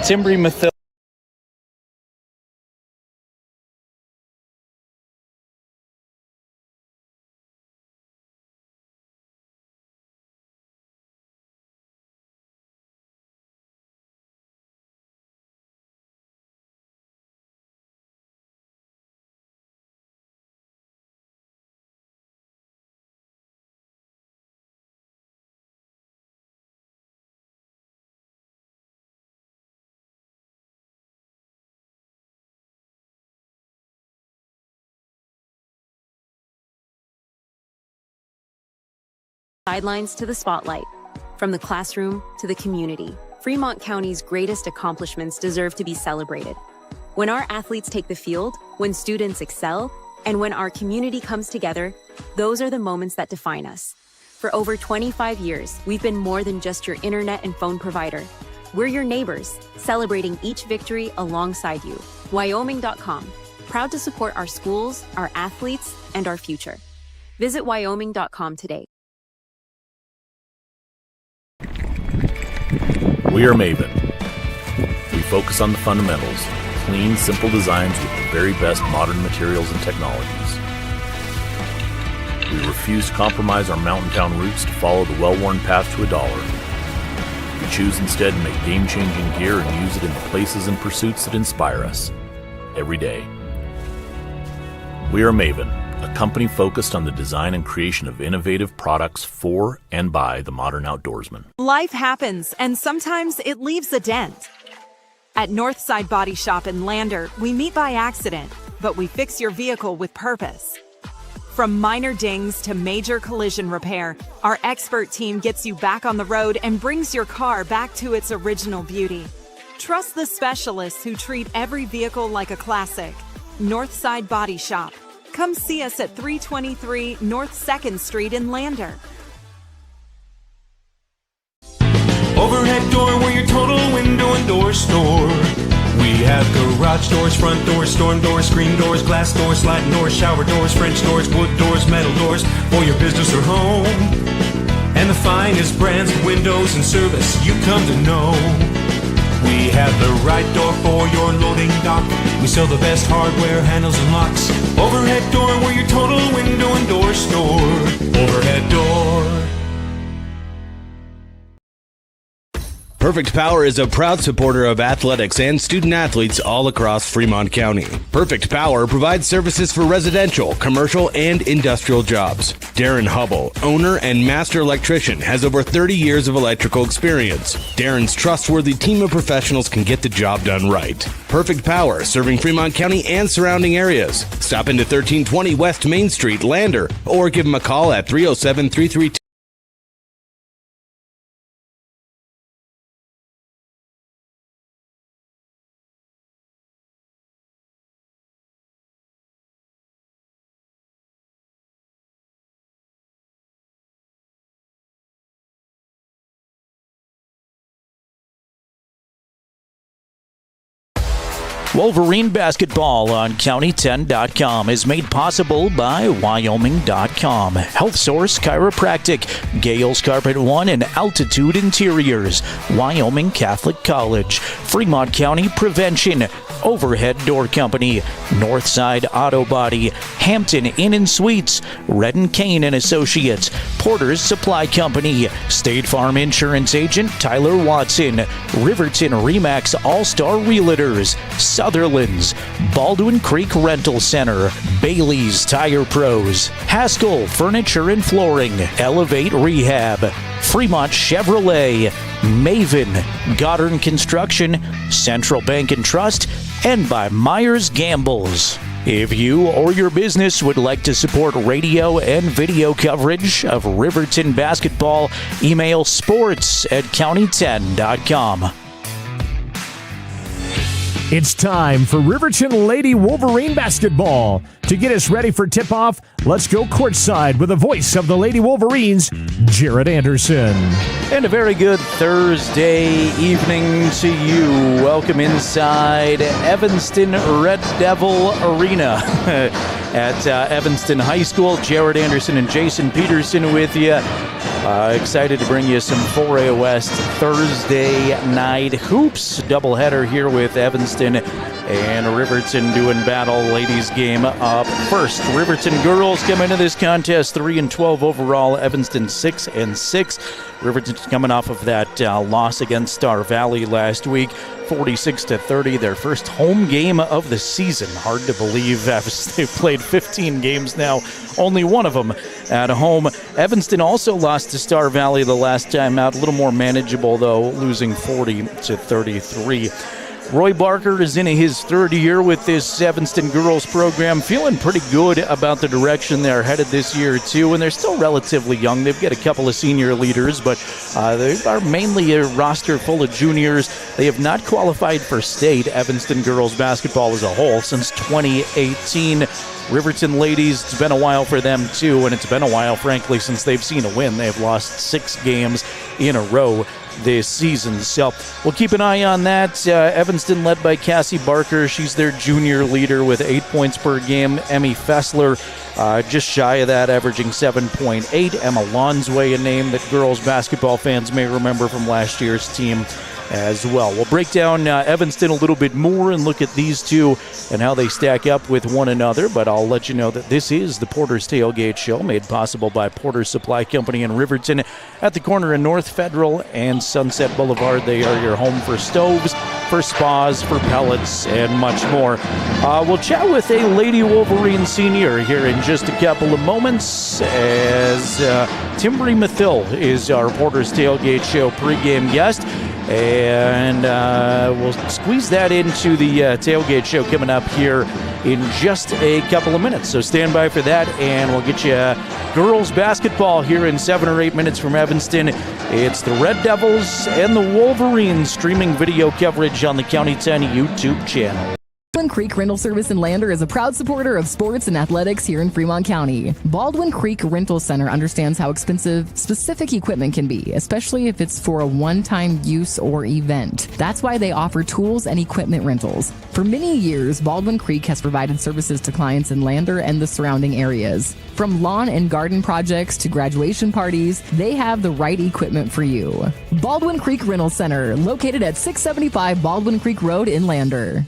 Timbri methyl. Sidelines to the spotlight. From the classroom to the community, Fremont County's greatest accomplishments deserve to be celebrated. When our athletes take the field, when students excel, and when our community comes together, those are the moments that define us. For over 25 years, we've been more than just your internet and phone provider. We're your neighbors, celebrating each victory alongside you. Wyoming.com, proud to support our schools, our athletes, and our future. Visit Wyoming.com today. We are Maven. We focus on the fundamentals, clean, simple designs with the very best modern materials and technologies. We refuse to compromise our mountain town roots to follow the well-worn path to $1. We choose instead to make game-changing gear and use it in the places and pursuits that inspire us every day. We are Maven, a company focused on the design and creation of innovative products for and by the modern outdoorsman. Life happens, and sometimes it leaves a dent. At Northside Body Shop in Lander, we meet by accident, but we fix your vehicle with purpose. From minor dings to major collision repair, our expert team gets you back on the road and brings your car back to its original beauty. Trust the specialists who treat every vehicle like a classic. Northside Body Shop. Come see us at 323 North 2nd Street in Lander. Overhead door, we're your total window and door store. We have garage doors, front doors, storm doors, screen doors, glass doors, sliding doors, shower doors, French doors, wood doors, metal doors for your business or home. And the finest brands of windows and service you come to know. We have the right door for your loading dock. We sell the best hardware, handles, and locks. Overhead door, we're your total window and door store. Overhead door. Perfect Power is a proud supporter of athletics and student athletes all across Fremont County. Perfect Power provides services for residential, commercial, and industrial jobs. Darren Hubble, owner and master electrician, has over 30 years of electrical experience. Darren's trustworthy team of professionals can get the job done right. Perfect Power, serving Fremont County and surrounding areas. Stop into 1320 West Main Street, Lander, or give them a call at 307-332. Wolverine Basketball on County10.com is made possible by Wyoming.com, Health Source Chiropractic, Gales Carpet One, and Altitude Interiors, Wyoming Catholic College, Fremont County Prevention, Overhead Door Company, Northside Auto Body, Hampton Inn & Suites, Red & Kane & Associates, Porter's Supply Company, State Farm Insurance Agent Tyler Watson, Riverton Remax All-Star Realtors, Sutherland's, Baldwin Creek Rental Center, Bailey's Tire Pros, Haskell Furniture and Flooring, Elevate Rehab, Fremont Chevrolet, Maven, Goddard Construction, Central Bank and Trust, and by Myers Gambles. If you or your business would like to support radio and video coverage of Riverton basketball, email sports@county10.com. It's time for Riverton Lady Wolverine basketball. To get us ready for tip-off, let's go courtside with the voice of the Lady Wolverines, Jerrad Anderson. And a very good Thursday evening to you. Welcome inside Evanston Red Devil Arena at Evanston High School. Jerrad Anderson and Jason Peterson with you. Excited to bring you some 4A West Thursday night hoops. Doubleheader here with Evanston and Riverton doing battle. Ladies game up first. Riverton girls come into this contest 3-12 overall. Evanston 6-6. Riverton coming off of that loss against Star Valley last week, 46-30. Their first home game of the season. Hard to believe. They've played 15 games now. Only one of them at home. Evanston also lost to Star Valley the last time out. A little more manageable though, losing 40-33. Roy Barker is in his third year with this Evanston girls program, feeling pretty good about the direction they're headed this year too, and they're still relatively young. They've got a couple of senior leaders, but they are mainly a roster full of juniors. They have not qualified for state, Evanston girls basketball as a whole, since 2018. Riverton ladies, it's been a while for them too, and it's been a while, frankly, since they've seen a win. They've lost 6 games in a row this season. So we'll keep an eye on that. Evanston led by Cassie Barker. She's their junior leader with 8 points per game. Emmy Fessler just shy of that, averaging 7.8. Emma Lonsway, a name that girls basketball fans may remember from last year's team as well. We'll break down Evanston a little bit more and look at these two and how they stack up with one another, but I'll let you know that this is the Porter's Tailgate Show, made possible by Porter's Supply Company in Riverton at the corner of North Federal and Sunset Boulevard. They are your home for stoves, for spas, for pellets, and much more. We'll chat with a Lady Wolverine senior here in just a couple of moments as Timbri Mathill is our Porter's Tailgate Show pregame guest. And we'll squeeze that into the tailgate show coming up here in just a couple of minutes. So stand by for that, and we'll get you girls basketball here in 7 or 8 minutes from Evanston. It's the Red Devils and the Wolverines, streaming video coverage on the County 10 YouTube channel. Baldwin Creek Rental Service in Lander is a proud supporter of sports and athletics here in Fremont County. Baldwin Creek Rental Center understands how expensive specific equipment can be, especially if it's for a one-time use or event. That's why they offer tools and equipment rentals. For many years, Baldwin Creek has provided services to clients in Lander and the surrounding areas. From lawn and garden projects to graduation parties, they have the right equipment for you. Baldwin Creek Rental Center, located at 675 Baldwin Creek Road in Lander.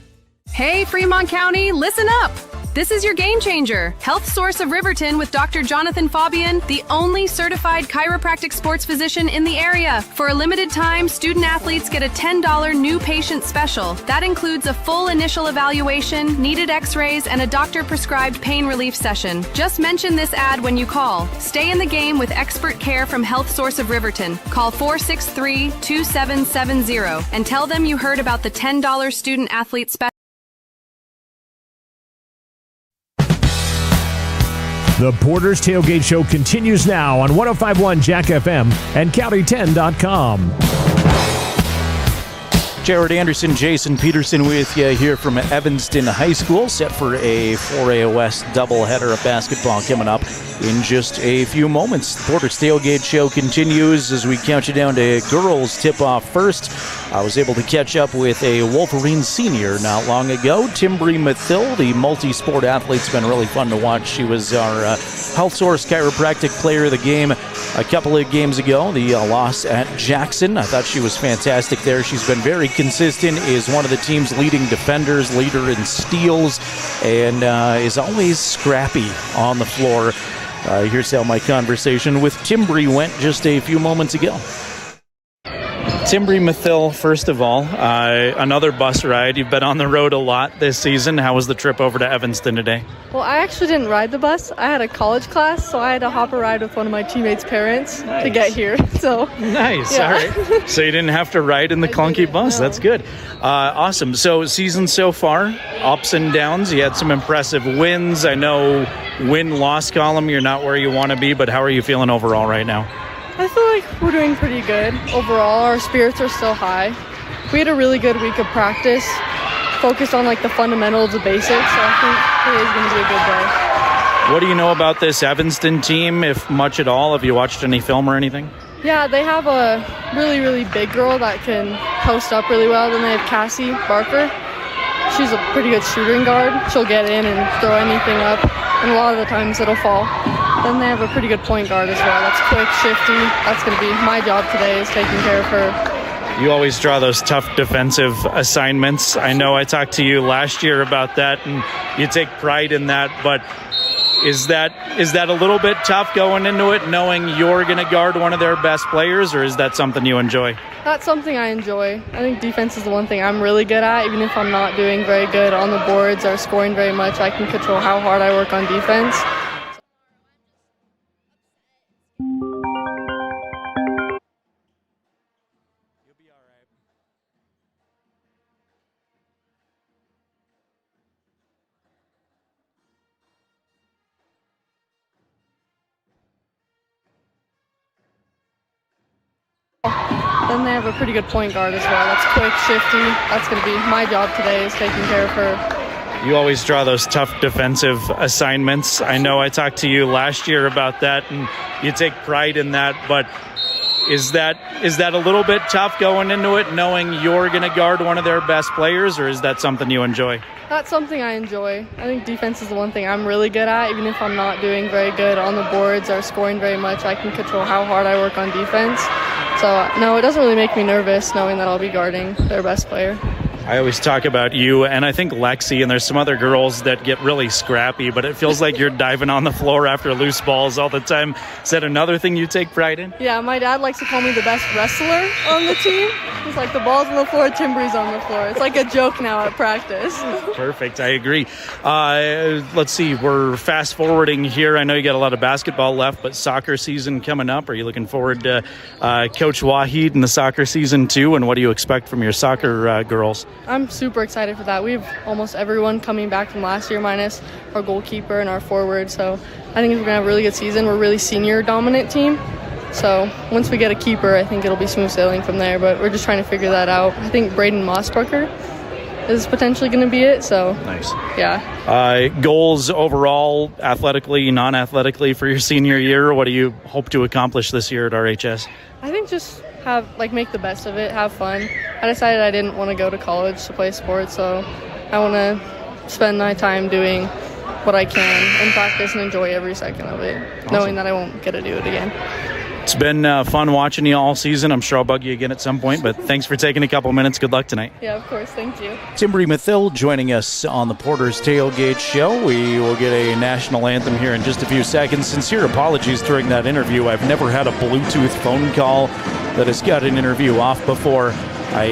Hey, Fremont County, listen up! This is your game changer, Health Source of Riverton with Dr. Jonathan Fabian, the only certified chiropractic sports physician in the area. For a limited time, student athletes get a $10 new patient special. That includes a full initial evaluation, needed x-rays, and a doctor-prescribed pain relief session. Just mention this ad when you call. Stay in the game with expert care from Health Source of Riverton. Call 463-2770 and tell them you heard about the $10 student athlete special. The Porter's Tailgate Show continues now on 105.1 Jack FM and County10.com. Jerrad Anderson, Jason Peterson with you here from Evanston High School, set for a 4A West doubleheader of basketball coming up in just a few moments. The Porter's Tailgate Show continues as we count you down to girls tip-off first. I was able to catch up with a Wolverine senior not long ago, Timbri Mathill, the multi-sport athlete's been really fun to watch. She was our Health Source chiropractic player of the game a couple of games ago, the loss at Jackson. I thought she was fantastic there. She's been very consistent, is one of the team's leading defenders, leader in steals, and is always scrappy on the floor. Here's how my conversation with Timbri went just a few moments ago. Timbri Mathill, first of all, another bus ride. You've been on the road a lot this season. How was the trip over to Evanston today? Well, I actually didn't ride the bus. I had a college class, so I had to hop a ride with one of my teammates' parents to get here. So nice. Yeah. All right. So you didn't have to ride in the clunky bus. No. That's good. Awesome. So season so far, ups and downs. You had some impressive wins. I know win-loss column, you're not where you want to be, but how are you feeling overall right now? I feel like we're doing pretty good overall. Our spirits are still high. We had a really good week of practice, focused on like the fundamentals, the basics. So I think today is going to be a good day. What do you know about this Evanston team, if much at all? Have you watched any film or anything? Yeah, they have a really, really big girl that can post up really well. Then they have Cassie Barker. She's a pretty good shooting guard. She'll get in and throw anything up, and a lot of the times it'll fall. Then they have a pretty good point guard as well. That's quick, shifty. That's going to be my job today, is taking care of her. You always draw those tough defensive assignments. I know I talked to you last year about that, and you take pride in that, but is that a little bit tough going into it, knowing you're going to guard one of their best players, or is that something you enjoy? That's something I enjoy. I think defense is the one thing I'm really good at. Even if I'm not doing very good on the boards or scoring very much, I can control how hard I work on defense. Then they have a pretty good point guard as well. That's quick, shifty. That's going to be my job today, is taking care of her. You always draw those tough defensive assignments. I know I talked to you last year about that, and you take pride in that, but is that a little bit tough going into it, knowing you're going to guard one of their best players, or is that something you enjoy? That's something I enjoy. I think defense is the one thing I'm really good at. Even if I'm not doing very good on the boards or scoring very much, I can control how hard I work on defense. So, no, it doesn't really make me nervous knowing that I'll be guarding their best player. I always talk about you, and I think Lexi, and there's some other girls that get really scrappy, but it feels like you're diving on the floor after loose balls all the time. Is that another thing you take pride in? Yeah, my dad likes to call me the best wrestler on the team. He's like, the ball's on the floor, Timbree's on the floor. It's like a joke now at practice. Perfect, I agree. Let's see, we're fast forwarding here. I know you got a lot of basketball left, but soccer season coming up. Are you looking forward to Coach Wahid and the soccer season too, and what do you expect from your soccer girls? I'm super excited for that. We have almost everyone coming back from last year, minus our goalkeeper and our forward. So I think we're going to have a really good season. We're a really senior-dominant team. So once we get a keeper, I think it'll be smooth sailing from there. But we're just trying to figure that out. I think Braden Mossbrucker is potentially going to be it. So nice. Yeah. Goals overall, athletically, non-athletically, for your senior year. What do you hope to accomplish this year at RHS? I think just make the best of it, have fun. I decided I didn't want to go to college to play sports, so I want to spend my time doing what I can and practice and enjoy every second of it, awesome, knowing that I won't get to do it again. It's been fun watching you all season. I'm sure I'll bug you again at some point, but thanks for taking a couple minutes. Good luck tonight. Yeah, of course. Thank you. Timbree Mathill joining us on the Porter's Tailgate Show. We will get a national anthem here in just a few seconds. Sincere apologies during that interview. I've never had a Bluetooth phone call that has got an interview off before. I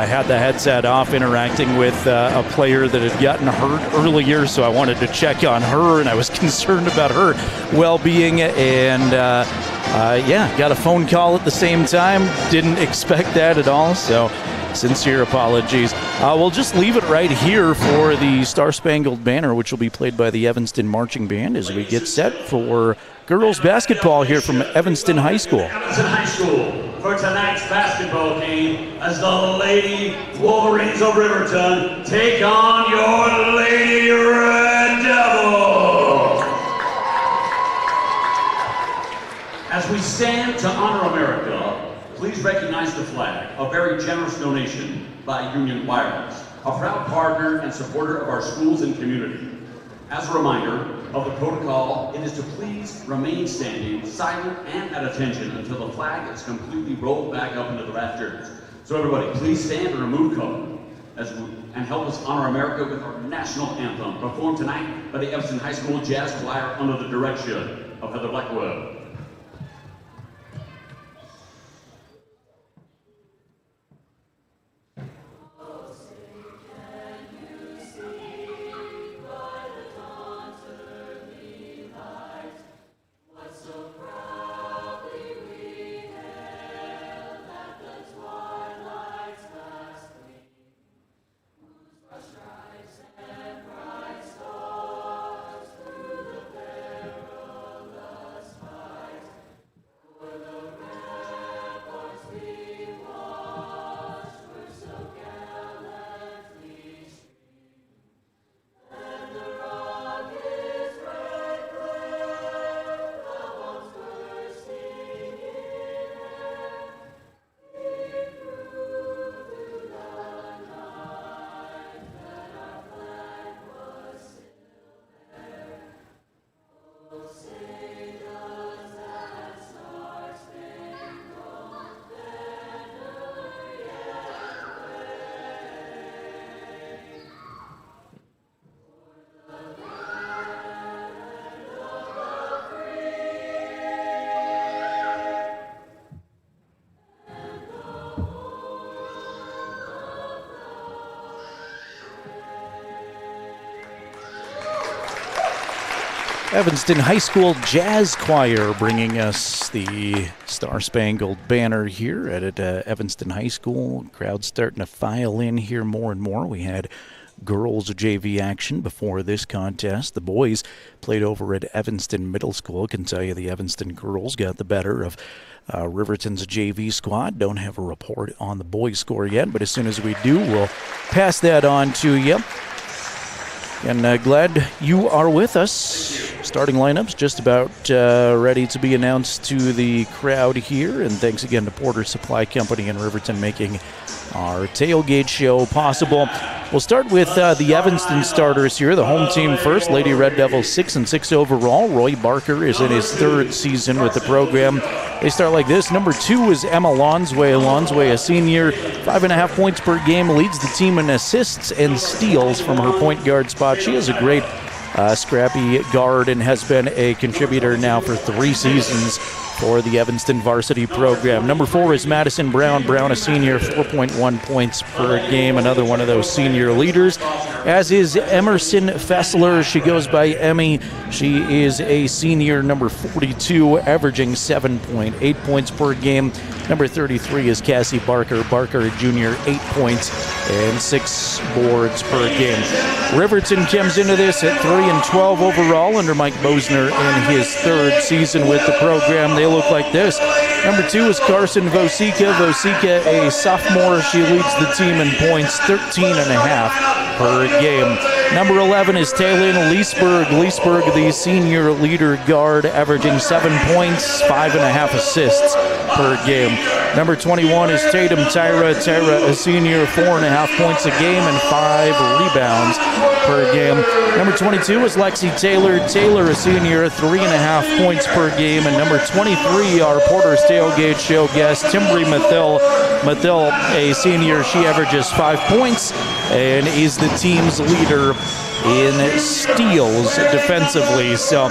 had the headset off interacting with a player that had gotten hurt earlier, so I wanted to check on her, and I was concerned about her well-being, and got a phone call at the same time. Didn't expect that at all, so sincere apologies. We'll just leave it right here for the Star Spangled Banner, which will be played by the Evanston Marching Band as we get set for girls basketball here from Evanston High School. Evanston High School for tonight's basketball game as the Lady Wolverines of Riverton take on your Lady Red Devils. As we stand to honor America, please recognize the flag, a very generous donation by Union Wireless, a proud partner and supporter of our schools and community. As a reminder of the protocol, it is to please remain standing, silent, and at attention until the flag is completely rolled back up into the rafters. So everybody, please stand and remove cover and help us honor America with our national anthem, performed tonight by the Evanston High School Jazz Choir under the direction of Heather Blackwell. Evanston High School Jazz Choir bringing us the Star-Spangled Banner here at Evanston High School. Crowd starting to file in here more and more. We had girls JV action before this contest. The boys played over at Evanston Middle School. I can tell you the Evanston girls got the better of Riverton's JV squad. Don't have a report on the boys' score yet, but as soon as we do, we'll pass that on to you. And glad you are with us. Starting lineups just about ready to be announced to the crowd here. And thanks again to Porter Supply Company in Riverton making our tailgate show possible. We'll start with the Evanston starters here. The home team first. Lady Red Devils 6-6 overall. Roy Barker is in his third season with the program. They start like this. Number 2 is Emma Lonsway. Lonsway, a senior, 5.5 points per game, leads the team in assists and steals from her point guard spot. She is a great scrappy guard and has been a contributor now for 3 seasons for the Evanston varsity program. Number 4 is Madison Brown. Brown, a senior, 4.1 points per game, another one of those senior leaders. As is Emerson Fessler. She goes by Emmy. She is a senior, number 42, averaging 7.8 points per game. Number 33 is Cassie Barker. Barker, a junior, 8 points and 6 boards per game. Riverton comes into this at 3-12 overall under Mike Bosner in his third season with the program. They look like this. Number 2 is Carson Vosica. Vosica, a sophomore. She leads the team in points, 13.5 per game. Number 11 is Taylin Leesburg. Leesburg, the senior leader guard, averaging 7 points, 5.5 assists per game. Number 21 is Tatum Tyra. Tyra, a senior, 4.5 points a game and 5 rebounds per game. Number 22 is Lexi Taylor. Taylor, a senior, 3.5 points per game. And number 23, our Porter's Tailgate Show guest, Timbri Mathil. Mathil, a senior, she averages 5 points and is the team's leader in steals defensively. So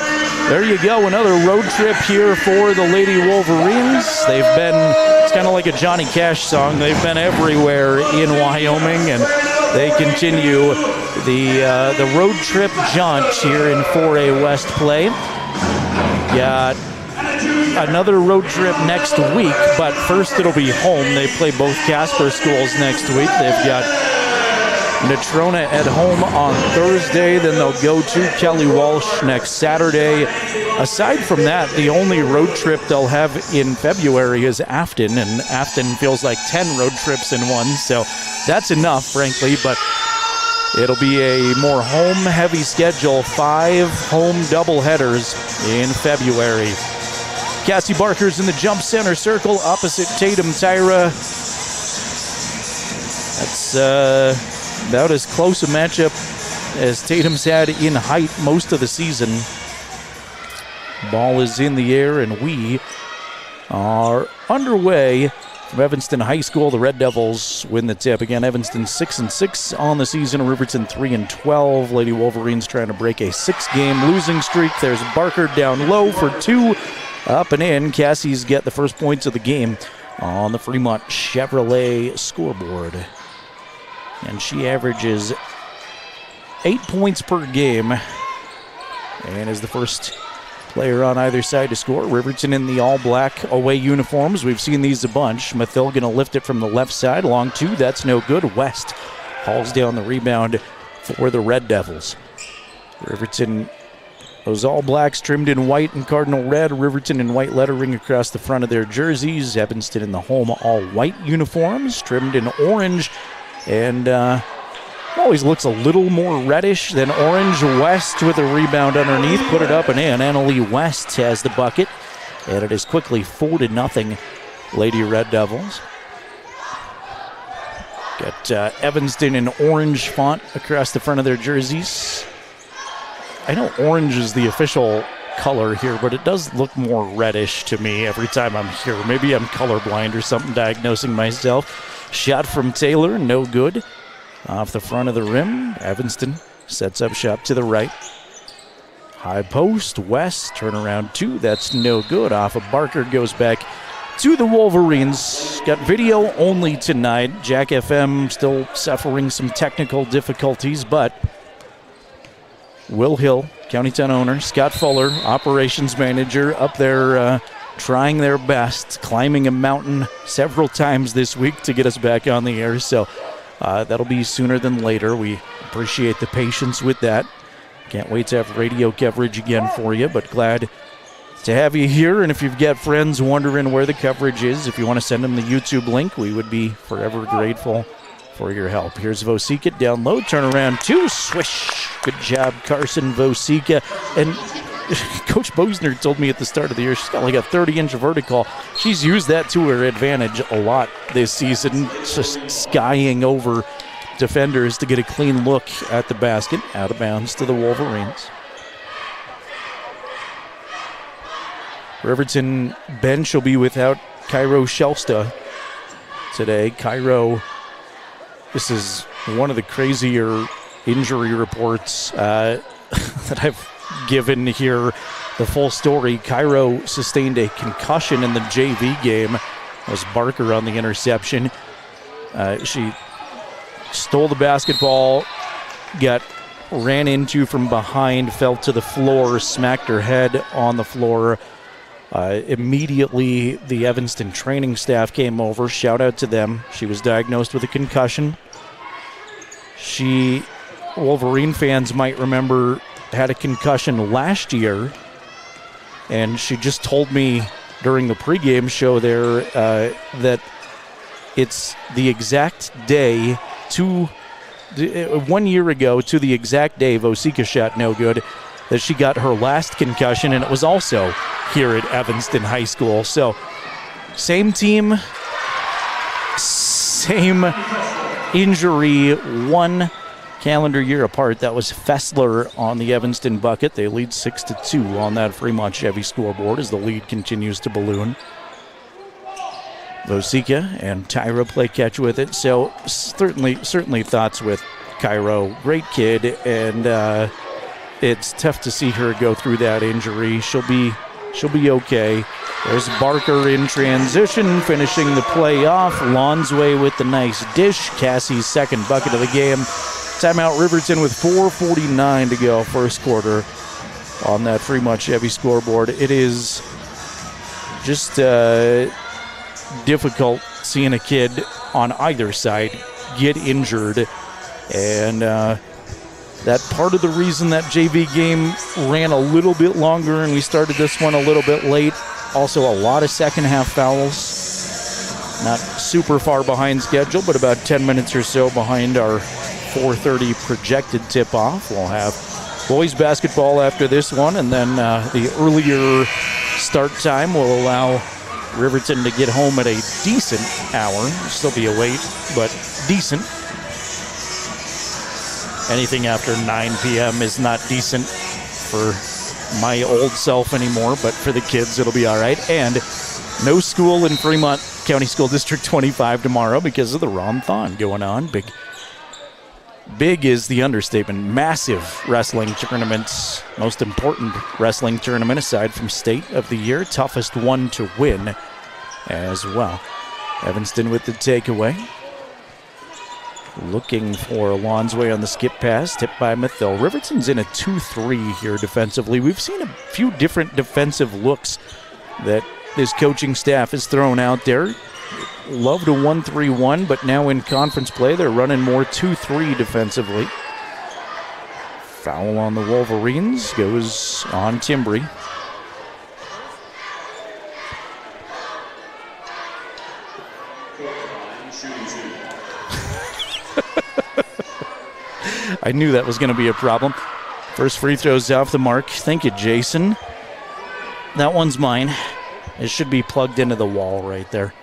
there you go, another road trip here for the Lady Wolverines. They've been, it's kind of like a Johnny Cash song, they've been everywhere in Wyoming, and they continue the road trip jaunt here in 4A West play. Got another road trip next week, but first it'll be home. They play both Casper schools next week. They've got Natrona at home on Thursday, then they'll go to Kelly Walsh next Saturday. Aside from that, the only road trip they'll have in February is Afton, and Afton feels like 10 road trips in one, so that's enough, frankly, but it'll be a more home-heavy schedule, 5 home doubleheaders in February. Cassie Barker's in the jump center circle opposite Tatum Tyra. That's about as close a matchup as Tatum's had in height most of the season. Ball is in the air, and we are underway from Evanston High School. The Red Devils win the tip. Again, Evanston 6-6 on the season. Riverton 3-12. Lady Wolverines trying to break a 6-game losing streak. There's Barker down low for 2. Up and in. Cassie's get the first points of the game on the Fremont Chevrolet scoreboard. And she averages 8 points per game and is the first player on either side to score. Riverton in the all-black away uniforms. We've seen these a bunch. Mathil going to lift it from the left side. Long 2. That's no good. West hauls down the rebound for the Red Devils. Riverton, those all-blacks trimmed in white and cardinal red. Riverton in white lettering across the front of their jerseys. Evanston in the home all-white uniforms, trimmed in orange. And always looks a little more reddish than orange. West with a rebound underneath. Put it up and in. Annalie West has the bucket. And it is quickly 4-0 Lady Red Devils. Got Evanston in orange font across the front of their jerseys. I know orange is the official color here, but it does look more reddish to me every time I'm here. Maybe I'm colorblind or something, diagnosing myself. Shot from Taylor, no good. Off the front of the rim, Evanston sets up shop to the right. High post, West, turnaround 2, that's no good. Off of Barker, goes back to the Wolverines. Got video only tonight. Jack FM still suffering some technical difficulties, but Will Hill County 10 owner, Scott Fuller, operations manager, up there trying their best, climbing a mountain several times this week to get us back on the air. So that'll be sooner than later. We appreciate the patience with that. Can't wait to have radio coverage again for you, but glad to have you here. And if you've got friends wondering where the coverage is, if you want to send them the YouTube link, we would be forever grateful for your help. Here's Vosika down low, turn around, 2, swish. Good job, Carson Vosika. And Coach Bosner told me at the start of the year she's got like a 30-inch vertical. She's used that to her advantage a lot this season, just skying over defenders to get a clean look at the basket. Out of bounds to the Wolverines. Riverton bench will be without Cairo Shelsta today. Cairo, this is one of the crazier injury reports that I've given here. The full story: Cairo sustained a concussion in the JV game. That was Barker on the interception. She stole the basketball, ran into from behind, fell to the floor, smacked her head on the floor. Immediately, the Evanston training staff came over. Shout out to them. She was diagnosed with a concussion. Wolverine fans might remember, had a concussion last year, and she just told me during the pregame show there that it's the exact day 1 year ago to the exact day Vosika shot no good that she got her last concussion, and it was also here at Evanston High School. So same team, same injury, 1 calendar year apart. That was Fessler on the Evanston bucket. They lead 6-2 on that Fremont Chevy scoreboard as the lead continues to balloon. Vosika and Tyra play catch with it. So certainly thoughts with Cairo. Great kid, and it's tough to see her go through that injury. She'll be okay. There's Barker in transition, finishing the play off. Lonsway with the nice dish. Cassie's second bucket of the game. Timeout Riverton with 4:49 to go, first quarter on that Fremont Chevy scoreboard. It is just difficult seeing a kid on either side get injured, and that part of the reason that JV game ran a little bit longer and we started this one a little bit late. Also a lot of second half fouls. Not super far behind schedule, but about 10 minutes or so behind our 4:30 projected tip-off. We'll have boys basketball after this one, and then the earlier start time will allow Riverton to get home at a decent hour. Still be a wait, but decent. Anything after 9 p.m. is not decent for my old self anymore, but for the kids, it'll be all right. And no school in Fremont County School District 25 tomorrow because of the Ron-thon going on. Big is the understatement. Massive wrestling tournaments. Most important wrestling tournament aside from state of the year. Toughest one to win as well. Evanston with the takeaway. Looking for Lonsway on the skip pass. Tipped by Mathil. Riverton's in a 2-3 here defensively. We've seen a few different defensive looks that this coaching staff has thrown out there. Loved a 1-3-1, but now in conference play, they're running more 2-3 defensively. Foul on the Wolverines goes on Timbry. I knew that was going to be a problem. First free throw's off the mark. Thank you, Jason. That one's mine. It should be plugged into the wall right there.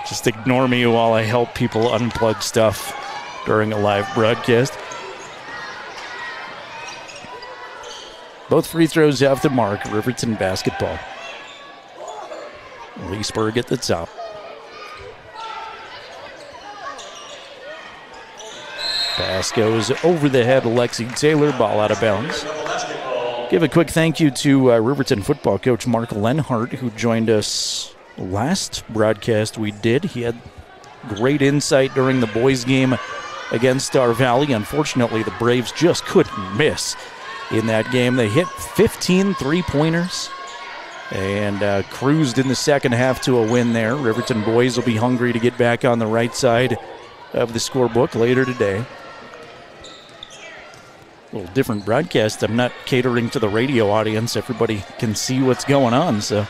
Just ignore me while I help people unplug stuff during a live broadcast. Both free throws off the mark. Riverton basketball. Leesburg at the top. Pass goes over the head of Lexi Taylor. Ball out of bounds. Give a quick thank you to Riverton football coach Mark Lenhart, who joined us last broadcast we did. He had great insight during the boys game against Star Valley. Unfortunately, the Braves just couldn't miss in that game. They hit 15 three-pointers and cruised in the second half to a win there. Riverton boys will be hungry to get back on the right side of the scorebook later today. A little different broadcast. I'm not catering to the radio audience. Everybody can see what's going on, so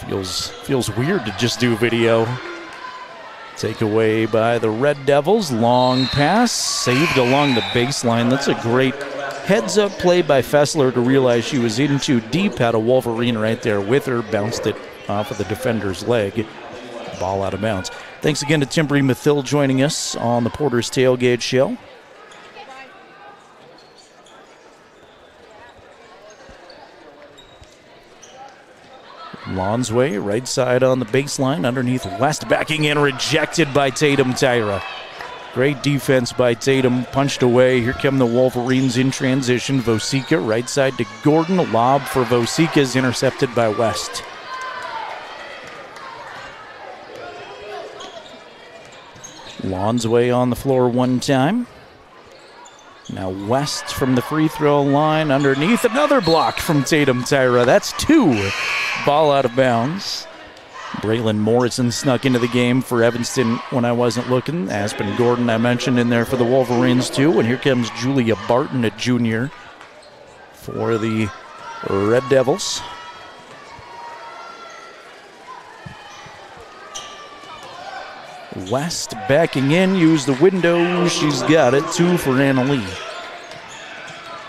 feels weird to just do video. Takeaway by the Red Devils. Long pass, saved along the baseline. That's a great heads-up play by Fessler to realize she was in too deep. Had a Wolverine right there with her. Bounced it off of the defender's leg. Ball out of bounds. Thanks again to Timbree Mathil joining us on the Porter's Tailgate Show. Lonsway, right side on the baseline, underneath West, backing in, rejected by Tatum Tyra. Great defense by Tatum, punched away. Here come the Wolverines in transition. Vosica, right side to Gordon. A lob for Vosica is intercepted by West. Lonsway on the floor one time. Now West from the free throw line underneath. Another block from Tatum Tyra. That's two. Ball out of bounds. Braylon Morrison snuck into the game for Evanston when I wasn't looking. Aspen Gordon I mentioned in there for the Wolverines too. And here comes Julia Barton, a junior, for the Red Devils. West backing in, use the window. She's got it. 2 for Anna Lee.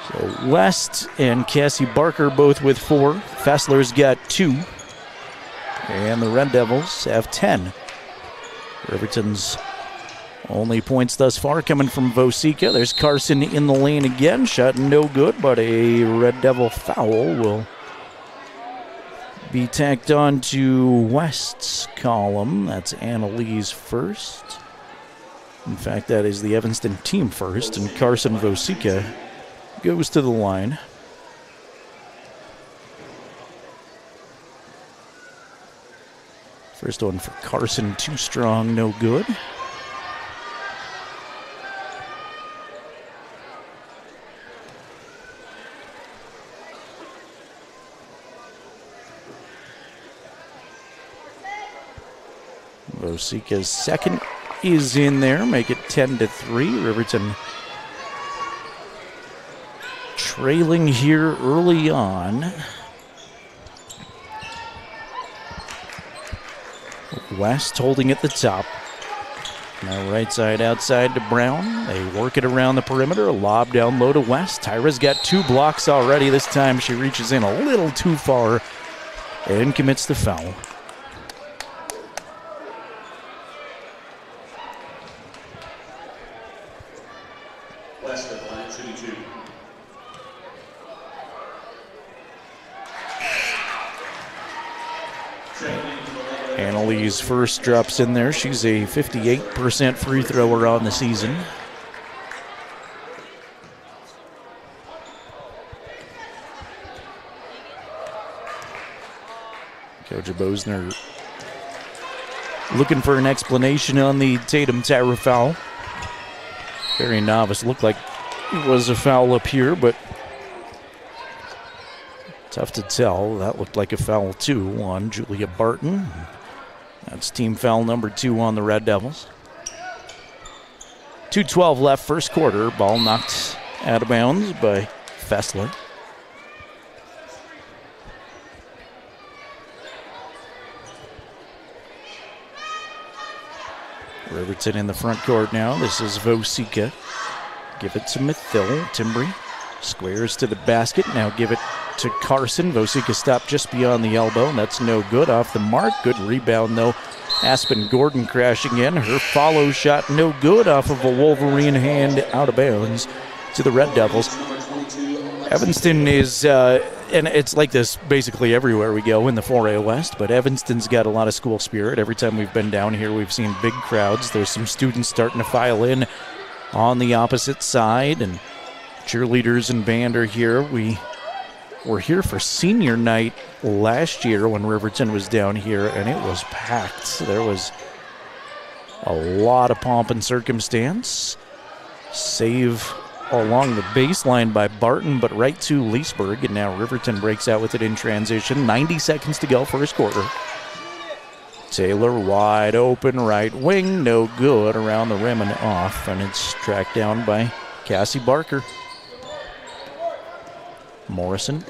So West and Cassie Barker both with 4. Fessler's got 2. And the Red Devils have 10. Riverton's only points thus far coming from Vosica. There's Carson in the lane again. Shot no good, but a Red Devil foul will be tacked on to West's column. That's Anna Lee's first. In fact, that is the Evanston team first, and Carson Vosica goes to the line. First one for Carson, too strong, no good. Vosica's second is in there, make it 10-3. Riverton trailing here early on. West holding at the top. Now right side outside to Brown. They work it around the perimeter. A lob down low to West. Tyra's got 2 blocks already. This time she reaches in a little too far and commits the foul. West at the line, shooting 2. Annalise first drops in there. She's a 58% free thrower on the season. Coach Bosner looking for an explanation on the Tatum Tyra foul. Very novice. Looked like it was a foul up here, but tough to tell. That looked like a foul too on Julia Barton. That's team foul number 2 on the Red Devils. 2:12 left, first quarter. Ball knocked out of bounds by Fessler. Riverton in the front court now. This is Vosica. Give it to Mathil. Timbree squares to the basket. Now give it to Carson. Vosica stopped just beyond the elbow. That's no good. Off the mark. Good rebound, though. Aspen Gordon crashing in. Her follow shot no good off of a Wolverine hand out of bounds to the Red Devils. Evanston is, and it's like this basically everywhere we go in the 4A West, but Evanston's got a lot of school spirit. Every time we've been down here, we've seen big crowds. There's some students starting to file in on the opposite side, and cheerleaders and band are here. We were here for senior night last year when Riverton was down here, and it was packed. There was A lot of pomp and circumstance. Save along the baseline by Barton, but right to Leesburg, and now Riverton breaks out with it in transition. 90 seconds to go, first quarter. Taylor wide open, right wing, no good, around the rim and off, and it's tracked down by Cassie Barker. Morrison.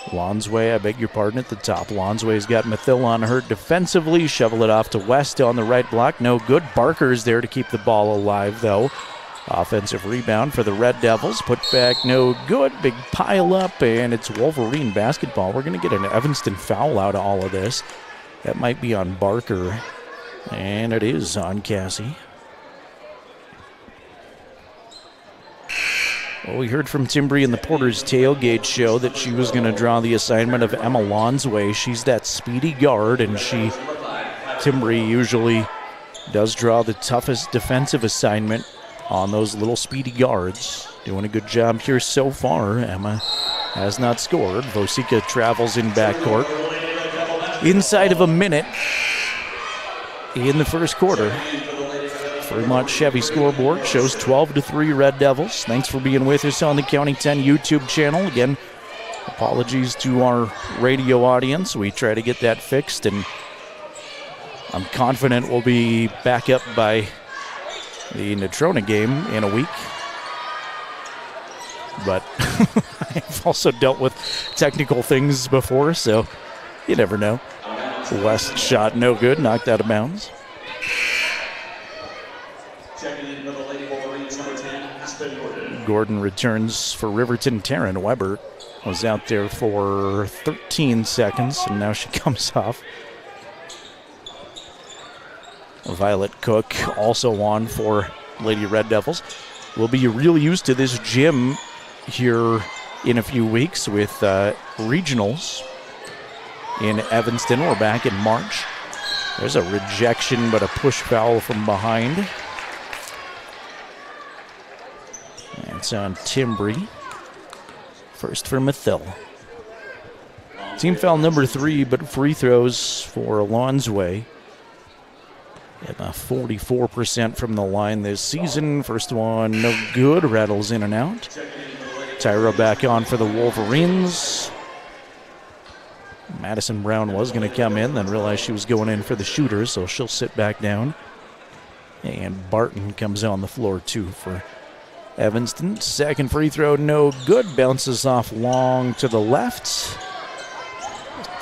Lonsway, I beg your pardon, at the top. Lonsway's got Mathill on her defensively. Shovel it off to West on the right block. No good. Barker's there to keep the ball alive, though. Offensive rebound for the Red Devils. Put back, no good. Big pile up, and it's Wolverine basketball. We're going to get an Evanston foul out of all of this. That might be on Barker, and it is on Cassie. Well, we heard from Timbri in the Porter's Tailgate show that she was going to draw the assignment of Emma Lonsway. She's that speedy guard, and Timbri usually does draw the toughest defensive assignment on those little speedy guards. Doing a good job here so far. Emma has not scored. Vosika travels in backcourt. Inside of a minute in the first quarter. Fremont Chevy scoreboard shows 12-3 Red Devils. Thanks for being with us on the County 10 YouTube channel. Again, apologies to our radio audience. We try to get that fixed, and I'm confident we'll be back up by the Natrona game in a week. But I've also dealt with technical things before, so you never know. West shot no good, knocked out of bounds. Gordon returns for Riverton. Taryn Weber was out there for 13 seconds, and now she comes off. Violet Cook also on for Lady Red Devils. We'll be real used to this gym here in a few weeks with regionals in Evanston. We're back in March. There's a rejection, but a push foul from behind. That's on Timbri. First for Mathill. Team foul number 3, but free throws for Lonsway. At 44% from the line this season. First one, no good. Rattles in and out. Tyra back on for the Wolverines. Madison Brown was going to come in, then realized she was going in for the shooter, so she'll sit back down. And Barton comes on the floor, too, for Evanston. Second free throw, no good. Bounces off long to the left.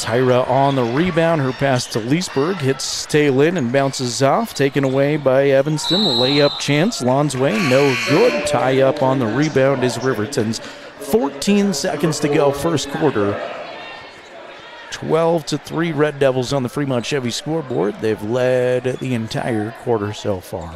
Tyra on the rebound. Her pass to Leesburg hits tail in and bounces off. Taken away by Evanston. Layup chance. Lonsway, no good. Tie up on the rebound is Riverton's. 14 seconds to go, first quarter. 12-3 Red Devils on the Fremont Chevy scoreboard. They've led the entire quarter so far.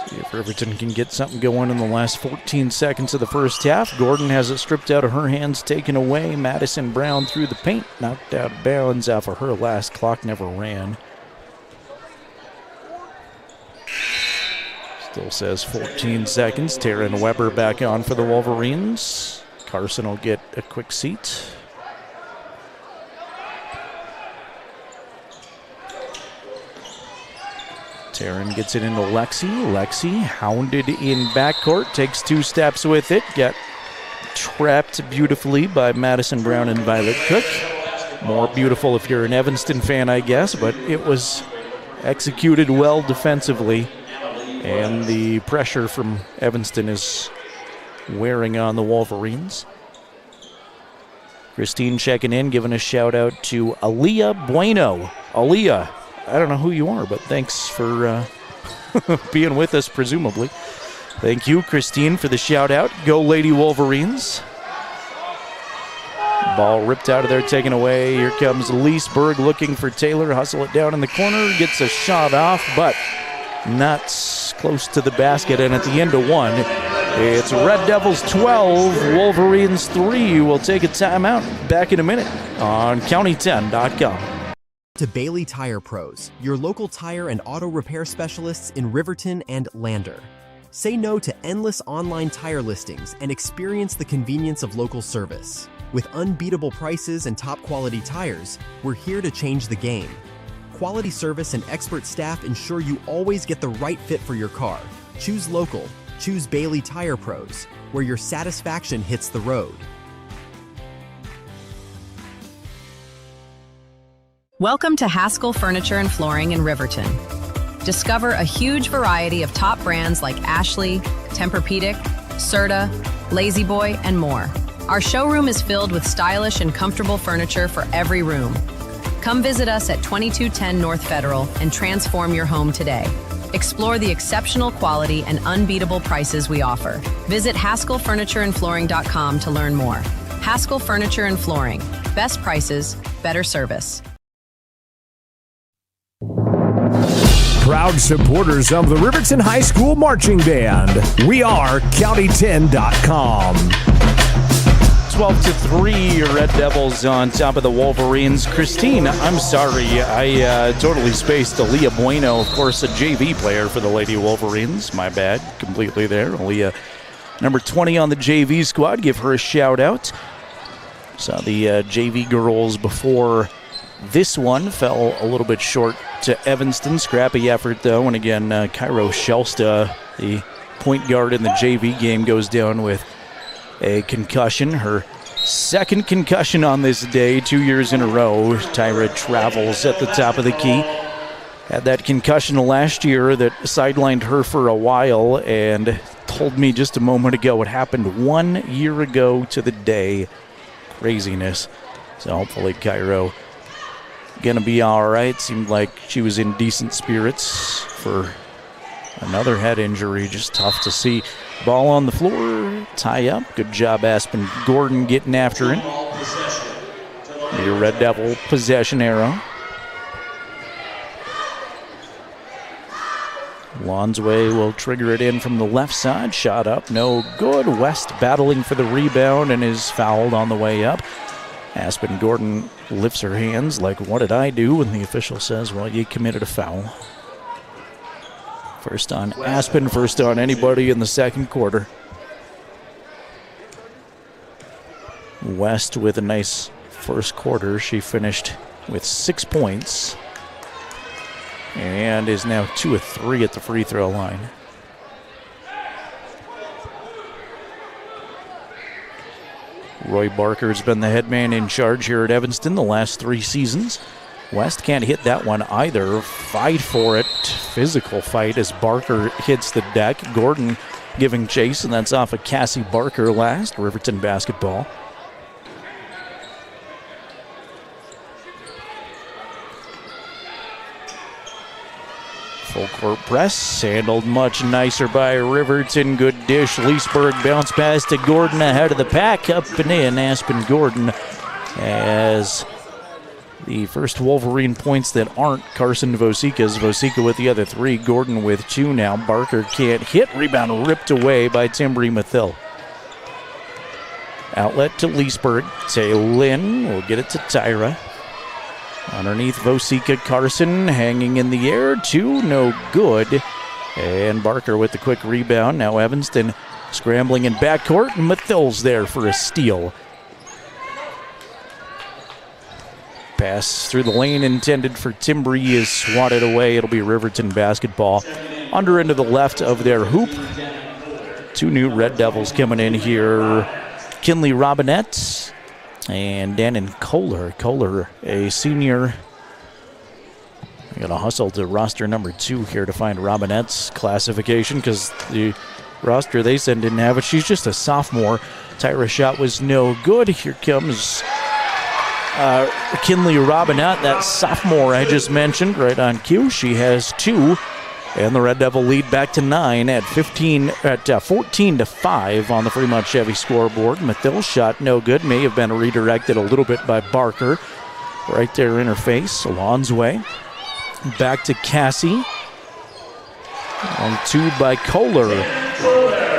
See if Riverton can get something going in the last 14 seconds of the first half. Gordon has it stripped out of her hands, taken away. Madison Brown through the paint, knocked out of bounds off of her last. Clock never ran. Still says 14 seconds. Taryn Weber back on for the Wolverines. Carson will get a quick seat. Taryn gets it into Lexi. Lexi hounded in backcourt, takes 2 steps with it. Got trapped beautifully by Madison Brown and Violet Cook. More beautiful if you're an Evanston fan, I guess, but it was executed well defensively. And the pressure from Evanston is wearing on the Wolverines. Christine checking in, giving a shout out to Aaliyah Bueno. Aaliyah, I don't know who you are, but thanks for being with us, presumably. Thank you, Christine, for the shout out. Go Lady Wolverines. Ball ripped out of there, taken away. Here comes Leesburg looking for Taylor. Hustle it down in the corner. Gets a shot off, but not close to the basket. And at the end of one, it's Red Devils 12, Wolverines 3. We'll take a timeout. Back in a minute on county10.com. To Bailey Tire Pros, your local tire and auto repair specialists in Riverton and Lander. Say no to endless online tire listings and experience the convenience of local service. With unbeatable prices and top quality tires, we're here to change the game. Quality service and expert staff ensure you always get the right fit for your car. Choose local. Choose Bailey Tire Pros, where your satisfaction hits the road. Welcome to Haskell Furniture and Flooring in Riverton. Discover a huge variety of top brands like Ashley, Tempur-Pedic, Serta, Lazy Boy, and more. Our showroom is filled with stylish and comfortable furniture for every room. Come visit us at 2210 North Federal and transform your home today. Explore the exceptional quality and unbeatable prices we offer. Visit HaskellFurnitureandFlooring.com to learn more. Haskell Furniture and Flooring. Best prices, better service. Proud supporters of the Riverton High School Marching Band. We are County10.com. 12-3, Red Devils on top of the Wolverines. Christine, I'm sorry, I totally spaced Aaliyah Bueno, of course, a JV player for the Lady Wolverines. My bad, completely there. Aaliyah, number 20 on the JV squad. Give her a shout out. Saw the JV girls before this one. Fell a little bit short to Evanston. Scrappy effort, though. And again, Cairo Shelsta, the point guard in the JV game, goes down with a concussion. Her second concussion on this day, 2 years in a row. Tyra Travels at the top of the key. Had that concussion last year that sidelined her for a while, and told me just a moment ago it happened 1 year ago to the day. Craziness. So hopefully Cairo gonna be all right. Seemed like she was in decent spirits for another head injury. Just tough to see. Ball on the floor, tie up. Good job, Aspen Gordon, getting after it. Your Red Devil possession arrow. Lonsway will trigger it in from the left side. Shot up, no good. West battling for the rebound and is fouled on the way up. Aspen Gordon lifts her hands like, what did I do? And the official says, well, you committed a foul. First on Aspen, first on anybody in the second quarter. West with a nice first quarter. She finished with 6 points and is now 2 of 3 at the free throw line. Roy Barker's been the head man in charge here at Evanston the last 3 seasons. West can't hit that one either. Fight for it. Physical fight as Barker hits the deck. Gordon giving chase, and that's off of Cassie Barker last. Riverton basketball. Full court press, handled much nicer by Riverton. Good dish. Leesburg bounce pass to Gordon ahead of the pack. Up and in, Aspen Gordon as the first Wolverine points that aren't Carson Vosika's. Vosika with the other 3. Gordon with 2 now. Barker can't hit. Rebound ripped away by Timbri Mathil. Outlet to Leesburg. Taylin will get it to Tyra. Underneath Vosika, Carson hanging in the air. 2, no good. And Barker with the quick rebound. Now Evanston scrambling in backcourt. And Mathil's there for a steal. Pass through the lane intended for Timbri is swatted away. It'll be Riverton basketball. Under into the left of their hoop. 2 new Red Devils coming in here. Kinley Robinette and Dannon Kohler. Kohler, a senior. I got to hustle to roster number 2 here to find Robinette's classification because the roster they sent didn't have it. She's just a sophomore. Tyra's shot was no good. Here comes Kinley Robinette, that sophomore I just mentioned, right on cue. She has 2, and the Red Devil lead back to 9 at 14-5 on the Fremont Chevy scoreboard. Mathil's shot no good, may have been redirected a little bit by Barker. Right there in her face, Lonsway. Back to Cassie. On 2 by Kohler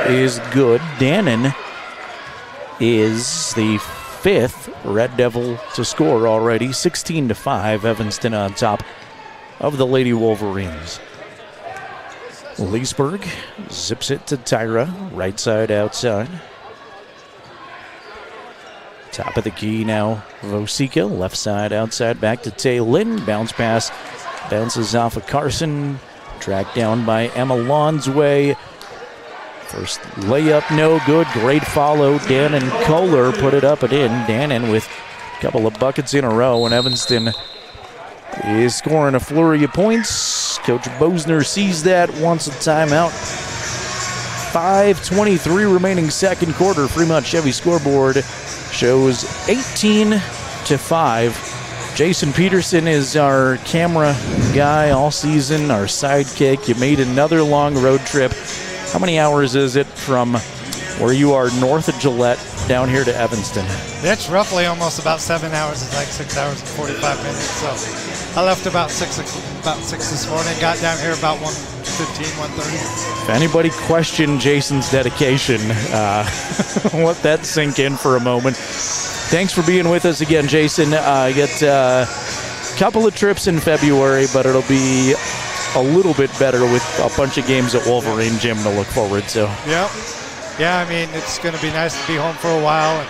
is good. Dannon is the 5th Red Devil to score already. 16-5, Evanston on top of the Lady Wolverines. Leesburg zips it to Tyra, right side outside. Top of the key now, Vosica, left side outside, back to Taylin. Bounce pass, bounces off of Carson, tracked down by Emma Lonsway. First layup, no good. Great follow. Dannon Kohler put it up and in. Dannon with a couple of buckets in a row, and Evanston is scoring a flurry of points. Coach Bosner sees that, wants a timeout. 5:23 remaining second quarter. Fremont Chevy scoreboard shows 18-5. Jason Peterson is our camera guy all season, our sidekick. You made another long road trip. How many hours is it from where you are north of Gillette down here to Evanston? It's roughly almost about 7 hours. It's like 6 hours and 45 minutes. So I left about 6 this morning, got down here about 1:15, 1:30. If anybody questioned Jason's dedication, let that sink in for a moment. Thanks for being with us again, Jason. Get a couple of trips in February, but it'll be a little bit better with a bunch of games at Wolverine Gym to look forward to. Yep. Yeah, I mean, it's going to be nice to be home for a while and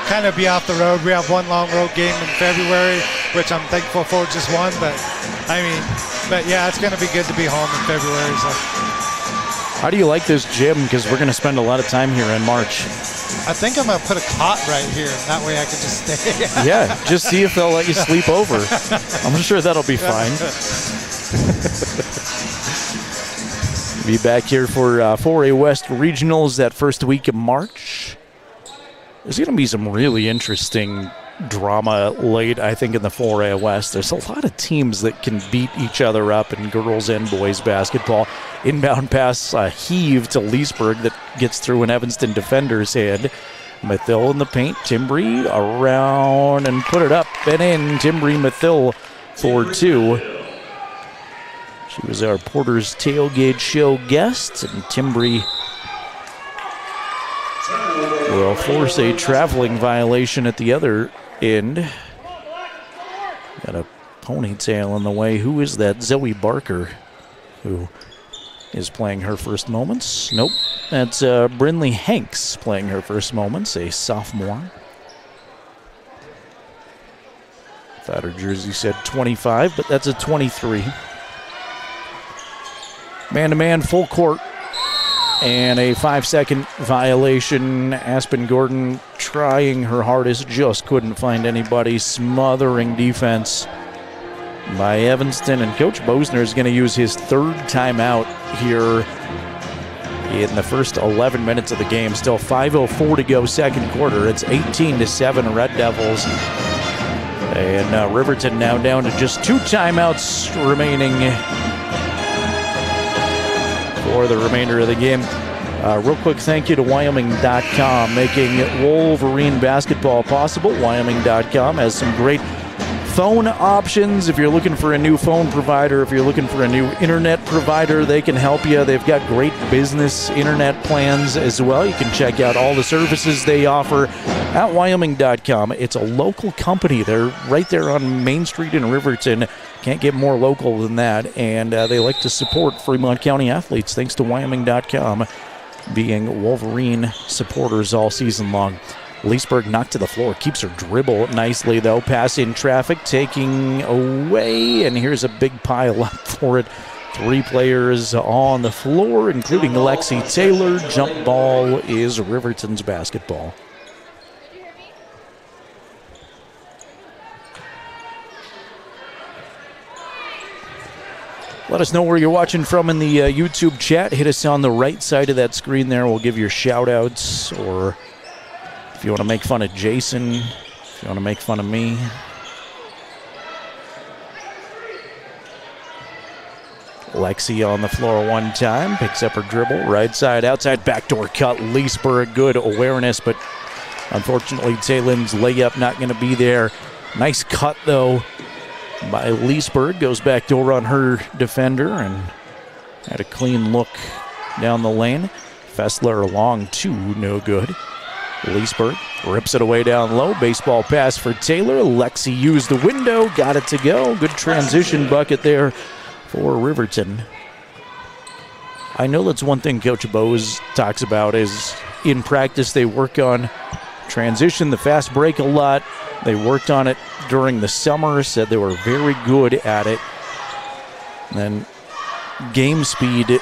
kind of be off the road. We have one long road game in February, which I'm thankful for, just one. But yeah, it's going to be good to be home in February. So. How do you like this gym? Because we're going to spend a lot of time here in March. I think I'm going to put a cot right here. That way I can just stay. Yeah, just see if they'll let you sleep over. I'm sure that'll be fine. Be back here for 4A West Regionals that first week of March. There's going to be some really interesting drama late, I think, in the 4A West. There's a lot of teams that can beat each other up in girls and boys basketball. Inbound pass, heave to Leesburg that gets through an Evanston defender's hand. Mathill in the paint, Timbry around and put it up and in. Timbry Mathill for two. She was our Porter's Tailgate Show guest, and Timbry will force a traveling violation at the other end. Got a ponytail in the way. Who is that? Zoe Barker, who is playing her first moments. Nope, that's Brinley Hanks playing her first moments, a sophomore. Thought her jersey said 25, but that's a 23. Man-to-man, full court, and a 5-second violation. Aspen Gordon trying her hardest, just couldn't find anybody. Smothering defense by Evanston, and Coach Bosner is going to use his third timeout here in the first 11 minutes of the game. Still 5:04 to go, second quarter. It's 18-7 Red Devils. And Riverton now down to just 2 timeouts remaining for the remainder of the game. Real quick thank you to Wyoming.com, making Wolverine basketball possible. Wyoming.com has some great phone options. If you're looking for a new phone provider, if you're looking for a new internet provider, they can help you. They've got great business internet plans as well. You can check out all the services they offer at Wyoming.com. It's a local company. They're right there on Main Street in Riverton. Can't get more local than that. And they like to support Fremont County athletes thanks to Wyoming.com being Wolverine supporters all season long. Leesburg knocked to the floor, keeps her dribble nicely though. Pass in traffic, taking away, and here's a big pile up for it. 3 players on the floor, including Lexi Taylor. Jump ball is Riverton's basketball. Let us know where you're watching from in the YouTube chat. Hit us on the right side of that screen there. We'll give your shout-outs, or if you want to make fun of Jason, if you want to make fun of me. Lexi on the floor one time, picks up her dribble, right side, outside, backdoor cut. Leesburg, good awareness, but unfortunately Taylin's layup not going to be there. Nice cut, though, by Leesburg. Goes back door on her defender and had a clean look down the lane. Fessler along 2, no good. Leesburg rips it away down low. Baseball pass for Taylor. Lexi used the window, got it to go. Good transition bucket there for Riverton. I know that's one thing Coach Bose talks about is in practice they work on transition, the fast break a lot. They worked on it during the summer, said they were very good at it. And then game speed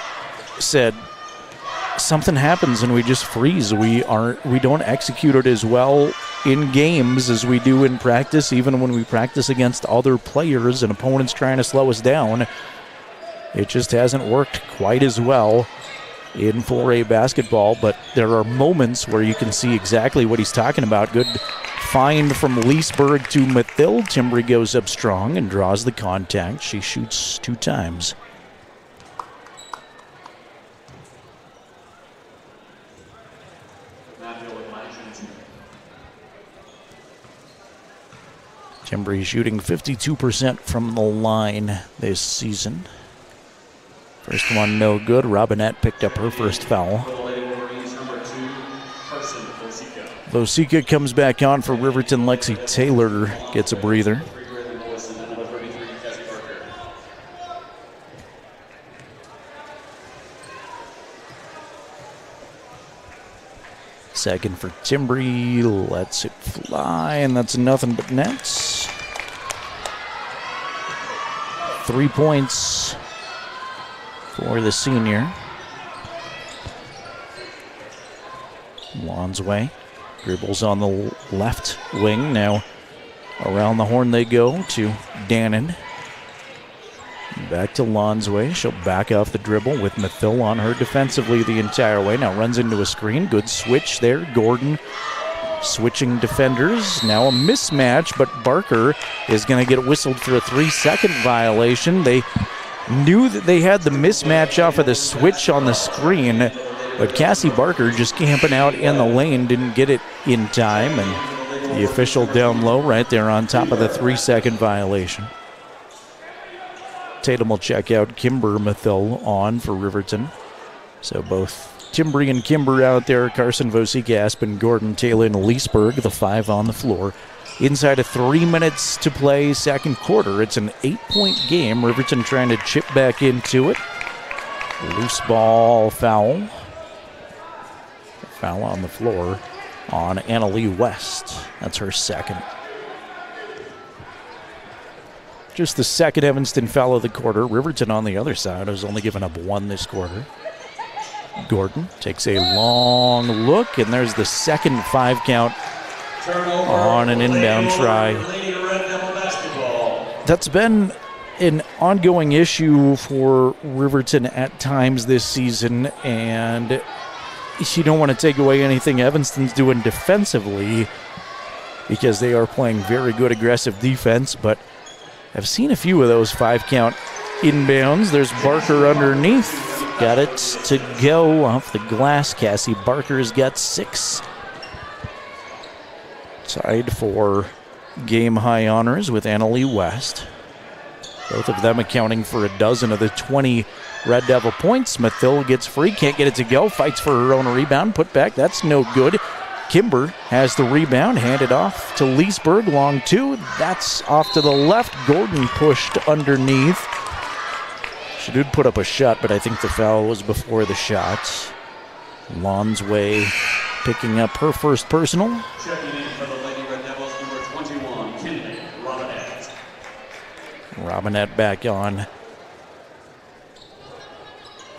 said something happens and we just freeze. We don't execute it as well in games as we do in practice, even when we practice against other players and opponents trying to slow us down. It just hasn't worked quite as well in 4A basketball, but there are moments where you can see exactly what he's talking about. Good find from Leesburg to Mathil. Timbry goes up strong and draws the contact. She shoots 2 times. Timbry shooting 52% from the line this season. First one no good. Robinette picked up her first foul. Vosika comes back on for Riverton. Lexi Taylor gets a breather. Second for Timbry, lets it fly, and that's nothing but nets. 3 points for the senior. Lonsway dribbles on the left wing. Now around the horn they go to Dannon. Back to Lonsway. She'll back off the dribble with Mathil on her defensively the entire way. Now runs into a screen. Good switch there. Gordon switching defenders. Now a mismatch, but Barker is going to get whistled for a 3-second violation. They knew that they had the mismatch off of the switch on the screen, but Cassie Barker just camping out in the lane didn't get it in time, and the official down low right there on top of the 3-second violation. Tatum will check out. Kimber Mathil on for Riverton. So both Timbry and Kimber out there. Carson, Vosika, Aspen, Gordon, Taylor, and Leesburg, the 5 on the floor. Inside of 3 minutes to play second quarter. It's an 8-point game. Riverton trying to chip back into it. Loose ball foul. Foul on the floor on Annalee West. That's her second. Just the second Evanston foul of the quarter. Riverton on the other side has only given up 1 this quarter. Gordon takes a long look, and there's the second 5 count on an inbound try. That's been an ongoing issue for Riverton at times this season, and you don't want to take away anything Evanston's doing defensively because they are playing very good aggressive defense, but I've seen a few of those 5 count inbounds. There's Barker underneath. Got it to go off the glass. Cassie Barker's got 6. Tied for game high honors with Annalee West. Both of them accounting for a dozen of the 20 Red Devil points. Mathil gets free, can't get it to go. Fights for her own rebound. Put back, that's no good. Kimber has the rebound, handed off to Leesburg, long 2. That's off to the left. Gordon pushed underneath. She did put up a shot, but I think the foul was before the shot. Lonsway picking up her first personal. Checking in for the Lady Red Devils, number 21, Kinley Robinette. Robinette back on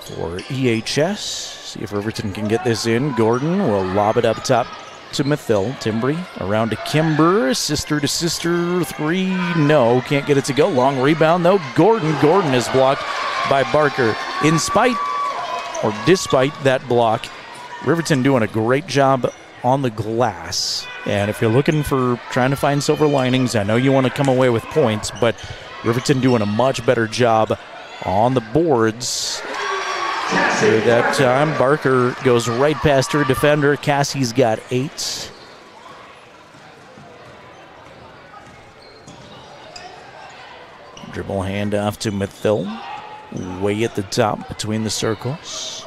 for EHS. See if Riverton can get this in. Gordon will lob it up top to Mathil. Timbry around to Kimber. Sister to sister. 3. No, can't get it to go. Long rebound though. Gordon is blocked by Barker. In spite or despite that block, Riverton doing a great job on the glass. And if you're looking for trying to find silver linings, I know you want to come away with points, but Riverton doing a much better job on the boards. At that time, Barker goes right past her defender. Cassie's got 8. Dribble handoff to Mathil. Way at the top between the circles.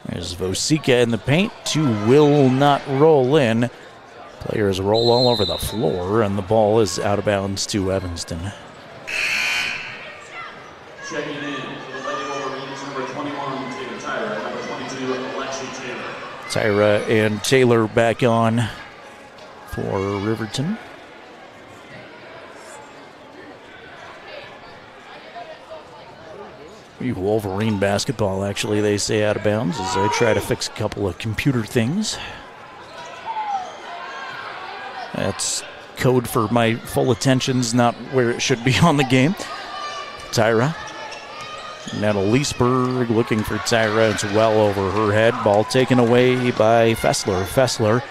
There's Vosika in the paint. 2 will not roll in. Players roll all over the floor, and the ball is out of bounds to Evanston. Checking in for the Lady Wolverines, number 21, Taylor Tyra, number 22, Lexi Taylor. Tyra and Taylor back on for Riverton. Wolverine basketball, actually, they say out of bounds as I try to fix a couple of computer things. That's code for my full attention's not where it should be on the game. Tyra. Now Leesburg looking for Tyra. It's well over her head. Ball taken away by Fessler. Fessler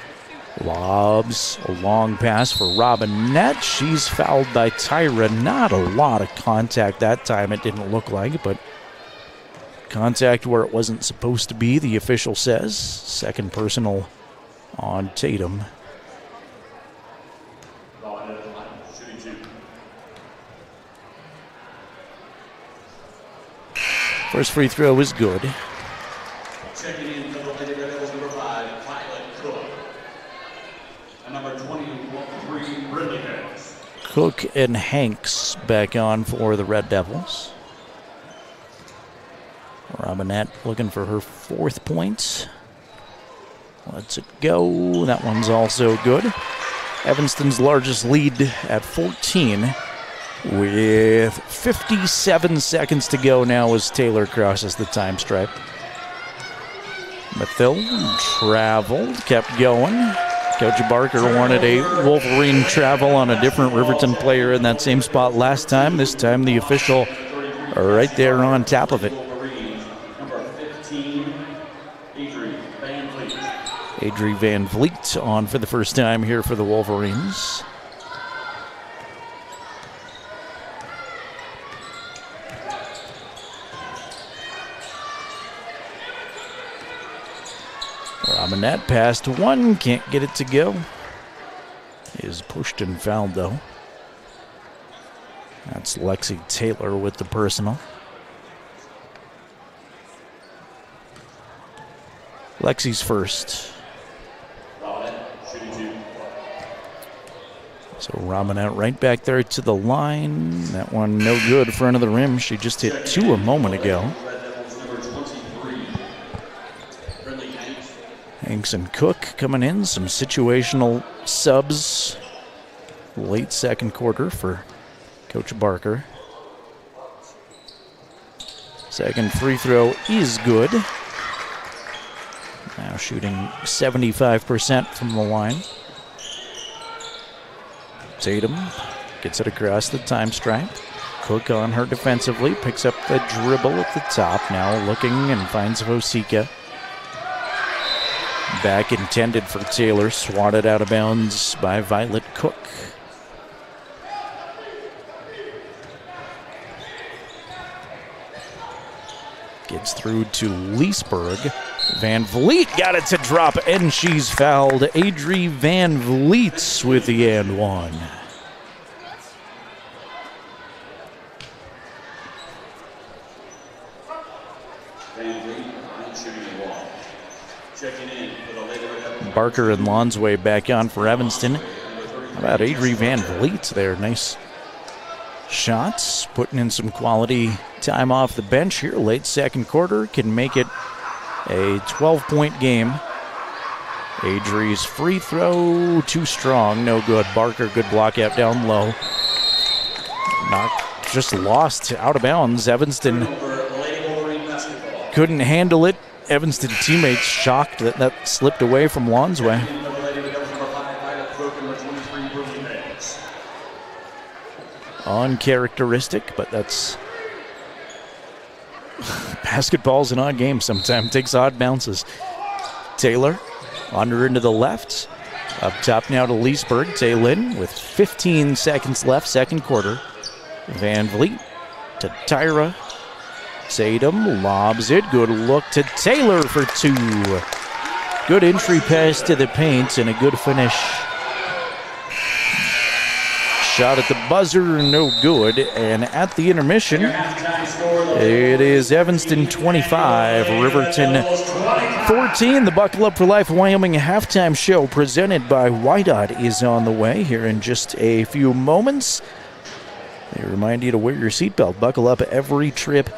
lobs a long pass for Robinette. She's fouled by Tyra. Not a lot of contact that time, it didn't look like, but contact where it wasn't supposed to be, the official says. Second personal on Tatum. First free throw is good. Checking in for the Lady Red Devils, number 5, Violet Cook. And number 23, Ridley Hanks. Cook and Hanks back on for the Red Devils. Robinette looking for her 4th point. Lets it go. That one's also good. Evanston's largest lead at 14 with 57 seconds to go now as Taylor crosses the time stripe. Mathil traveled, kept going. Coach Barker wanted a Wolverine travel on a different Riverton player in that same spot last time. This time the official right there on top of it. Adri Van Vliet on for the first time here for the Wolverines. Robinette passed one, can't get it to go. Is pushed and fouled though. That's Lexi Taylor with the personal. Lexi's first. So Robinette right back there to the line. That one no good, front of the rim. She just hit 2 a moment ago. Hanks and Cook coming in. Some situational subs. Late second quarter for Coach Barker. Second free throw is good. Now shooting 75% from the line. Tatum gets it across the time stripe. Cook on her defensively, picks up the dribble at the top. Now looking and finds Vosika. Back intended for Taylor, swatted out of bounds by Violet Cook. Gets through to Leesburg. Van Vliet got it to drop, and she's fouled. Adri Van Vliet with the and one. Barker and Lonsway back on for Evanston. How about Adri Van Vliet there? Nice shots, putting in some quality time off the bench here. Late second quarter can make it a 12-point game. Adri's free throw, too strong, no good. Barker, good block out down low. Just lost out of bounds. Evanston couldn't handle it. Evanston teammates shocked that that slipped away from Lonsway. Uncharacteristic, but that's basketball's an odd game sometimes. Takes odd bounces. Taylor under into the left. Up top now to Leesburg. Taylin with 15 seconds left, second quarter. Van Vliet to Tyra. Tatum lobs it. Good look to Taylor for 2. Good entry pass to the paint and a good finish. Shot at the buzzer, no good. And at the intermission, it is Evanston 25, Riverton 14. The Buckle Up for Life Wyoming halftime show presented by YDOT is on the way here in just a few moments. They remind you to wear your seatbelt. Buckle up every trip,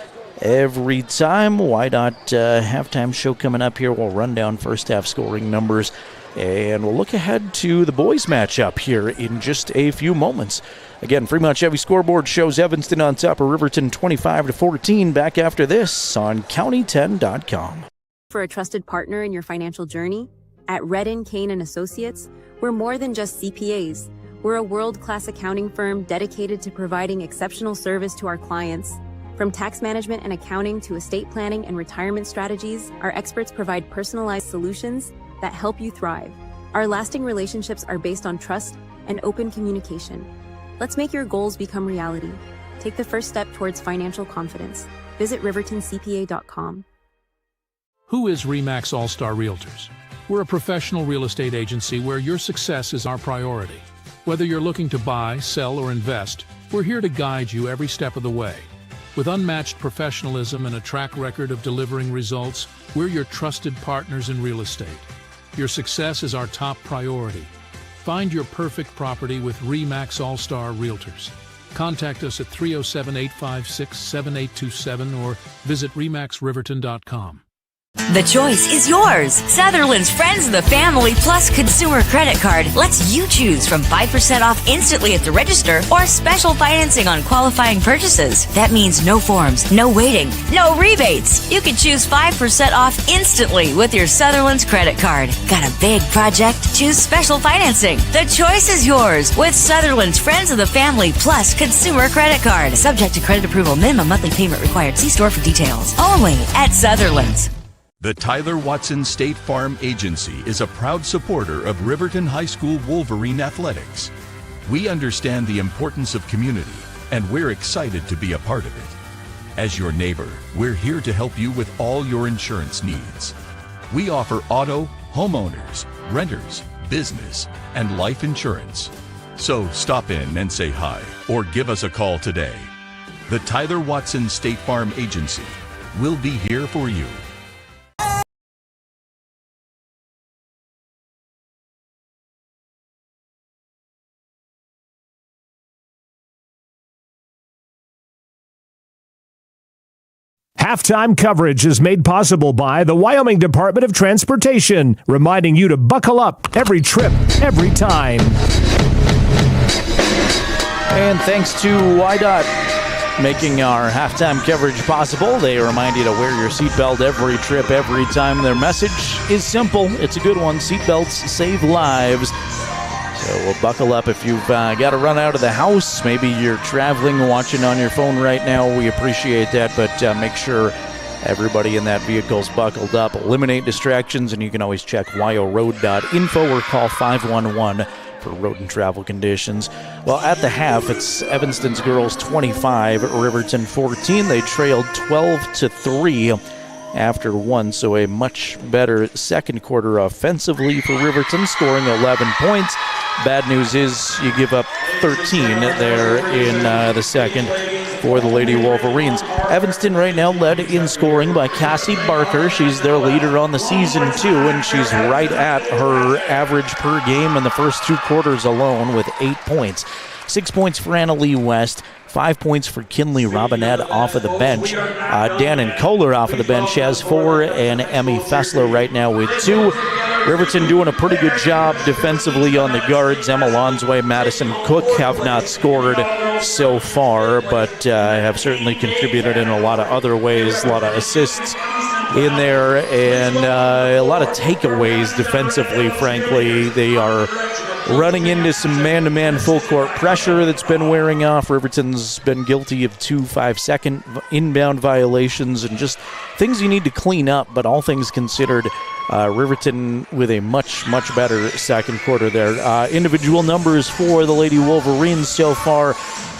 every time. YDOT halftime show coming up here. We'll run down first half scoring numbers, and we'll look ahead to the boys matchup here in just a few moments. Again, Fremont Chevy scoreboard shows Evanston on top of Riverton 25-14. Back after this on county10.com. For a trusted partner in your financial journey, at Redden, Kane & Associates, we're more than just CPAs. We're a world-class accounting firm dedicated to providing exceptional service to our clients. From tax management and accounting to estate planning and retirement strategies, our experts provide personalized solutions that help you thrive. Our lasting relationships are based on trust and open communication. Let's make your goals become reality. Take the first step towards financial confidence. Visit rivertoncpa.com. Who is RE/MAX All-Star Realtors? We're a professional real estate agency where your success is our priority. Whether you're looking to buy, sell, or invest, we're here to guide you every step of the way. With unmatched professionalism and a track record of delivering results, we're your trusted partners in real estate. Your success is our top priority. Find your perfect property with RE/MAX All-Star Realtors. Contact us at 307-856-7827 or visit remaxriverton.com. The choice is yours. Sutherland's Friends of the Family Plus Consumer Credit Card lets you choose from 5% off instantly at the register or special financing on qualifying purchases. That means no forms, no waiting, no rebates. You can choose 5% off instantly with your Sutherland's credit card. Got a big project? Choose special financing. The choice is yours with Sutherland's Friends of the Family Plus Consumer Credit Card. Subject to credit approval. Minimum monthly payment required. See store for details. Only at Sutherland's. The Tyler Watson State Farm Agency is a proud supporter of Riverton High School Wolverine athletics. We understand the importance of community, and we're excited to be a part of it. As your neighbor, we're here to help you with all your insurance needs. We offer auto, homeowners, renters, business, and life insurance. So stop in and say hi, or give us a call today. The Tyler Watson State Farm Agency will be here for you. Halftime coverage is made possible by the Wyoming Department of Transportation, reminding you to buckle up every trip, every time. And thanks to YDOT making our halftime coverage possible. They remind you to wear your seatbelt every trip, every time. Their message is simple. It's a good one. Seatbelts save lives. So we'll buckle up if you've got to run out of the house. Maybe you're traveling, watching on your phone right now. We appreciate that, but make sure everybody in that vehicle's buckled up. Eliminate distractions, and you can always check wyoroad.info or call 511 for road and travel conditions. Well, at the half, it's Evanston's girls 25, Riverton 14. They trailed 12-3 after one, so a much better second quarter offensively for Riverton, scoring 11 points. Bad news is you give up 13 there in the second for the Lady Wolverines. Evanston right now led in scoring by Cassie Barker. She's their leader on the season too, and she's right at her average per game in the first two quarters alone with 8 points. 6 points for Anna Lee West. 5 points for Kinley Robinette off of the bench. Dannon Kohler off of the bench has 4, and Emmy Fessler right now with 2. Riverton doing a pretty good job defensively on the guards. Emma Lonsway, Madison Cook have not scored so far, but have certainly contributed in a lot of other ways. A lot of assists in there, and a lot of takeaways defensively, frankly. They are running into some man-to-man full-court pressure that's been wearing off. Riverton's been guilty of 2 5-second inbound violations and just things you need to clean up, but all things considered, Riverton with a much, much better second quarter there. Individual numbers for the Lady Wolverines so far.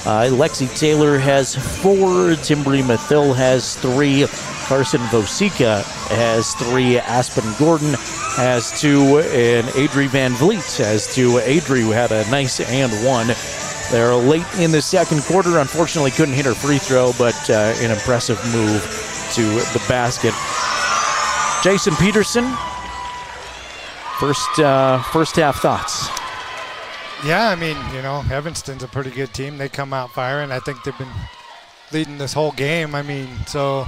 Lexi Taylor has 4, Timbri Mathil has 3, Carson Vosica has 3, Aspen Gordon has 2, and Adri Van Vliet has 2. Adri had a nice and 1. They're late in the second quarter. Unfortunately, couldn't hit her free throw, but an impressive move to the basket. Jason Peterson, first half thoughts. Yeah, I mean, Evanston's a pretty good team. They come out firing. I think they've been leading this whole game. I mean, so,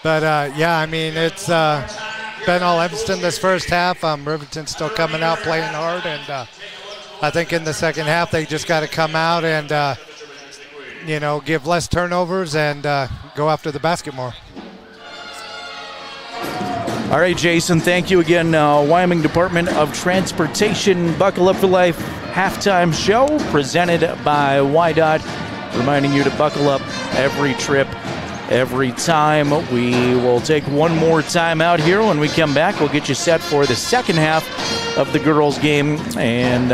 but I mean, it's been all Evanston this first half. Riverton's still coming out playing hard, and I think in the second half they just got to come out and, give less turnovers and go after the basket more. All right, Jason, thank you again. Wyoming Department of Transportation Buckle Up for Life halftime show presented by WYDOT, reminding you to buckle up every trip, every time. We will take one more time out here. When we come back, we'll get you set for the second half of the girls' game and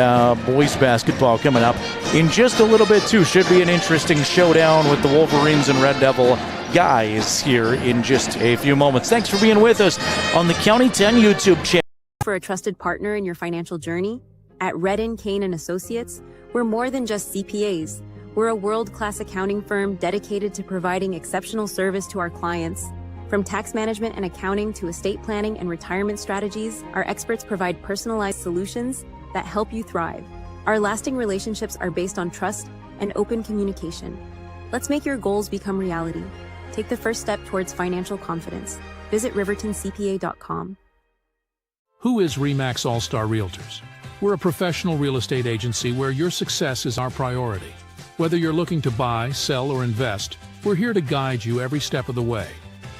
boys' basketball coming up in just a little bit, too. Should be an interesting showdown with the Wolverines and Red Devil guys here in just a few moments. Thanks for being with us on the County 10 YouTube channel. For a trusted partner in your financial journey, at Redden, Kane & Associates, we're more than just CPAs. We're a world-class accounting firm dedicated to providing exceptional service to our clients. From tax management and accounting to estate planning and retirement strategies, our experts provide personalized solutions that help you thrive. Our lasting relationships are based on trust and open communication. Let's make your goals become reality. Take the first step towards financial confidence. Visit rivertoncpa.com. Who is RE/MAX All-Star Realtors? We're a professional real estate agency where your success is our priority. Whether you're looking to buy, sell, or invest, we're here to guide you every step of the way.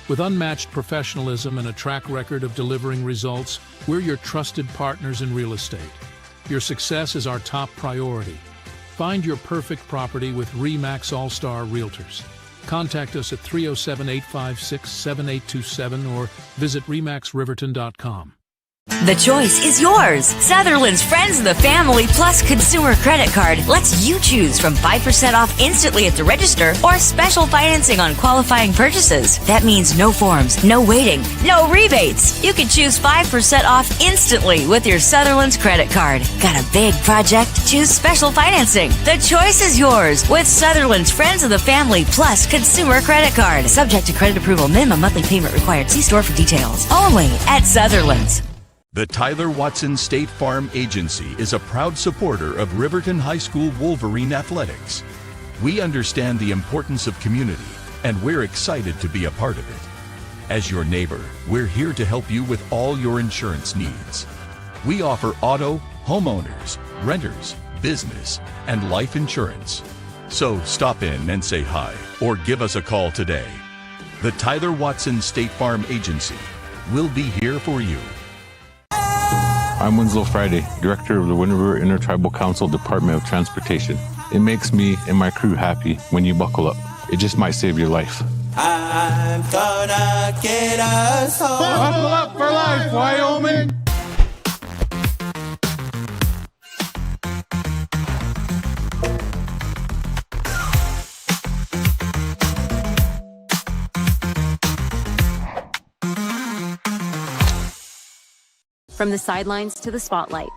With unmatched professionalism and a track record of delivering results, we're your trusted partners in real estate. Your success is our top priority. Find your perfect property with RE/MAX All-Star Realtors. Contact us at 307-856-7827 or visit remaxriverton.com. The choice is yours. Sutherland's Friends of the Family Plus Consumer Credit Card lets you choose from 5% off instantly at the register or special financing on qualifying purchases. That means no forms, no waiting, no rebates. You can choose 5% off instantly with your Sutherland's credit card. Got a big project? Choose special financing. The choice is yours with Sutherland's Friends of the Family Plus Consumer Credit Card. Subject to credit approval. Minimum monthly payment required. See store for details. Only at Sutherland's. The Tyler Watson State Farm Agency is a proud supporter of Riverton High School Wolverine athletics. We understand the importance of community, and we're excited to be a part of it. As your neighbor, we're here to help you with all your insurance needs. We offer auto, homeowners, renters, business, and life insurance. So stop in and say hi, or give us a call today. The Tyler Watson State Farm Agency will be here for you. I'm Winslow Friday, Director of the Wind River Intertribal Council Department of Transportation. It makes me and my crew happy when you buckle up. It just might save your life. I'm gonna get us home. Buckle up for life, Wyoming! From the sidelines to the spotlight,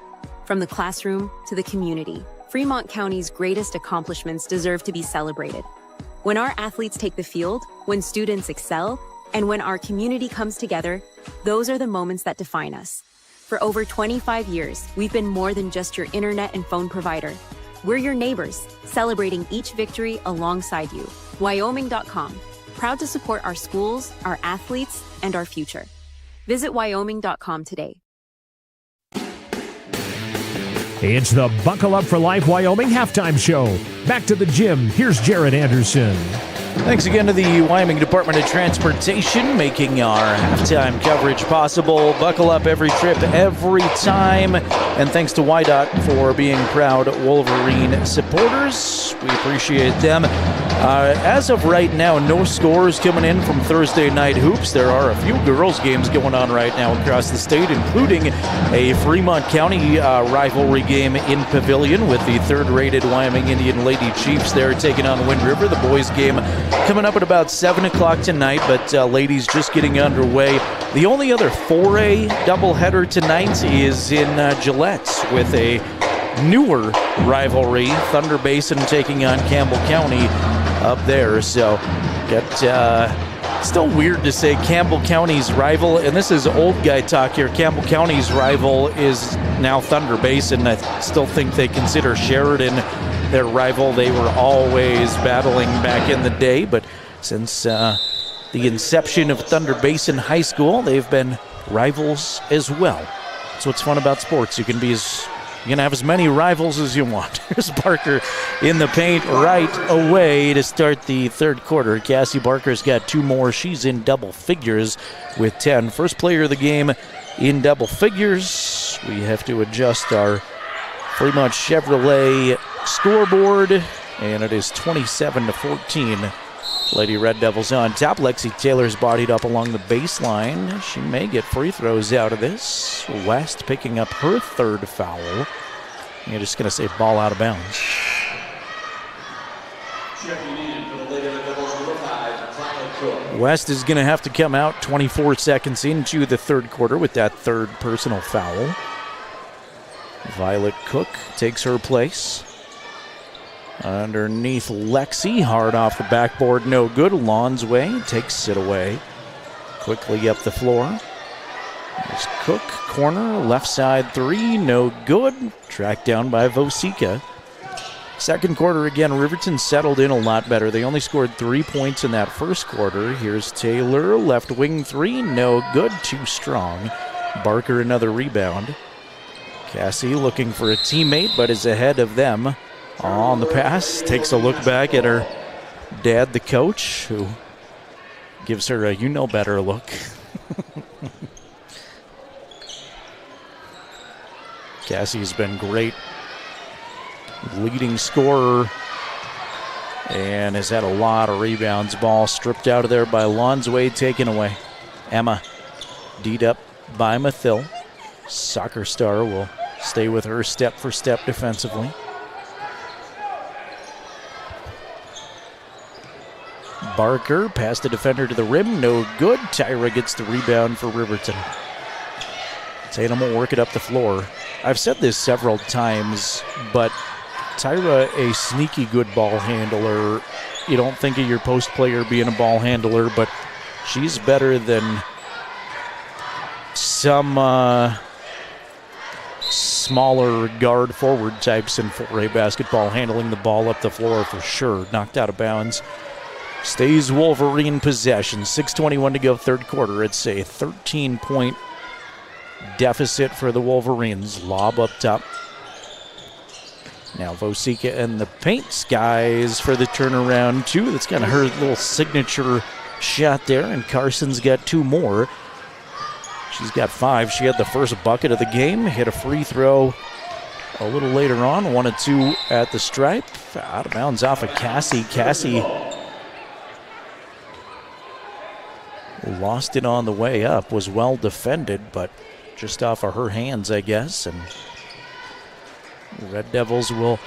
from the classroom to the community, Fremont County's greatest accomplishments deserve to be celebrated. When our athletes take the field, when students excel, and when our community comes together, those are the moments that define us. For over 25 years, we've been more than just your internet and phone provider. We're your neighbors, celebrating each victory alongside you. Wyoming.com, proud to support our schools, our athletes, and our future. Visit Wyoming.com today. It's the Buckle Up for Life Wyoming halftime show. Back to the gym. Here's Jerrad Anderson. Thanks again to the Wyoming Department of Transportation making our halftime coverage possible. Buckle up every trip, every time. And thanks to WYDOT for being proud Wolverine supporters. We appreciate them. As of right now, no scores coming in from Thursday night hoops. There are a few girls games going on right now across the state, including a Fremont County rivalry game in Pavilion with the third-rated Wyoming Indian Lady Chiefs there taking on Wind River. The boys game coming up at about 7 o'clock tonight, but ladies just getting underway. The only other 4A doubleheader tonight is in Gillette with a newer rivalry, Thunder Basin taking on Campbell County up there. So get Still weird to say Campbell County's rival, and this is old guy talk here. Campbell County's rival is now Thunder Basin. I still think they consider Sheridan their rival. They were always battling back in the day, but since the inception of Thunder Basin High School, they've been rivals as well. That's what's fun about sports. You can have as many rivals as you want. Here's Barker in the paint right away to start the third quarter. Cassie Barker's got 2 more. She's in double figures with 10. First player of the game in double figures. We have to adjust our Fremont Chevrolet scoreboard, and it is 27-14. Lady Red Devils on top. Lexi Taylor's bodied up along the baseline. She may get free throws out of this. West picking up her 3rd foul. You're just going to say ball out of bounds. West is going to have to come out 24 seconds into the third quarter with that 3rd personal foul. Violet Cook takes her place. Underneath Lexi, hard off the backboard, no good. Lonsway takes it away. Quickly up the floor. There's Cook, corner, left side 3, no good. Tracked down by Vosika. Second quarter again, Riverton settled in a lot better. They only scored 3 points in that first quarter. Here's Taylor, left wing 3, no good, too strong. Barker another rebound. Cassie looking for a teammate, but is ahead of them. On the pass, takes a look back at her dad, the coach, who gives her a you-know-better look. Cassie's been great. Leading scorer and has had a lot of rebounds. Ball stripped out of there by Lonsway, taken away. Emma D'd up by Mathil. Soccer star will stay with her step for step defensively. Barker past the defender to the rim, no good. Tyra gets the rebound for Riverton. Tatum will work it up the floor. I've said this several times, but Tyra, a sneaky good ball handler. You don't think of your post player being a ball handler, but she's better than some smaller guard forward types in 4A basketball, handling the ball up the floor for sure. Knocked out of bounds. Stays Wolverine possession. 6:21 to go, third quarter. It's a 13-point deficit for the Wolverines. Lob up top. Now Vosika in the paint. Skies for the turnaround, too. That's kind of her little signature shot there, and Carson's got 2 more. She's got 5. She had the first bucket of the game. Hit a free throw a little later on. 1 of 2 at the stripe. Out of bounds off of Cassie. Cassie lost it on the way up. Was well defended, but just off of her hands, I guess. And the Red Devils will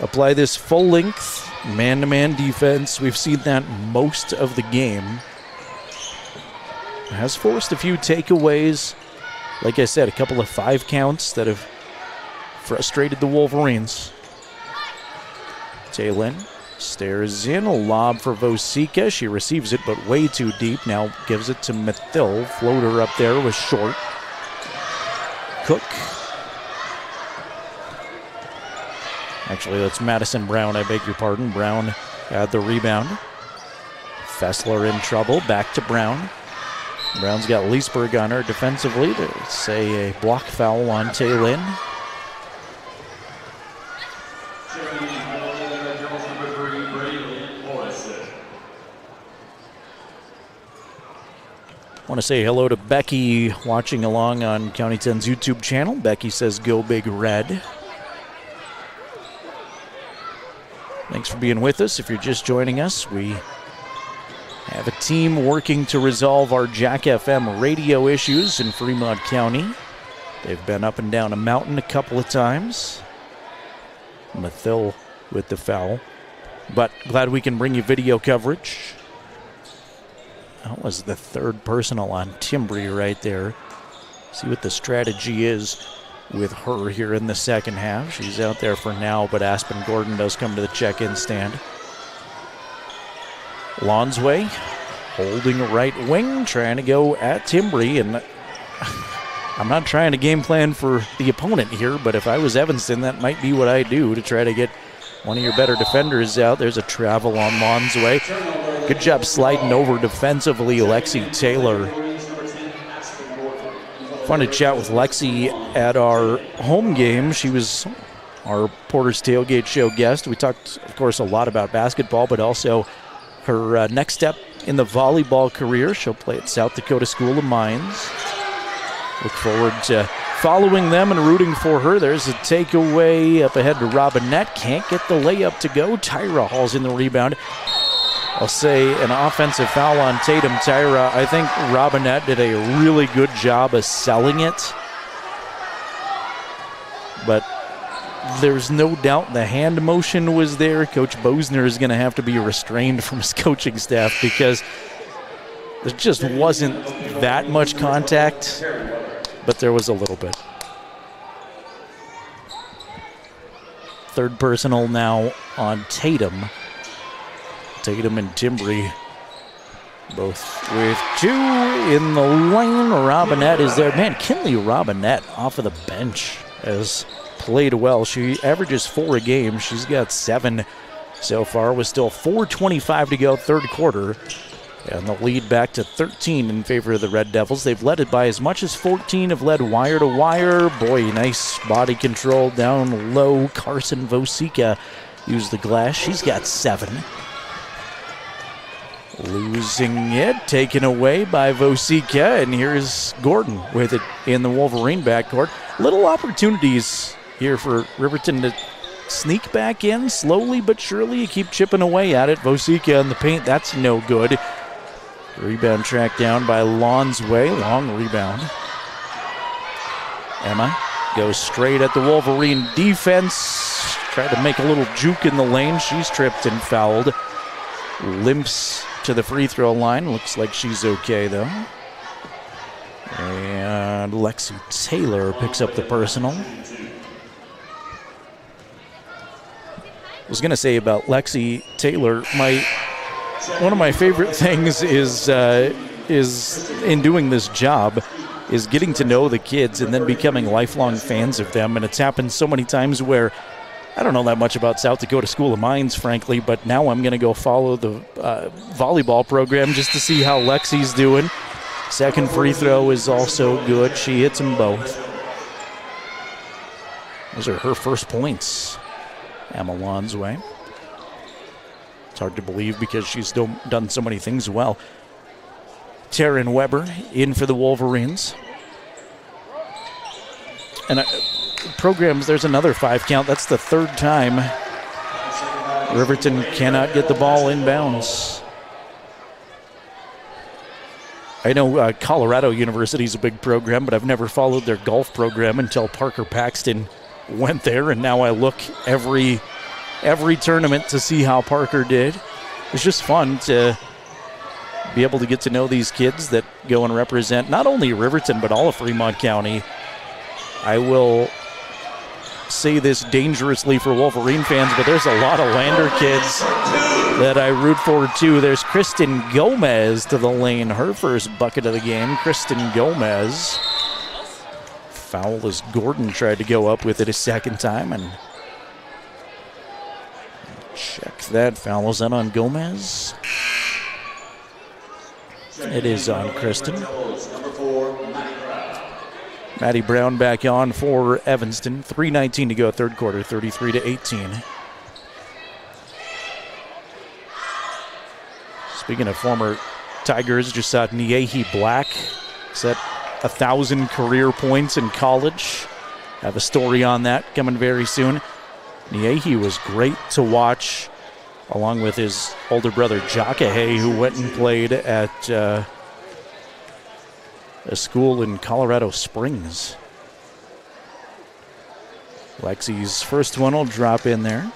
apply this full-length man-to-man defense. We've seen that most of the game. Has forced a few takeaways. Like I said, a couple of 5 counts that have frustrated the Wolverines. Taylin stares in, a lob for Vosika. She receives it, but way too deep. Now gives it to Mathil. Floater up there was short. Cook. Actually, that's Madison Brown, I beg your pardon. Brown had the rebound. Fessler in trouble. Back to Brown. Brown's got Leesburg on her defensively. To say a block foul on Taylin. I want to say hello to Becky watching along on County 10's YouTube channel. Becky says, "Go Big Red." Thanks for being with us. If you're just joining us, we have a team working to resolve our Jack FM radio issues in Fremont County. They've been up and down a mountain a couple of times. Mathil with the foul. But glad we can bring you video coverage. That was the 3rd personal on Timbry right there. See what the strategy is with her here in the second half. She's out there for now, but Aspen Gordon does come to the check-in stand. Lonsway holding right wing, trying to go at Timbry, and I'm not trying to game plan for the opponent here, but if I was Evanston, that might be what I do to try to get one of your better defenders out. There's a travel on Lon's way. Good job sliding over defensively, Lexi Taylor. Fun to chat with Lexi at our home game. She was our Porter's Tailgate Show guest. We talked, of course, a lot about basketball, but also her next step in the volleyball career. She'll play at South Dakota School of Mines. Look forward to following them and rooting for her. There's a takeaway up ahead to Robinette. Can't get the layup to go. Tyra hauls in the rebound. I'll say an offensive foul on Tatum. Tyra, I think Robinette did a really good job of selling it. But there's no doubt the hand motion was there. Coach Bosner is going to have to be restrained from his coaching staff because there just wasn't that much contact, but there was a little bit. Third personal now on Tatum. Tatum and Timbry both with two in the lane. Robinette is there. Man, Kinley Robinette off of the bench has played well. She averages 4 a game. She's got 7 so far with still 4:25 to go, third quarter. And the lead back to 13 in favor of the Red Devils. They've led it by as much as 14, have led wire to wire. Boy, nice body control down low. Carson Vosika used the glass. She's got 7. Losing it, taken away by Vosika, and here's Gordon with it in the Wolverine backcourt. Little opportunities here for Riverton to sneak back in, slowly but surely. You keep chipping away at it. Vosika in the paint, that's no good. Rebound tracked down by Lon's way, long rebound. Emma goes straight at the Wolverine defense. Tried to make a little juke in the lane. She's tripped and fouled. Limps to the free throw line. Looks like she's okay, though. And Lexi Taylor picks up the personal. I was going to say about Lexi Taylor, one of my favorite things is in doing this job is getting to know the kids and then becoming lifelong fans of them. And it's happened so many times where I don't know that much about South Dakota School of Mines, frankly, but now I'm going to go follow the volleyball program just to see how Lexi's doing. Second free throw is also good. She hits them both. Those are her first points. Emma Lon's way. It's hard to believe because she's still done so many things well. Taryn Weber in for the Wolverines. And programs, there's another 5 count. That's the 3rd time Riverton cannot get the ball inbounds. I know Colorado University is a big program, but I've never followed their golf program until Parker Paxton went there, and now I look every tournament to see how Parker did. It's just fun to be able to get to know these kids that go and represent not only Riverton, but all of Fremont County. I will say this dangerously for Wolverine fans, but there's a lot of Lander kids that I root for too. There's Kristen Gomez to the lane, her first bucket of the game. Kristen Gomez. Foul as Gordon tried to go up with it a second time, and check that. Foul is that on Gomez? It is on Kristen. Maddie Brown back on for Evanston. 3:19 to go, third quarter, 33-18. Speaking of former Tigers, just saw Niehi Black set 1,000 career points in college. Have a story on that coming very soon. Niehi was great to watch, along with his older brother Jakahe, who went and played at a school in Colorado Springs. Lexi's first one will drop in there.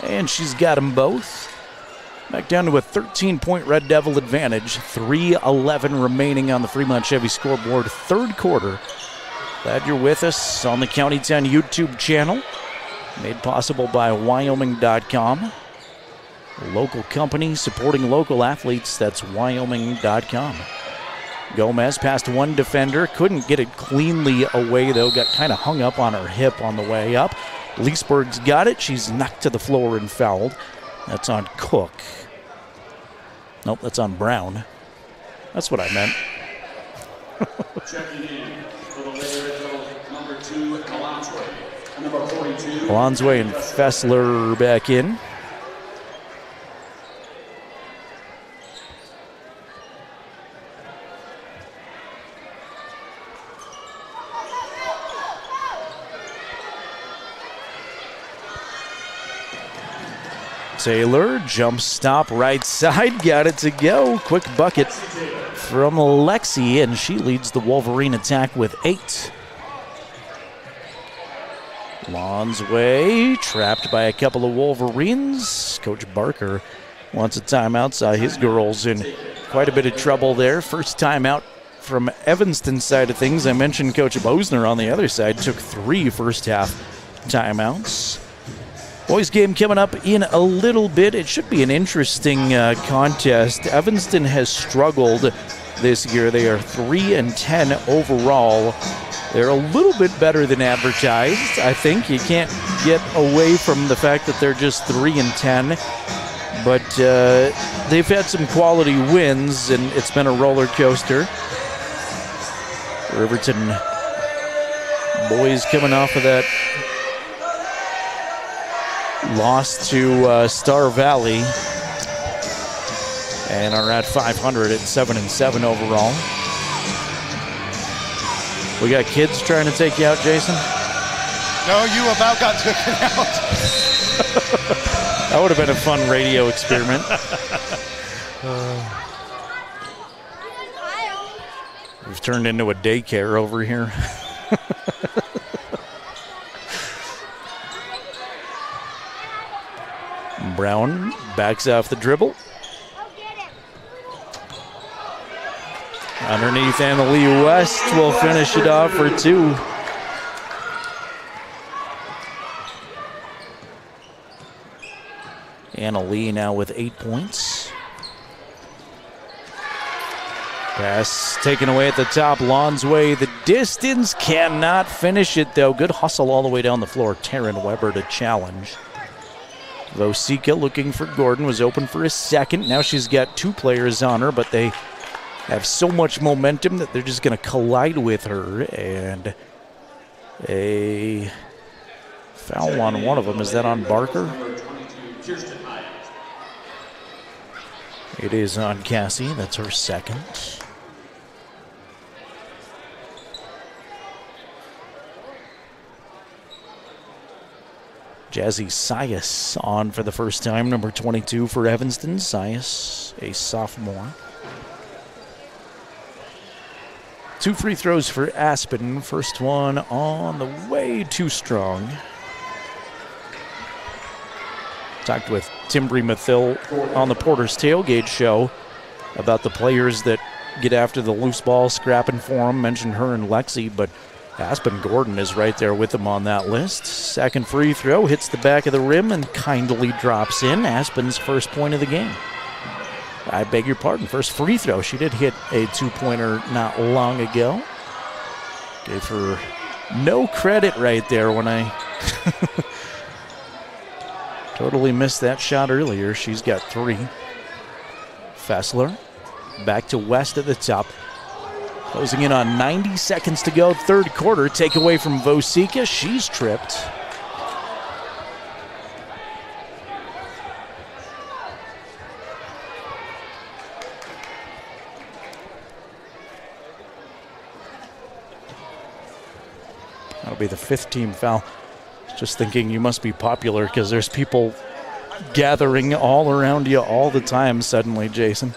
And she's got them both. Back down to a 13-point Red Devil advantage. 3:11 remaining on the Fremont Chevy scoreboard. Third quarter. Glad you're with us on the County 10 YouTube channel. Made possible by Wyoming.com. Local company supporting local athletes. That's Wyoming.com. Gomez past one defender. Couldn't get it cleanly away, though. Got kind of hung up on her hip on the way up. Leesburg's got it. She's knocked to the floor and fouled. That's on Cook. Nope, that's on Brown. That's what I meant. Checking in for the Lady Red Devils, number 2, Alonsway. And number 42. Alonsway and Fessler back in. Taylor, jump stop right side, got it to go. Quick bucket from Lexi, and she leads the Wolverine attack with 8. Lonsway trapped by a couple of Wolverines. Coach Barker wants a timeout, saw his girls in quite a bit of trouble there. First timeout from Evanston's side of things. I mentioned Coach Bosner on the other side took 3 first half timeouts. Boys game coming up in a little bit. It should be an interesting contest. Evanston has struggled this year. They are 3-10 overall. They're a little bit better than advertised, I think. You can't get away from the fact that they're just 3-10. But they've had some quality wins, and it's been a roller coaster. Riverton boys coming off of that lost to Star Valley and are at 500 at 7-7 overall. We got kids trying to take you out, Jason? No, you about got taken out. That would have been a fun radio experiment. We've turned into a daycare over here. Brown backs off the dribble. Underneath Annalie West will finish it off for 2. Annalie now with 8 points. Pass taken away at the top. Lonsway, the distance, cannot finish it though. Good hustle all the way down the floor. Taryn Weber to challenge. Vosika looking for Gordon, was open for a second. Now she's got 2 players on her, but they have so much momentum that they're just going to collide with her. And a foul on one of them. Is that on Barker? It is on Cassie. That's her second. Jazzy Sias on for the first time, number 22 for Evanston. Sias, a sophomore. 2 free throws for Aspen. First one on the way, too strong. Talked with Timbri Mathil on the Porter's Tailgate show about the players that get after the loose ball, scrapping for them. Mentioned her and Lexi, but Aspen Gordon is right there with them on that list. Second free throw, hits the back of the rim and kindly drops in. Aspen's first point of the game. I beg your pardon, first free throw. She did hit a 2-pointer not long ago. Gave her no credit right there when I totally missed that shot earlier. She's got 3. Fessler back to West at the top. Closing in on 90 seconds to go, third quarter. Takeaway from Vosika. She's tripped. That'll be the 5th team foul. Just thinking you must be popular because there's people gathering all around you all the time suddenly, Jason.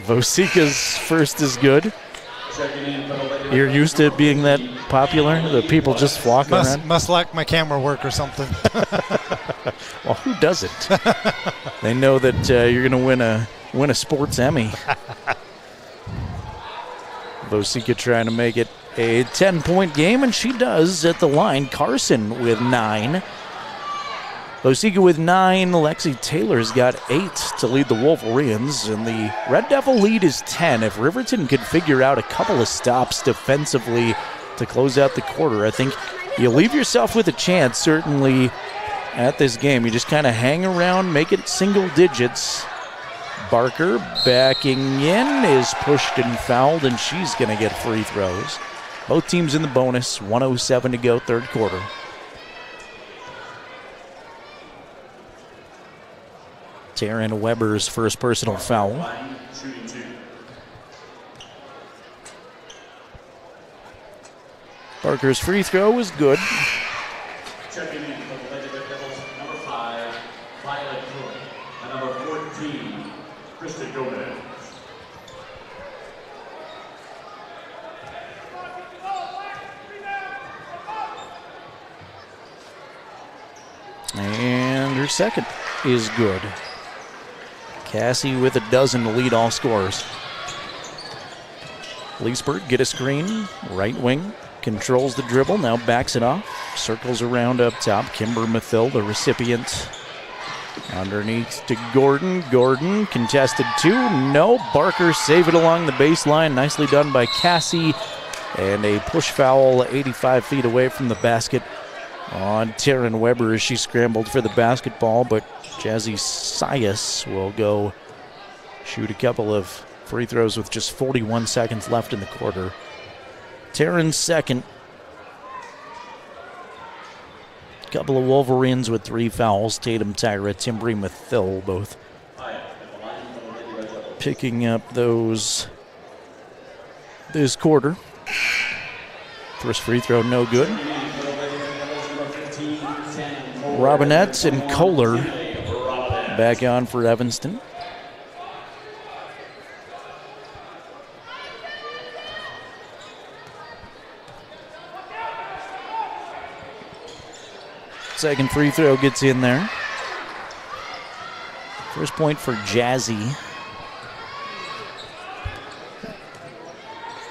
Vosika's first is good. You're used to it being that popular? The people just flocking around? Must lack my camera work or something. Well, who doesn't? They know that you're going to win a sports Emmy. Vosika trying to make it a 10-point game, and she does at the line. Carson with 9. Vosika with 9. Lexi Taylor's got 8 to lead the Wolverines, and the Red Devil lead is 10. If Riverton could figure out a couple of stops defensively to close out the quarter, I think you leave yourself with a chance, certainly, at this game. You just kind of hang around, make it single digits. Barker backing in is pushed and fouled, and she's going to get free throws. Both teams in the bonus, 1:07 to go, third quarter. Taryn Weber's first personal foul. Barker's free throw is good. Checking in for the Red Devils, number 5, Violet Cook, and number 14, Krista Gomez. And her second is good. Cassie with a dozen to lead all scorers. Leesburg get a screen, right wing, controls the dribble, now backs it off, circles around up top. Kimber Mathill, the recipient. Underneath to Gordon. Gordon contested 2. No. Barker save it along the baseline. Nicely done by Cassie. And a push foul 85 feet away from the basket on Taryn Weber as she scrambled for the basketball, but Jazzy Sias will go shoot a couple of free throws with just 41 seconds left in the quarter. Taryn's second. Couple of Wolverines with 3 fouls. Tatum, Tyra, Timbri, Mathill both picking up those this quarter. First free throw, no good. Robinette and Kohler back on for Evanston. Second free throw gets in there. First point for Jazzy.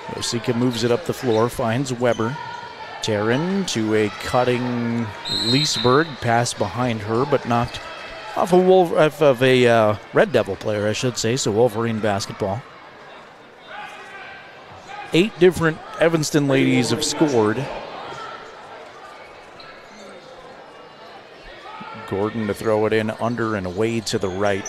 Vosika moves it up the floor, finds Weber. Taryn to a cutting Leesburg. Pass behind her, but knocked off a Red Devil player, I should say, so Wolverine basketball. 8 different Evanston ladies have scored. Gordon to throw it in under and away to the right.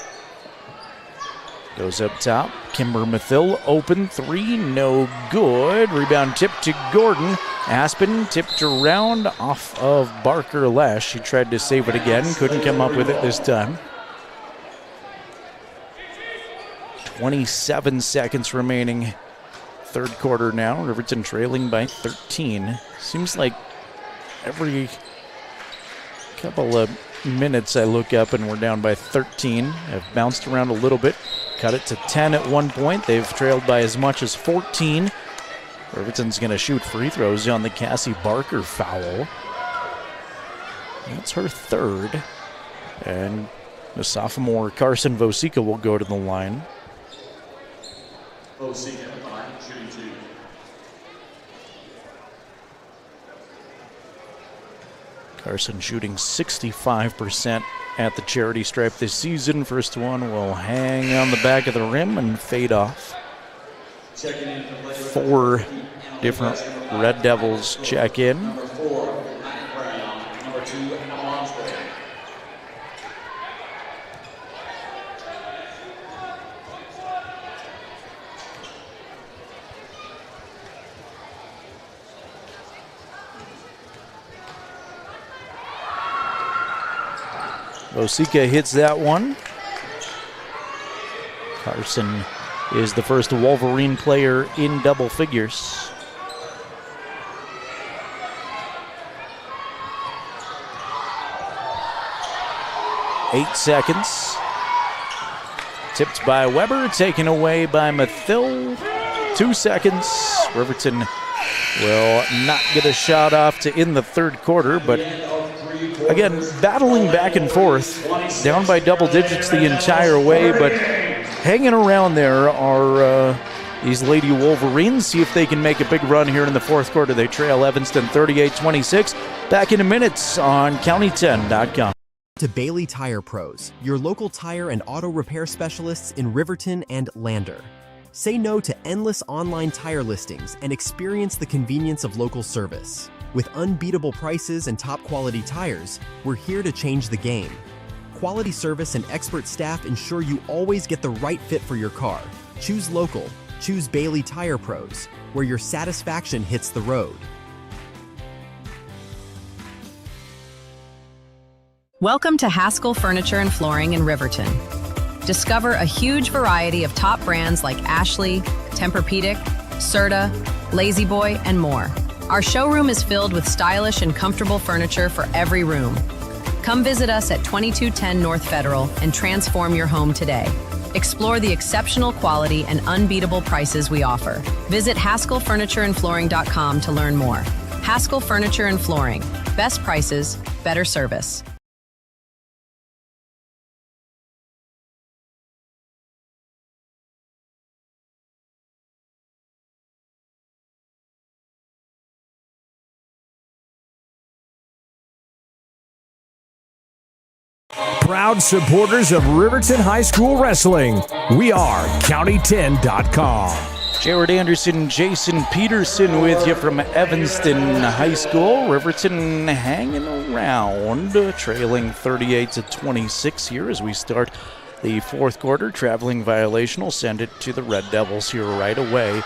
Goes up top. Kimber Mathill open 3, no good. Rebound tip to Gordon. Aspen tipped around off of Barker Lesh. She tried to save it again, couldn't come up with it this time. 27 seconds remaining. Third quarter now. Riverton trailing by 13. Seems like every couple of minutes I look up and we're down by 13. Have bounced around a little bit. Cut it to 10 at one point. They've trailed by as much as 14. Riverton's going to shoot free throws on the Cassie Barker foul. That's her third. And the sophomore Carson Vosika will go to the line. Vosika at the line, shooting 2. Carson shooting 65% at the charity stripe this season. First one will hang on the back of the rim and fade off. 4 different Red Devils check in. Number 4, Matt Brown. Number 2, Emma Lonsberry. Vosika hits that one. Carson is the first Wolverine player in double figures. Eight seconds. Tipped by Weber, taken away by Mathill. 2 seconds. Riverton will not get a shot off to end the third quarter, but again, battling back and forth, down by double digits the entire way, but hanging around there are these Lady Wolverines. See if they can make a big run here in the fourth quarter. They trail Evanston 38-26. Back in a minute on county10.com. To Bailey Tire Pros, your local tire and auto repair specialists in Riverton and Lander. Say no to endless online tire listings and experience the convenience of local service. With unbeatable prices and top quality tires, we're here to change the game. Quality service and expert staff ensure you always get the right fit for your car. Choose local. Choose Bailey Tire Pros, where your satisfaction hits the road. Welcome to Haskell Furniture and Flooring in Riverton. Discover a huge variety of top brands like Ashley, Tempur-Pedic, Serta, Lazy Boy, and more. Our showroom is filled with stylish and comfortable furniture for every room. Come visit us at 2210 North Federal and transform your home today. Explore the exceptional quality and unbeatable prices we offer. Visit HaskellFurnitureandFlooring.com to learn more. Haskell Furniture and Flooring. Best prices, better service. Proud supporters of Riverton High School Wrestling, we are county10.com. Jerrad Anderson, Jason Peterson with you from Evanston High School. Riverton hanging around, trailing 38-26 here as we start the fourth quarter. Traveling violation will send it to the Red Devils here right away.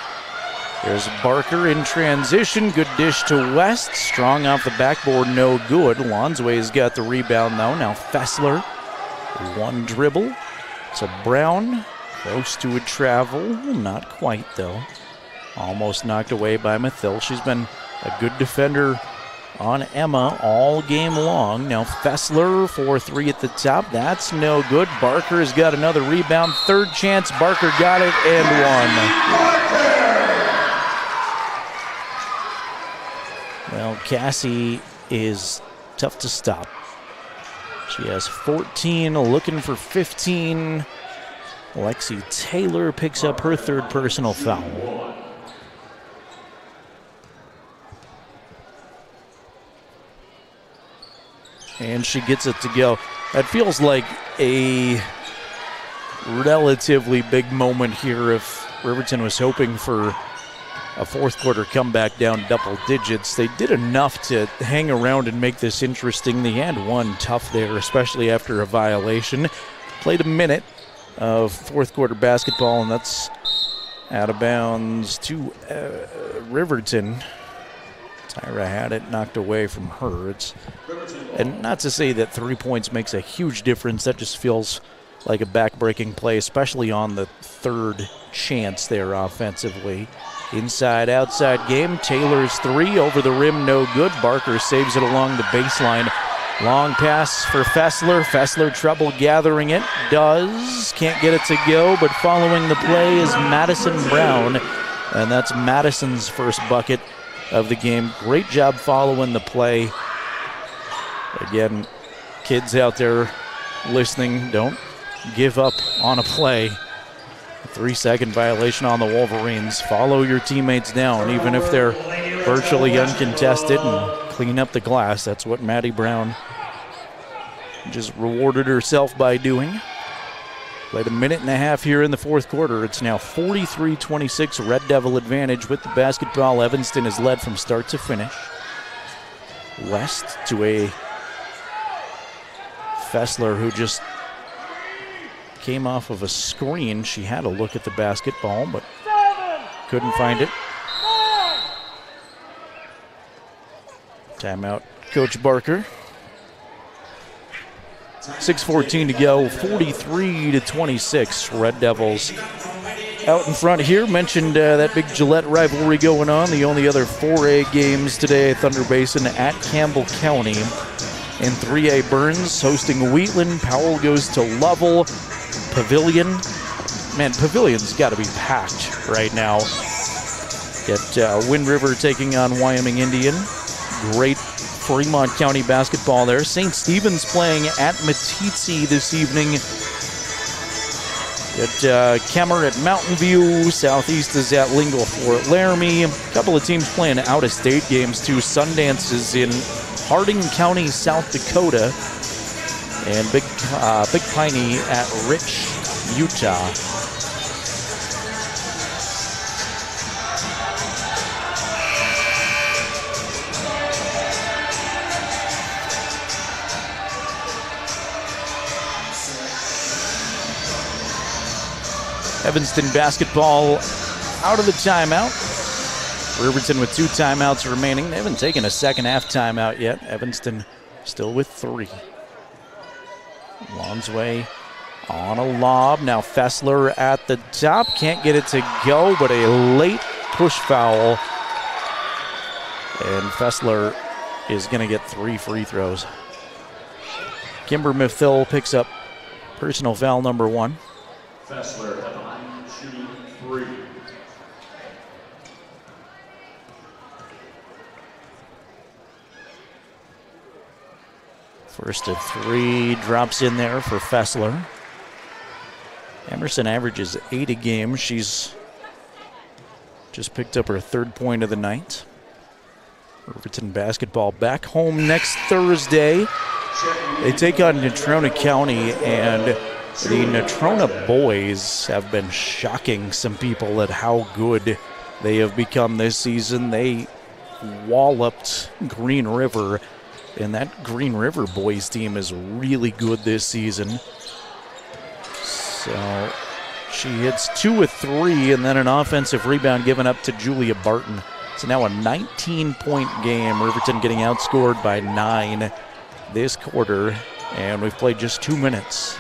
There's Barker in transition. Good dish to West. Strong off the backboard, no good. Lonsway's got the rebound though. Now Fessler, one dribble. So Brown, close to a travel. Not quite though. Almost knocked away by Mathil. She's been a good defender on Emma all game long. Now Fessler, 4-3 at the top. That's no good. Barker's got another rebound. Third chance. Barker got it and one. Well, Cassie is tough to stop. She has 14, looking for 15. Lexi Taylor picks up her third personal foul. And she gets it to go. That feels like a relatively big moment here if Riverton was hoping for a fourth quarter comeback down double digits. They did enough to hang around and make this interesting. They had one tough there, especially after a violation. Played a minute of fourth quarter basketball, and that's out of bounds to Riverton. Tyra had it knocked away from her. And not to say that 3 points makes a huge difference. That just feels like a back-breaking play, especially on the third chance there offensively. Inside, outside game. Taylor's three over the rim, no good. Barker saves it along the baseline. Long pass for Fessler. Fessler trouble gathering it. Does. Can't get it to go, but following the play is Madison Brown. And that's Madison's first bucket of the game. Great job following the play. Again, kids out there listening, don't give up on a play. 3-second violation on the Wolverines. Follow your teammates down, even if they're virtually uncontested, and clean up the glass. That's what Maddie Brown just rewarded herself by doing. Played a minute and a half here in the fourth quarter. It's now 43-26 Red Devil advantage with the basketball. Evanston is led from start to finish. West to a Fessler who just came off of a screen. She had a look at the basketball, but couldn't find it. Timeout, Coach Barker. 6:14 to go, 43-26. Red Devils out in front here. Mentioned that big Gillette rivalry going on. The only other 4A games today, Thunder Basin at Campbell County. In 3A, Burns hosting Wheatland. Powell goes to Lovell. Pavilion. Man, Pavilion's got to be packed right now. Got Wind River taking on Wyoming Indian. Great Fremont County basketball there. St. Stephen's playing at Meeteetse this evening. Got Kemmer at Mountain View. Southeast is at Lingle Fort Laramie. A couple of teams playing out-of-state games too. Sundance is in Harding County, South Dakota. And Big Piney at Rich, Utah. Evanston basketball out of the timeout. Riverton with 2 timeouts remaining. They haven't taken a second half timeout yet. Evanston still with 3. Lonsway on a lob. Now Fessler at the top. Can't get it to go, but a late push foul. And Fessler is going to get 3 free throws. Kimber Mithil picks up personal foul number 1. Fessler at the line, shooting 3. First of 3 drops in there for Fessler. Emerson averages 8 a game. She's just picked up her 3rd point of the night. Riverton basketball back home next Thursday. They take on Natrona County, and the Natrona boys have been shocking some people at how good they have become this season. They walloped Green River, and that Green River boys team is really good this season. So she hits 2 of 3, and then an offensive rebound given up to Julia Barton. So now a 19-point game. Riverton getting outscored by 9 this quarter, and we've played just 2 minutes.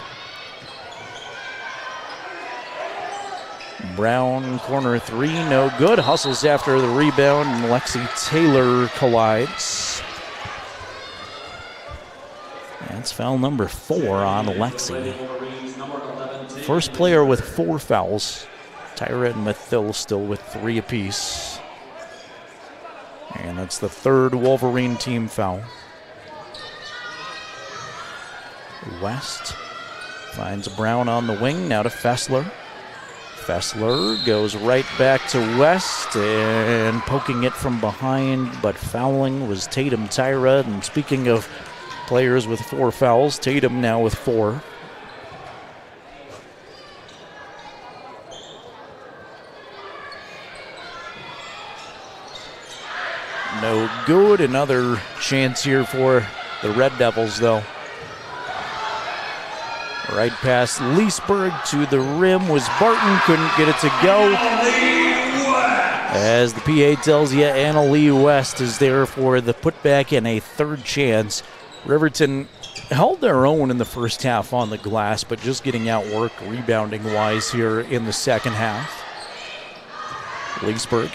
Brown, corner 3, no good. Hustles after the rebound, and Lexi Taylor collides. That's foul number 4 on Lexi. First player with 4 fouls. Tyra and Mithil still with 3 apiece. And that's the 3rd Wolverine team foul. West finds Brown on the wing, now to Fessler. Fessler goes right back to West, and poking it from behind, but fouling was Tatum Tyra. And speaking of players with 4 fouls, Tatum now with 4. No good. Another chance here for the Red Devils, though. Right past Leesburg to the rim was Barton. Couldn't get it to go. As the PA tells you, Anna Lee West is there for the putback and a 3rd chance. Riverton held their own in the first half on the glass, but just getting outworked rebounding-wise here in the second half. Leesburg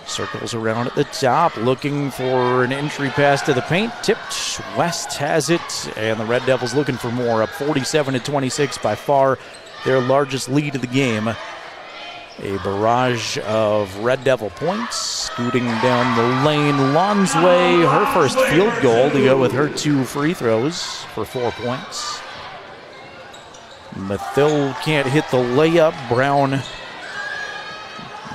circles around at the top, looking for an entry pass to the paint. Tipped. West has it, and the Red Devils looking for more. Up 47-26, by far their largest lead of the game. A barrage of Red Devil points. Scooting down the lane, Lonsway, her first field goal to go with her 2 free throws for 4 points. Mithil can't hit the layup. Brown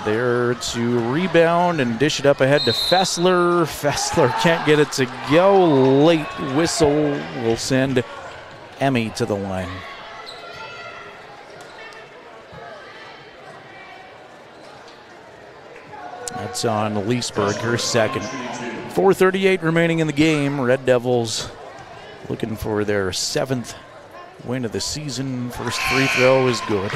there to rebound and dish it up ahead to Fessler. Fessler can't get it to go. Late whistle will send Emmy to the line. That's on Leesburg, her 2nd. 4:38 remaining in the game. Red Devils looking for their 7th win of the season. First free throw is good.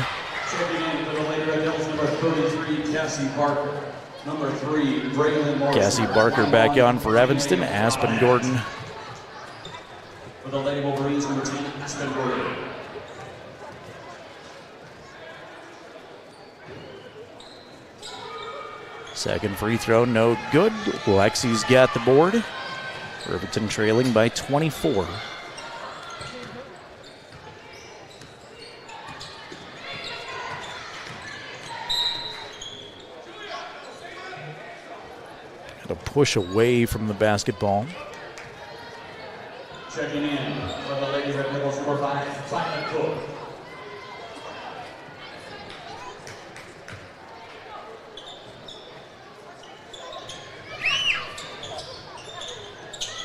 Number 3, Braylon Cassie Barker back on for Evanston. Aspen Gordon. For the Lady Wolverines, number 10, Aspen Gordon. Second free throw, no good. Lexi's got the board. Riverton trailing by 24. The push away from the basketball. Checking in for the Lady Red Devils, number 5, Simon Cook.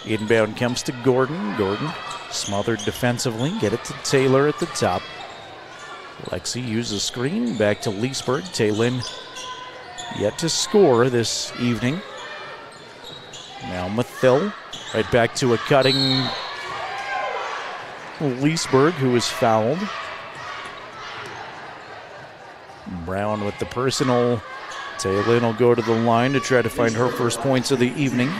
Inbound comes to Gordon. Gordon smothered defensively. Get it to Taylor at the top. Lexi uses screen. Back to Leesburg. Taylin yet to score this evening. Now Mathil. Right back to a cutting Leesburg, who is fouled. Brown with the personal. Taylin will go to the line to try to find her first points of the evening.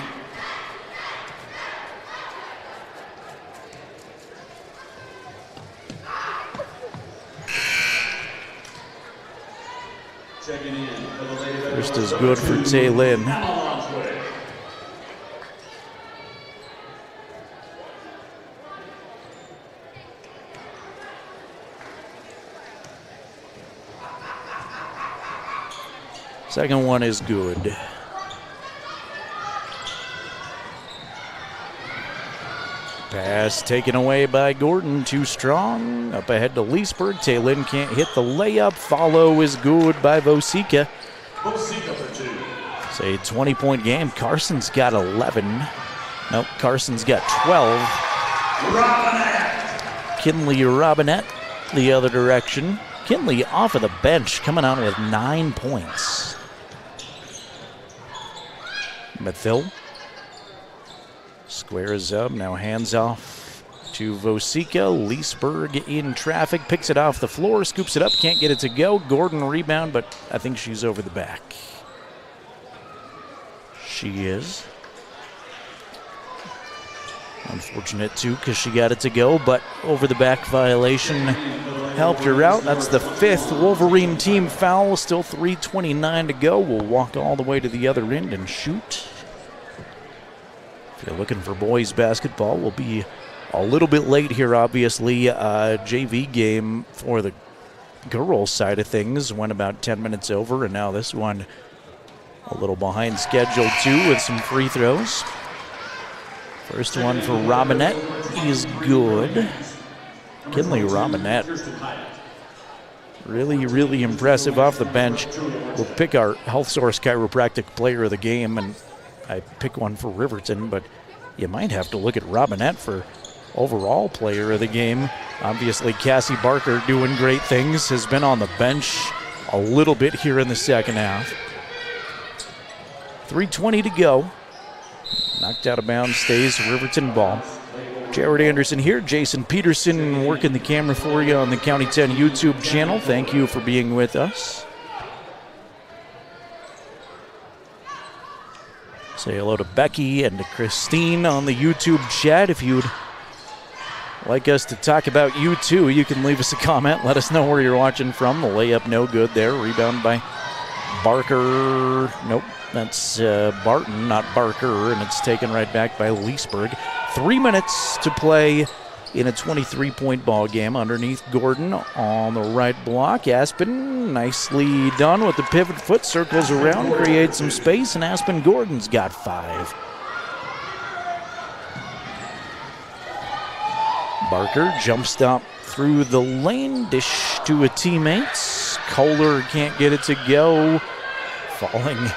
First is good for Taylin. Second one is good. Pass taken away by Gordon, too strong. Up ahead to Leesburg. Taylin can't hit the layup. Follow is good by Vosika. It's a 20-point game. Carson's got 11. Nope, Carson's got 12. Kinley Robinette the other direction. Kinley off of the bench, coming out with 9 points. Mathil squares up, now hands off to Vosika. Leesburg in traffic, picks it off the floor, scoops it up, can't get it to go. Gordon rebound, but I think she's over the back. She is. Unfortunate too, because she got it to go, but over the back violation helped her out. That's the 5th Wolverine team foul. Still 3:29 to go. We'll walk all the way to the other end and shoot. If you're looking for boys basketball, we'll be a little bit late here, obviously. JV game for the girls side of things went about 10 minutes over, and now this one a little behind schedule too with some free throws. First one for Robinette is good. Kinley Robinette, really, really impressive off the bench. We'll pick our Health Source Chiropractic Player of the Game, and I pick one for Riverton, but you might have to look at Robinette for overall Player of the Game. Obviously, Cassie Barker doing great things, has been on the bench a little bit here in the second half. 3:20 to go. Knocked out of bounds, stays Riverton ball. Jerrad Anderson here, Jason Peterson working the camera for you on the County 10 YouTube channel. Thank you for being with us. Say hello to Becky and to Christine on the YouTube chat. If you'd like us to talk about you too, you can leave us a comment. Let us know where you're watching from. The layup no good there. Rebound by Barker. Nope. That's Barton, not Barker, and it's taken right back by Leesburg. 3 minutes to play in a 23-point ball game. Underneath Gordon on the right block. Aspen nicely done with the pivot foot. Circles around, creates some space, and Aspen Gordon's got 5. Barker jump stop through the lane. Dish to a teammate. Kohler can't get it to go. Falling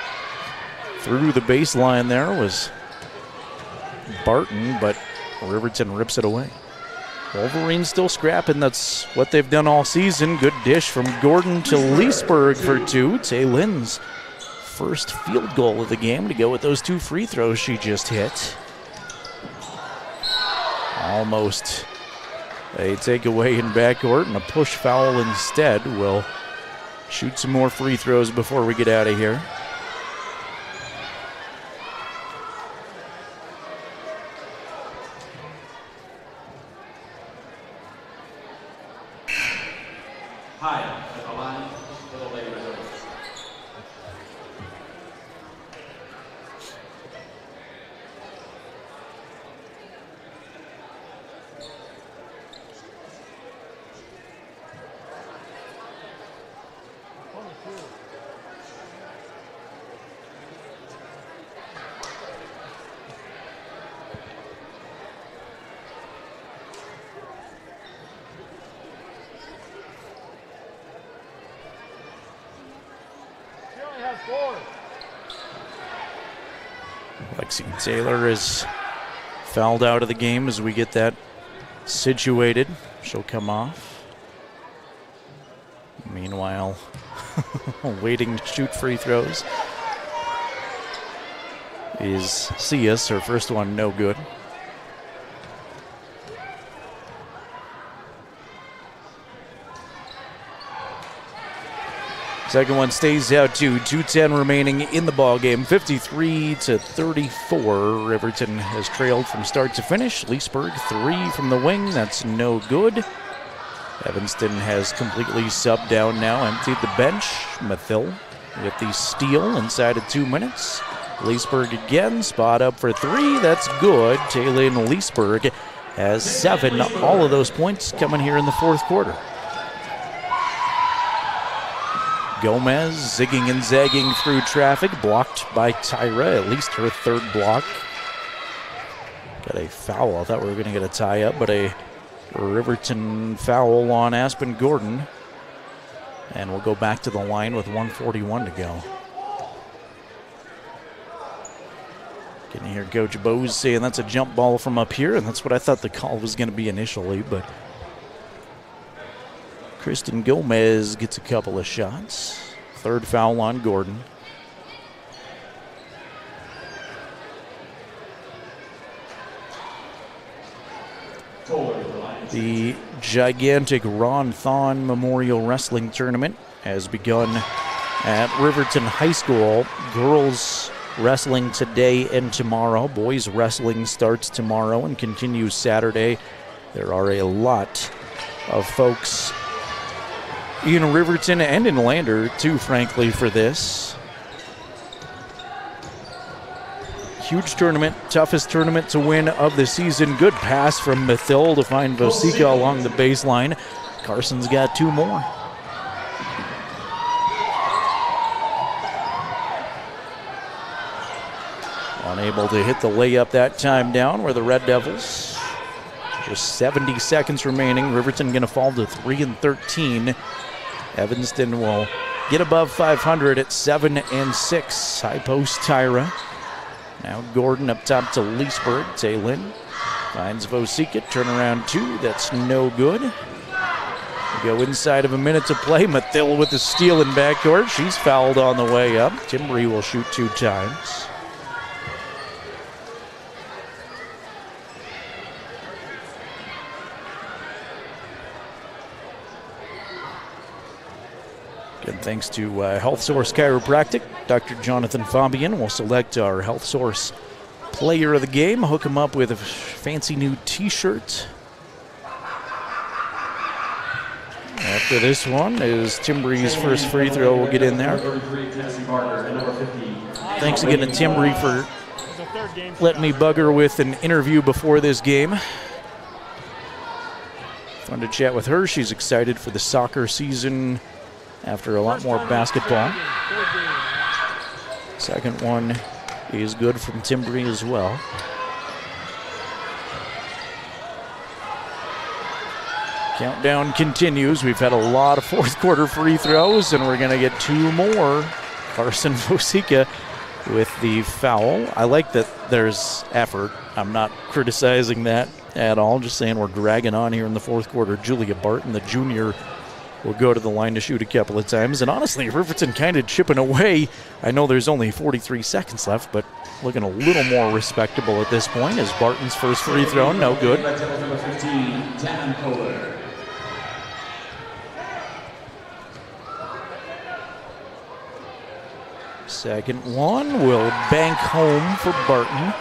through the baseline there was Barton, but Riverton rips it away. Wolverines still scrapping. That's what they've done all season. Good dish from Gordon to Leesburg for 2. Taylin's first field goal of the game to go with those 2 free throws she just hit. Almost a takeaway in backcourt, and a push foul instead. We'll shoot some more free throws before we get out of here. Lexi Taylor is fouled out of the game as we get that situated. She'll come off. Meanwhile, waiting to shoot free throws is Cias. Her first one no good. Second one stays out too. 2:10 remaining in the ball game. 53-34. Riverton has trailed from start to finish. Leesburg 3 from the wing. That's no good. Evanston has completely subbed down now, emptied the bench. Mathill with the steal inside of 2 minutes. Leesburg again, spot up for 3. That's good. Taylin Leesburg has 7. All of those points coming here in the fourth quarter. Gomez zigging and zagging through traffic, blocked by Tyra, at least her third block. Got a foul. I thought we were going to get a tie-up, but a Riverton foul on Aspen Gordon. And we'll go back to the line with 1:41 to go. Can you hear Coach Bose saying that's a jump ball from up here, and that's what I thought the call was going to be initially, but Kristen Gomez gets a couple of shots. Third foul on Gordon. The gigantic Ron Thon Memorial Wrestling Tournament has begun at Riverton High School. Girls wrestling today and tomorrow. Boys wrestling starts tomorrow and continues Saturday. There are a lot of folks in Riverton and in Lander, too, frankly, for this. Huge tournament, toughest tournament to win of the season. Good pass from Mathill to find Vosica along the baseline. Carson's got 2 more. Unable to hit the layup that time down where the Red Devils. Just 70 seconds remaining. Riverton going to fall to 3-13. Evanston will get above 500 at 7-6. High post Tyra. Now Gordon up top to Leesburg. Taylin finds Vosica. Turnaround 2. That's no good. We go inside of a minute to play. Mathill with the steal in backcourt. She's fouled on the way up. Timbry will shoot 2 times. And thanks to Health Source Chiropractic, Dr. Jonathan Fabian will select our Health Source player of the game, hook him up with a fancy new t-shirt. After this one is Timbry's first free throw. We'll get in there. Thanks again to Timbry for letting me bug her with an interview before this game. Fun to chat with her. She's excited for the soccer season after a lot more basketball. Second one is good from Timbry as well. Countdown continues. We've had a lot of fourth quarter free throws, and we're going to get 2 more. Carson Vosica with the foul. I like that there's effort. I'm not criticizing that at all. Just saying we're dragging on here in the fourth quarter. Julia Barton, the junior, will go to the line to shoot a couple of times. And honestly, Riverton kind of chipping away. I know there's only 43 seconds left, but looking a little more respectable at this point as Barton's first free throw, no good. Second one will bank home for Barton.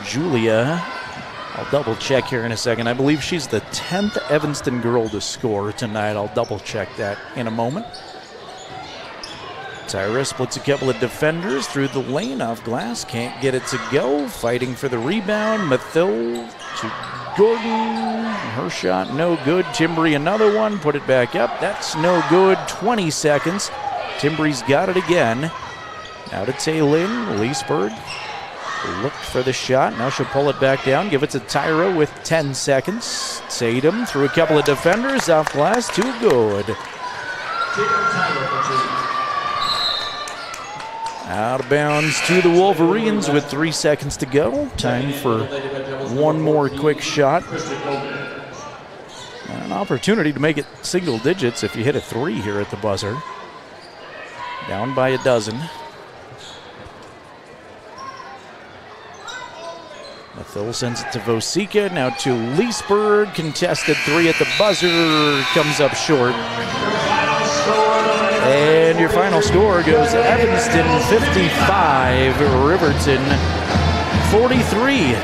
Julia, I'll double check here in a second. I believe she's the 10th Evanston girl to score tonight. I'll double check that in a moment. Tyra splits a couple of defenders through the lane off glass. Can't get it to go. Fighting for the rebound. Mathill to Gordon. Her shot no good. Timbry another one. Put it back up. That's no good. 20 seconds. Timbry's got it again. Now to Taylin. Leesburg looked for the shot. Now she'll pull it back down. Give it to Tyra with 10 seconds. Tatum through a couple of defenders. Off glass. Too good. Out of bounds to the Wolverines with 3 seconds to go. Time for one more quick shot. An opportunity to make it single digits if you hit a 3 here at the buzzer. Down by a dozen. Mathil sends it to Vosica, now to Leesburg. Contested 3 at the buzzer, comes up short. And your final score goes Evanston 55, Riverton 43.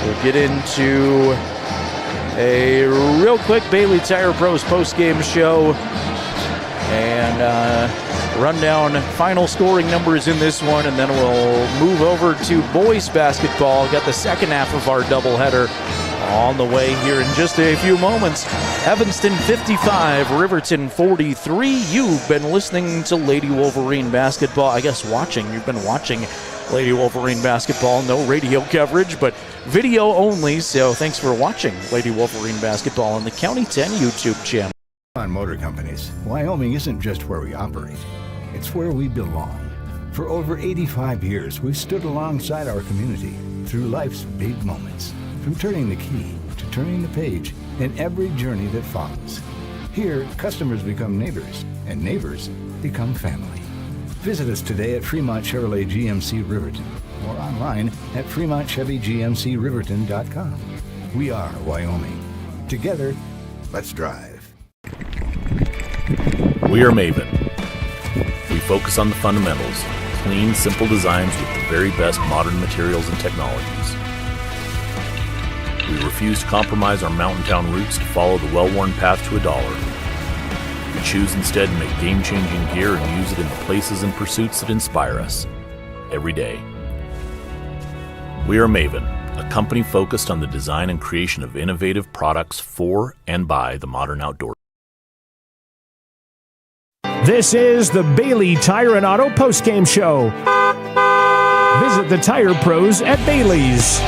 We'll get into a real quick Bailey Tire Pros post-game show and run down final scoring numbers in this one, and then we'll move over to boys basketball. Got the second half of our doubleheader on the way here in just a few moments. Evanston 55, Riverton 43. You've been listening to Lady Wolverine basketball. I guess watching. You've been watching Lady Wolverine basketball. No radio coverage, but video only. So thanks for watching Lady Wolverine basketball on the County 10 YouTube channel. On Motor Companies, Wyoming isn't just where we operate. It's where we belong. For over 85 years, we've stood alongside our community through life's big moments. From turning the key to turning the page in every journey that follows. Here, customers become neighbors, and neighbors become family. Visit us today at Fremont Chevrolet GMC Riverton or online at FremontChevyGMCRiverton.com. We are Wyoming. Together, let's drive. We are Maven. We focus on the fundamentals, clean, simple designs with the very best modern materials and technologies. We refuse to compromise our mountain town roots to follow the well-worn path to $1. We choose instead to make game-changing gear and use it in the places and pursuits that inspire us every day. We are Maven, a company focused on the design and creation of innovative products for and by the modern outdoor. This is the Bailey Tire and Auto postgame show. Visit the tire pros at Bailey's.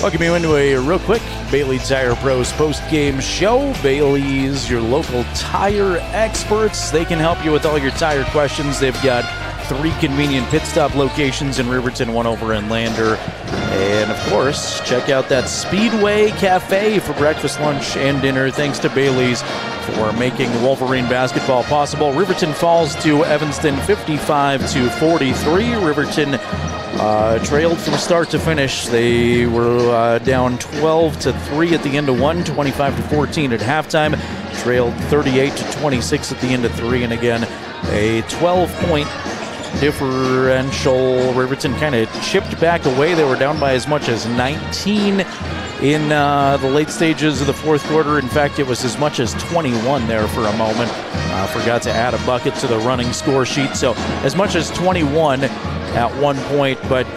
Welcome you into a real quick Bailey Tire Pros post-game show. Bailey's, your local tire experts. They can help you with all your tire questions. They've got 3 convenient pit stop locations in Riverton, 1 over in Lander. And, of course, check out that Speedway Cafe for breakfast, lunch, and dinner. Thanks to Bailey's for making Wolverine basketball possible. Riverton falls to Evanston 55-43. Riverton trailed from start to finish. They were down 12-3 at the end of 1, 25-14 at halftime. Trailed 38-26 at the end of 3, and again, a 12-point differential. Riverton kind of chipped back away. They were down by as much as 19 in the late stages of the fourth quarter. In fact, it was as much as 21 there for a moment. Forgot to add a bucket to the running score sheet. So as much as 21 at one point, but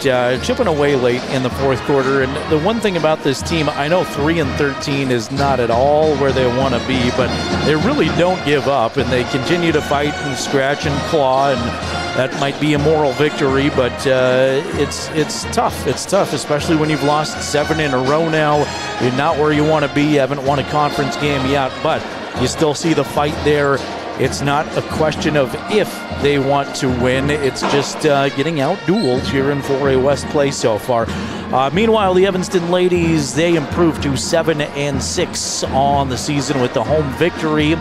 chipping away late in the fourth quarter. And the one thing about this team, I know 3-13 is not at all where they want to be, but they really don't give up, and they continue to fight and scratch and claw, and that might be a moral victory, but it's tough. It's tough, especially when you've lost 7 in a row now. You're not where you want to be. You haven't won a conference game yet, but you still see the fight there. It's not a question of if they want to win. It's just getting out-dueled here in 4A West play so far. Meanwhile, the Evanston ladies, they improved to 7-6 on the season with the home victory.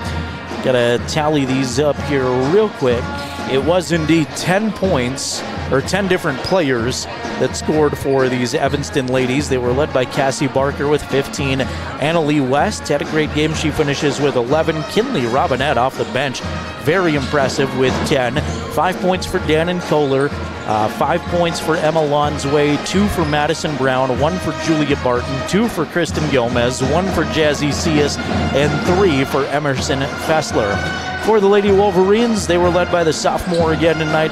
Got to tally these up here real quick. It was indeed 10 points, or 10 different players that scored for these Evanston ladies. They were led by Cassie Barker with 15. Anna Lee West had a great game. She finishes with 11. Kinley Robinette off the bench, very impressive with 10. 5 points for Dannon Kohler. 5 points for Emma Lonsway, 2 for Madison Brown, 1 for Julia Barton, 2 for Kristen Gomez, 1 for Jazzy Cias, and 3 for Emerson Fessler. For the Lady Wolverines, they were led by the sophomore again tonight.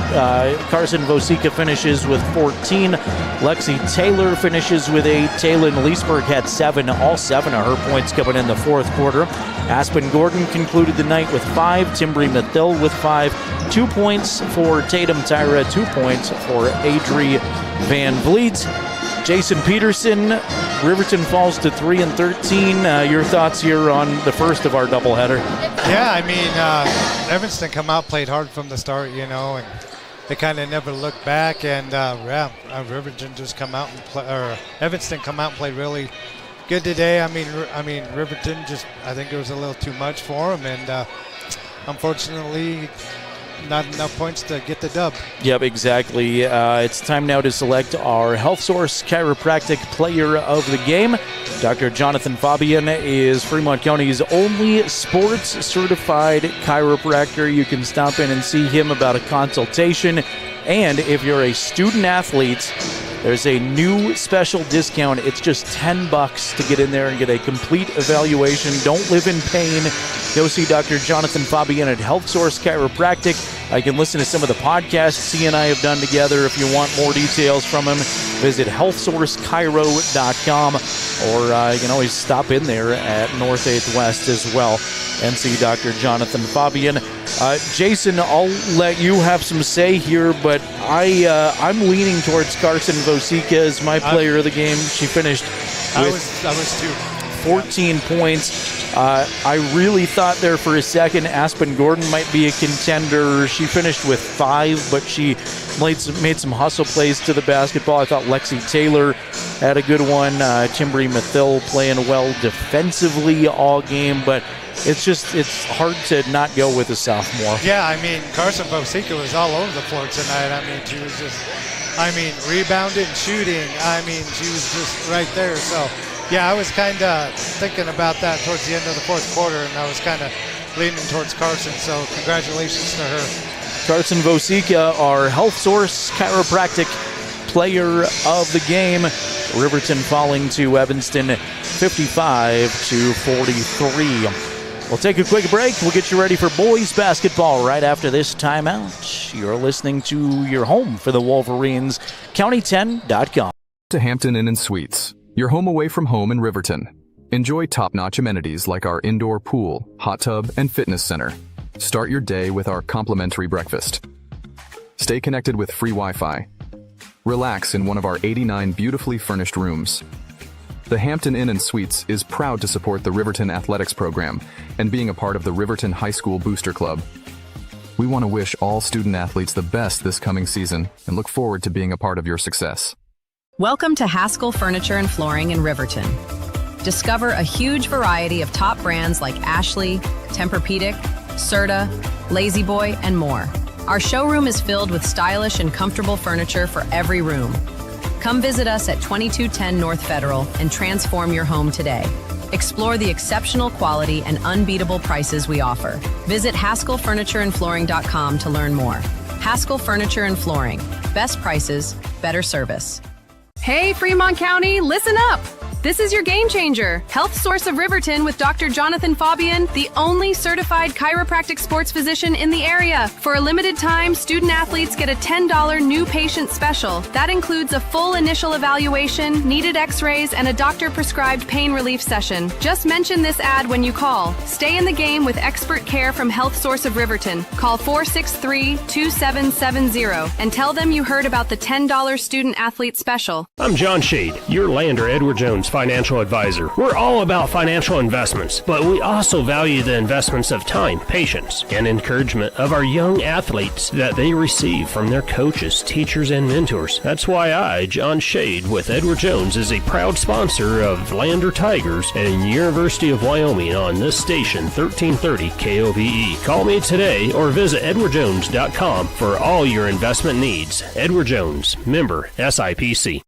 Carson Vosica finishes with 14. Lexi Taylor finishes with 8. Taylor Leesburg had 7. All 7 of her points coming in the fourth quarter. Aspen Gordon concluded the night with 5. Timbri Mathil with 5. 2 points for Tatum Tyra. 2 points for Adri Van Vliet. Jason Peterson, Riverton falls to 3-13. Your thoughts here on the first of our doubleheader? Yeah, I mean, Evanston come out, played hard from the start, and they kind of never looked back. And Riverton just come out and play, or Evanston come out and played really good today. I mean, Riverton I think it was a little too much for them, and unfortunately, not enough points to get the dub. Yep, exactly. It's time now to select our Health Source Chiropractic Player of the Game. Dr. Jonathan Fabian is Fremont County's only sports-certified chiropractor. You can stop in and see him about a consultation. And if you're a student athlete, there's a new special discount. It's just $10 to get in there and get a complete evaluation. Don't live in pain. Go see Dr. Jonathan Fabian at Health Source Chiropractic. I can listen to some of the podcasts he and I have done together. If you want more details from him, visit healthsourcechiro.com, or you can always stop in there at North 8th West as well and see Dr. Jonathan Fabian. Jason, I'll let you have some say here, but I'm leaning towards Carson Vosica as my player of the game. She finished with I was too. 14 points. I really thought there for a second Aspen Gordon might be a contender. She finished with 5, but she made some hustle plays to the basketball. I thought Lexi Taylor had a good one. Timbri Mathil playing well defensively all game, but it's hard to not go with a sophomore. Yeah, I mean, Carson Vosica was all over the floor tonight. I mean, she was rebounding, shooting. I mean, she was just right there. So, yeah, I was kind of thinking about that towards the end of the fourth quarter, and I was kind of leaning towards Carson. So, congratulations to her. Carson Vosica, our Health Source Chiropractic Player of the Game. Riverton falling to Evanston 55-43. We'll take a quick break. We'll get you ready for boys basketball right after this timeout. You're listening to your home for the Wolverines, county10.com. To Hampton Inn and Suites, your home away from home in Riverton. Enjoy top-notch amenities like our indoor pool, hot tub, and fitness center. Start your day with our complimentary breakfast. Stay connected with free Wi-Fi. Relax in one of our 89 beautifully furnished rooms. The Hampton Inn and Suites is proud to support the Riverton Athletics program and being a part of the Riverton High School Booster Club. We want to wish all student athletes the best this coming season and look forward to being a part of your success. Welcome to Haskell Furniture and Flooring in Riverton. Discover a huge variety of top brands like Ashley, Tempur-Pedic, Serta, Lazy Boy, and more. Our showroom is filled with stylish and comfortable furniture for every room. Come visit us at 2210 North Federal and transform your home today. Explore the exceptional quality and unbeatable prices we offer. Visit HaskellFurnitureandFlooring.com to learn more. Haskell Furniture and Flooring. Best prices, better service. Hey, Fremont County, listen up! This is your game changer, Health Source of Riverton with Dr. Jonathan Fabian, the only certified chiropractic sports physician in the area. For a limited time, student athletes get a $10 new patient special. That includes a full initial evaluation, needed x-rays, and a doctor-prescribed pain relief session. Just mention this ad when you call. Stay in the game with expert care from Health Source of Riverton. Call 463-2770 and tell them you heard about the $10 student athlete special. I'm John Shade, your Lander Edward Jones financial advisor. We're all about financial investments, but we also value the investments of time, patience, and encouragement of our young athletes that they receive from their coaches, teachers, and mentors. That's why I, John Shade, with Edward Jones, is a proud sponsor of Lander Tigers and University of Wyoming on this station, 1330 KOVE. Call me today or visit edwardjones.com for all your investment needs. Edward Jones, member SIPC.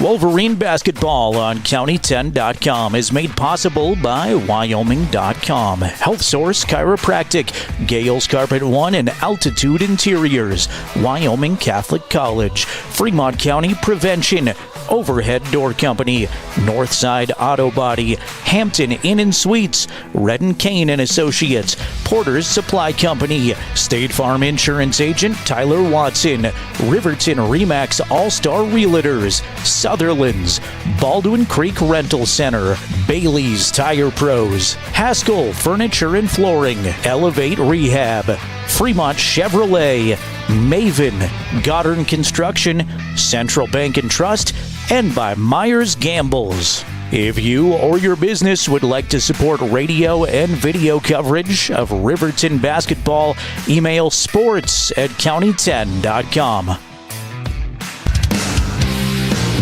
Wolverine basketball on county10.com is made possible by Wyoming.com, Health Source Chiropractic, Gales Carpet One, and Altitude Interiors, Wyoming Catholic College, Fremont County Prevention, Overhead Door Company, Northside Auto Body, Hampton Inn & Suites, Red & Kane & Associates, Porter's Supply Company, State Farm Insurance Agent Tyler Watson, Riverton RE/MAX All-Star Realtors, Sutherland's, Baldwin Creek Rental Center, Bailey's Tire Pros, Haskell Furniture and Flooring, Elevate Rehab, Fremont Chevrolet, Maven, Goddard Construction, Central Bank and Trust, and by Myers Gambles. If you or your business would like to support radio and video coverage of Riverton basketball, email sports@county10.com.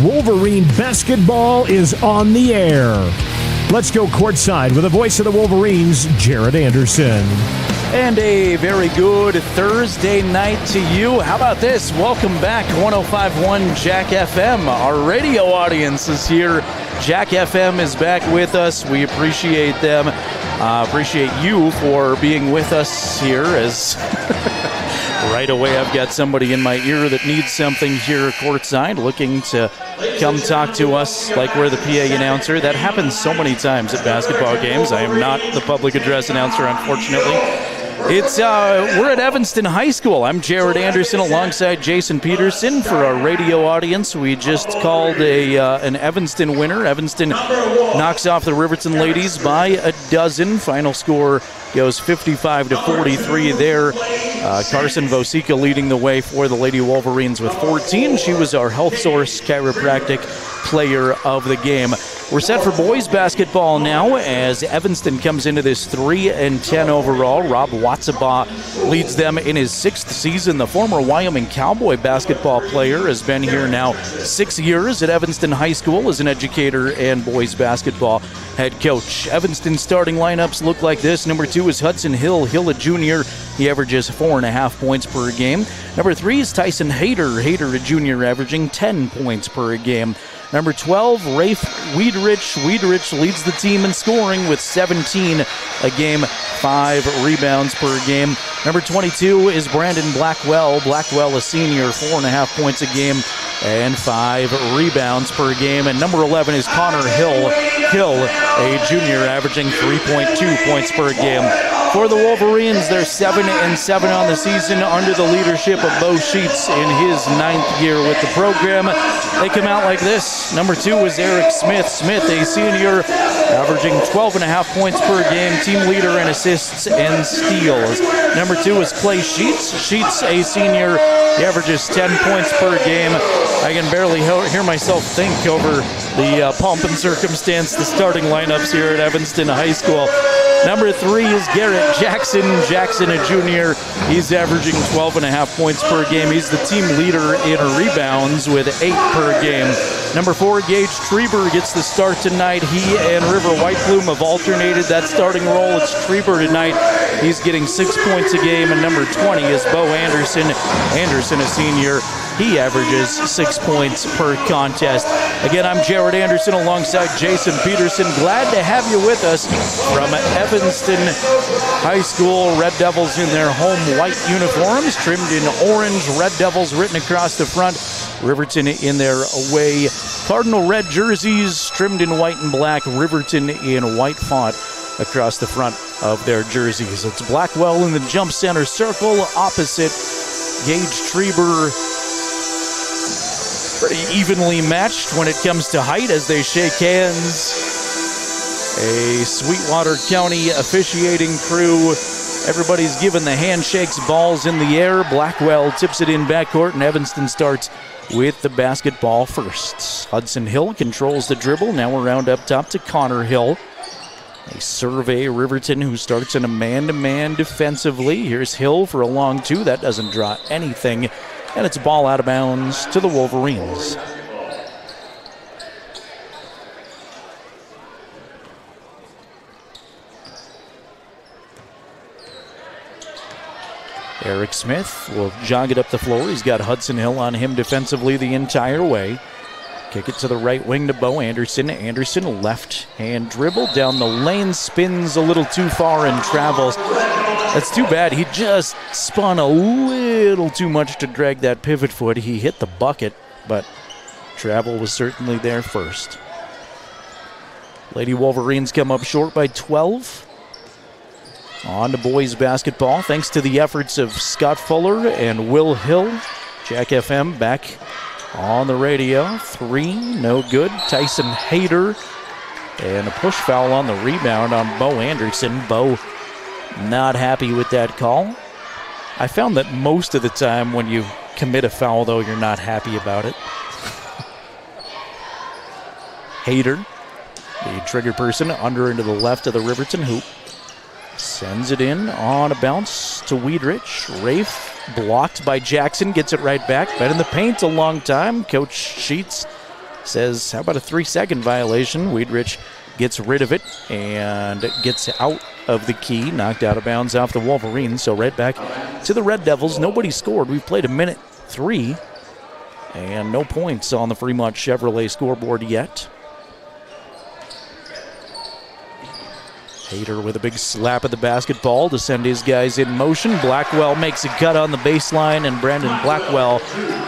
Wolverine basketball is on the air. Let's go courtside with the voice of the Wolverines, Jerrad Anderson. And a very good Thursday night to you. How about this? Welcome back, 105.1 Jack FM. Our radio audience is here. Jack FM is back with us. We appreciate them. Appreciate you for being with us here as right away I've got somebody in my ear that needs something here courtside, looking to come talk to us like we're the PA announcer. That happens so many times at basketball games. I am not the public address announcer, unfortunately. We're at Evanston High School. I'm Jerrad Anderson alongside Jason Peterson. For our radio audience, we just called an Evanston winner. Evanston knocks off the Riverton ladies by a dozen. Final score goes 55-43 there. Carson Vosica leading the way for the Lady Wolverines with 14. She was our Health Source Chiropractic Player of the Game. We're set for boys basketball now as Evanston comes into this 3-10 overall. Rob Watsabaugh leads them in his 6th season. The former Wyoming Cowboy basketball player has been here now 6 years at Evanston High School as an educator and boys basketball head coach. Evanston's starting lineups look like this. Number 2 is Hudson Hill. Hill, a junior. He averages 4.5 points per game. Number 3 is Tyson Hayter. Hayter, a junior, averaging 10 points per game. Number 12, Rafe Wiedrich. Wiedrich leads the team in scoring with 17 a game, 5 rebounds per game. Number 22 is Brandon Blackwell. Blackwell, a senior, 4.5 points a game and 5 rebounds per game. And number 11 is Connor Hill. Hill, a junior, averaging 3.2 points per game. For the Wolverines, they're 7-7 on the season under the leadership of Bo Sheets in his 9th year with the program. They come out like this. Number 2 is Eric Smith. Smith, a senior, averaging 12.5 points per game, team leader in assists and steals. Number 2 is Clay Sheets. Sheets, a senior, he averages 10 points per game. I can barely hear myself think over the pomp and circumstance, the starting lineups here at Evanston High School. Number 3 is Garrett Jackson. Jackson, a junior. He's averaging 12.5 points per game. He's the team leader in rebounds with 8 per game. Number 4, Gage Treber gets the start tonight. He and River Whiteplume have alternated that starting role. It's Treber tonight. He's getting 6 points a game. And number 20 is Bo Anderson. Anderson, a senior. He averages 6 points per contest. Again, I'm Jerrad Anderson alongside Jason Peterson. Glad to have you with us from Evanston High School. Red Devils in their home white uniforms, trimmed in orange. Red Devils written across the front. Riverton in their away Cardinal red jerseys, trimmed in white and black. Riverton in white font across the front of their jerseys. It's Blackwell in the jump center circle opposite Gage Treber. Pretty evenly matched when it comes to height as they shake hands. A Sweetwater County officiating crew. Everybody's given the handshakes, balls in the air. Blackwell tips it in backcourt, and Evanston starts with the basketball first. Hudson Hill controls the dribble. Now around up top to Connor Hill. They survey Riverton, who starts in a man-to-man defensively. Here's Hill for a long 2. That doesn't draw anything. And it's a ball out of bounds to the Wolverines. Eric Smith will jog it up the floor. He's got Hudson Hill on him defensively the entire way. Kick it to the right wing to Bo Anderson. Anderson, left-hand dribble down the lane, spins a little too far and travels. That's too bad. He just spun a little too much to drag that pivot foot. He hit the bucket, but travel was certainly there first. Lady Wolverines come up short by 12. On to boys basketball, thanks to the efforts of Scott Fuller and Will Hill. Jack FM back on the radio. 3, no good. Tyson Hayter. And a push foul on the rebound on Bo Anderson. Bo not happy with that call. I found that most of the time when you commit a foul, though, you're not happy about it. Hayter, the trigger person, under into the left of the Riverton hoop. Sends it in on a bounce to Weidrich. Rafe blocked by Jackson, gets it right back. Been in the paint a long time. Coach Sheets says, how about a 3-second violation? Weidrich gets rid of it and gets out of the key. Knocked out of bounds off the Wolverines. So right back to the Red Devils. Nobody scored. We've played a minute 3 and no points on the Fremont Chevrolet scoreboard yet. Hayter with a big slap at the basketball to send his guys in motion. Blackwell makes a cut on the baseline, and Brandon Blackwell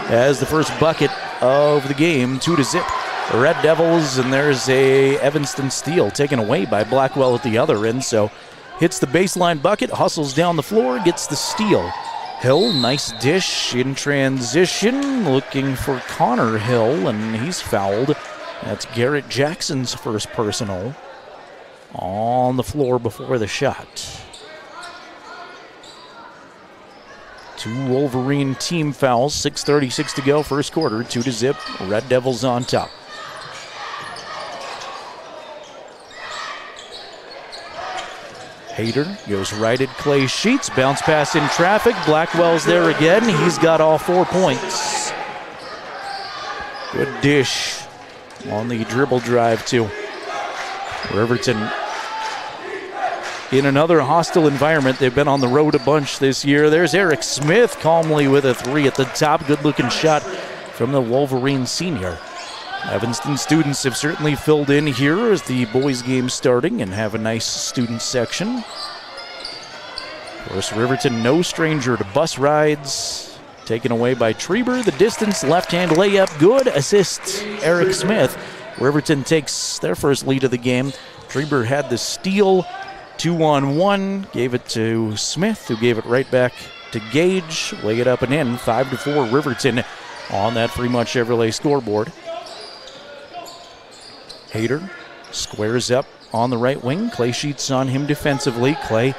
has the first bucket of the game, 2-0. The Red Devils, and there's a Evanston steal taken away by Blackwell at the other end, so hits the baseline bucket, hustles down the floor, gets the steal. Hill, nice dish in transition, looking for Connor Hill, and he's fouled. That's Garrett Jackson's first personal. On the floor before the shot. 2 Wolverine team fouls, 6:36 to go, first quarter, 2-0. Red Devils on top. Hayter goes right at Clay Sheets, bounce pass in traffic. Blackwell's there again. He's got all 4 points. Good dish on the dribble drive too. Riverton in another hostile environment. They've been on the road a bunch this year. There's Eric Smith calmly with a 3 at the top. Good-looking shot from the Wolverine senior. Evanston students have certainly filled in here as the boys' game starting and have a nice student section. Of course, Riverton no stranger to bus rides. Taken away by Treber. The distance, left-hand layup, good. Assist, Eric Smith. Riverton takes their first lead of the game. Treber had the steal. 2-on-1, gave it to Smith, who gave it right back to Gage. Lay it up and in, 5-4 Riverton on that Fremont Chevrolet scoreboard. Hayter squares up on the right wing. Clay Sheets on him defensively. Clay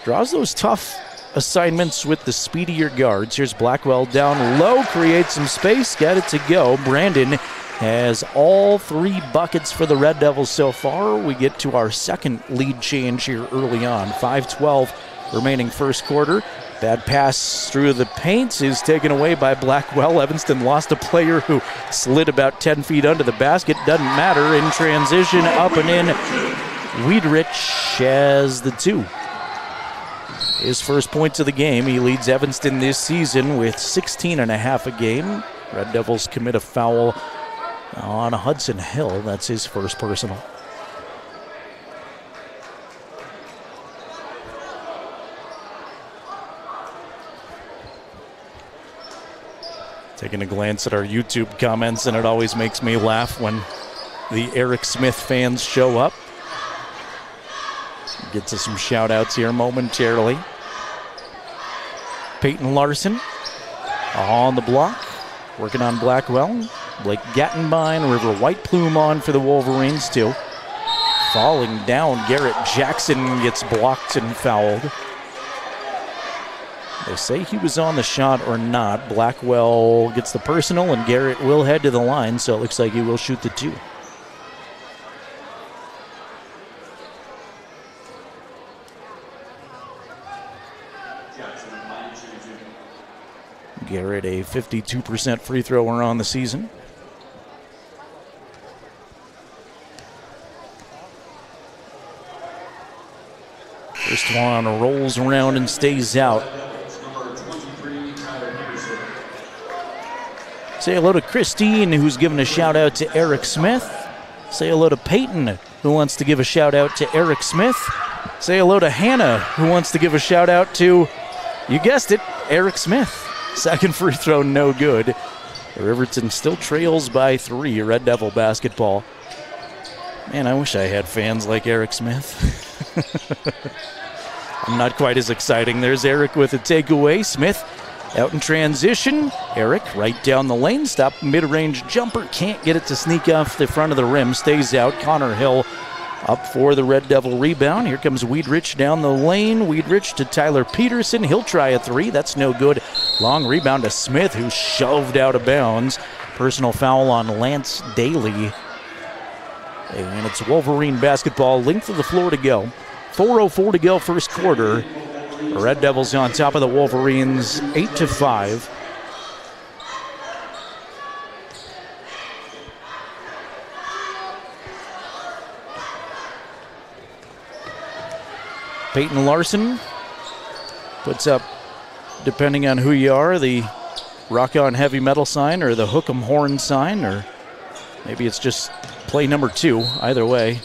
draws those tough assignments with the speedier guards. Here's Blackwell down low, creates some space, got it to go. Brandon has all 3 buckets for the Red Devils so far. We get to our second lead change here early on. 5:12 remaining first quarter. Bad pass through the paint is taken away by Blackwell. Evanston lost a player who slid about 10 feet under the basket. Doesn't matter. In transition, up and in. Weidrich has the 2. His first points of the game. He leads Evanston this season with 16.5 a game. Red Devils commit a foul on Hudson Hill. That's his first personal. Taking a glance at our YouTube comments, and it always makes me laugh when the Eric Smith fans show up. Get to some shout outs here momentarily. Peyton Larson on the block, working on Blackwell. Blake Gattenbein, River White Plume on for the Wolverines too. Falling down, Garrett Jackson gets blocked and fouled. They say he was on the shot or not. Blackwell gets the personal, and Garrett will head to the line, so it looks like he will shoot the 2. Garrett, a 52% free thrower on the season. First one rolls around and stays out. Say hello to Christine, who's giving a shout-out to Eric Smith. Say hello to Peyton, who wants to give a shout-out to Eric Smith. Say hello to Hannah, who wants to give a shout-out to, you guessed it, Eric Smith. Second free throw, no good. Riverton still trails by 3, Red Devil basketball. Man, I wish I had fans like Eric Smith. I'm not quite as exciting. There's Eric with a takeaway. Smith out in transition. Eric right down the lane. Stop mid-range jumper. Can't get it to sneak off the front of the rim. Stays out. Connor Hill up for the Red Devil rebound. Here comes Weedrich down the lane. Weedrich to Tyler Peterson. He'll try a 3. That's no good. Long rebound to Smith, who's shoved out of bounds. Personal foul on Lance Daly. And it's Wolverine basketball. Length of the floor to go. 4:04 to go first quarter. The Red Devils on top of the Wolverines, 8-5. Peyton Larson puts up, depending on who you are, the Rock On Heavy Metal sign or the Hook 'em Horn sign, or maybe it's just play number 2. Either way.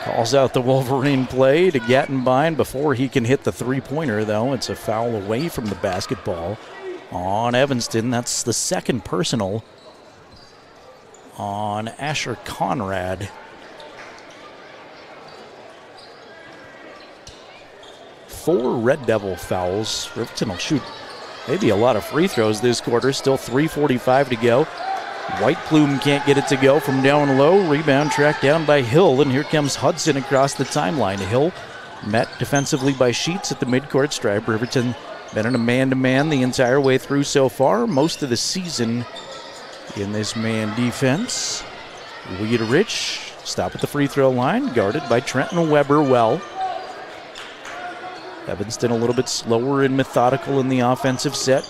Calls out the Wolverine play to Gattenbein before he can hit the three-pointer, though. It's a foul away from the basketball on Evanston. That's the second personal on Asher Conrad. 4 Red Devil fouls. Riverton will shoot maybe a lot of free throws this quarter. Still 3:45 to go. White Plume can't get it to go from down low. Rebound tracked down by Hill, and here comes Hudson across the timeline. Hill met defensively by Sheets at the midcourt stripe. Riverton been in a man-to-man the entire way through so far. Most of the season in this man defense. Weedrich, stop at the free throw line, guarded by Trenton Weber well. Evanston a little bit slower and methodical in the offensive set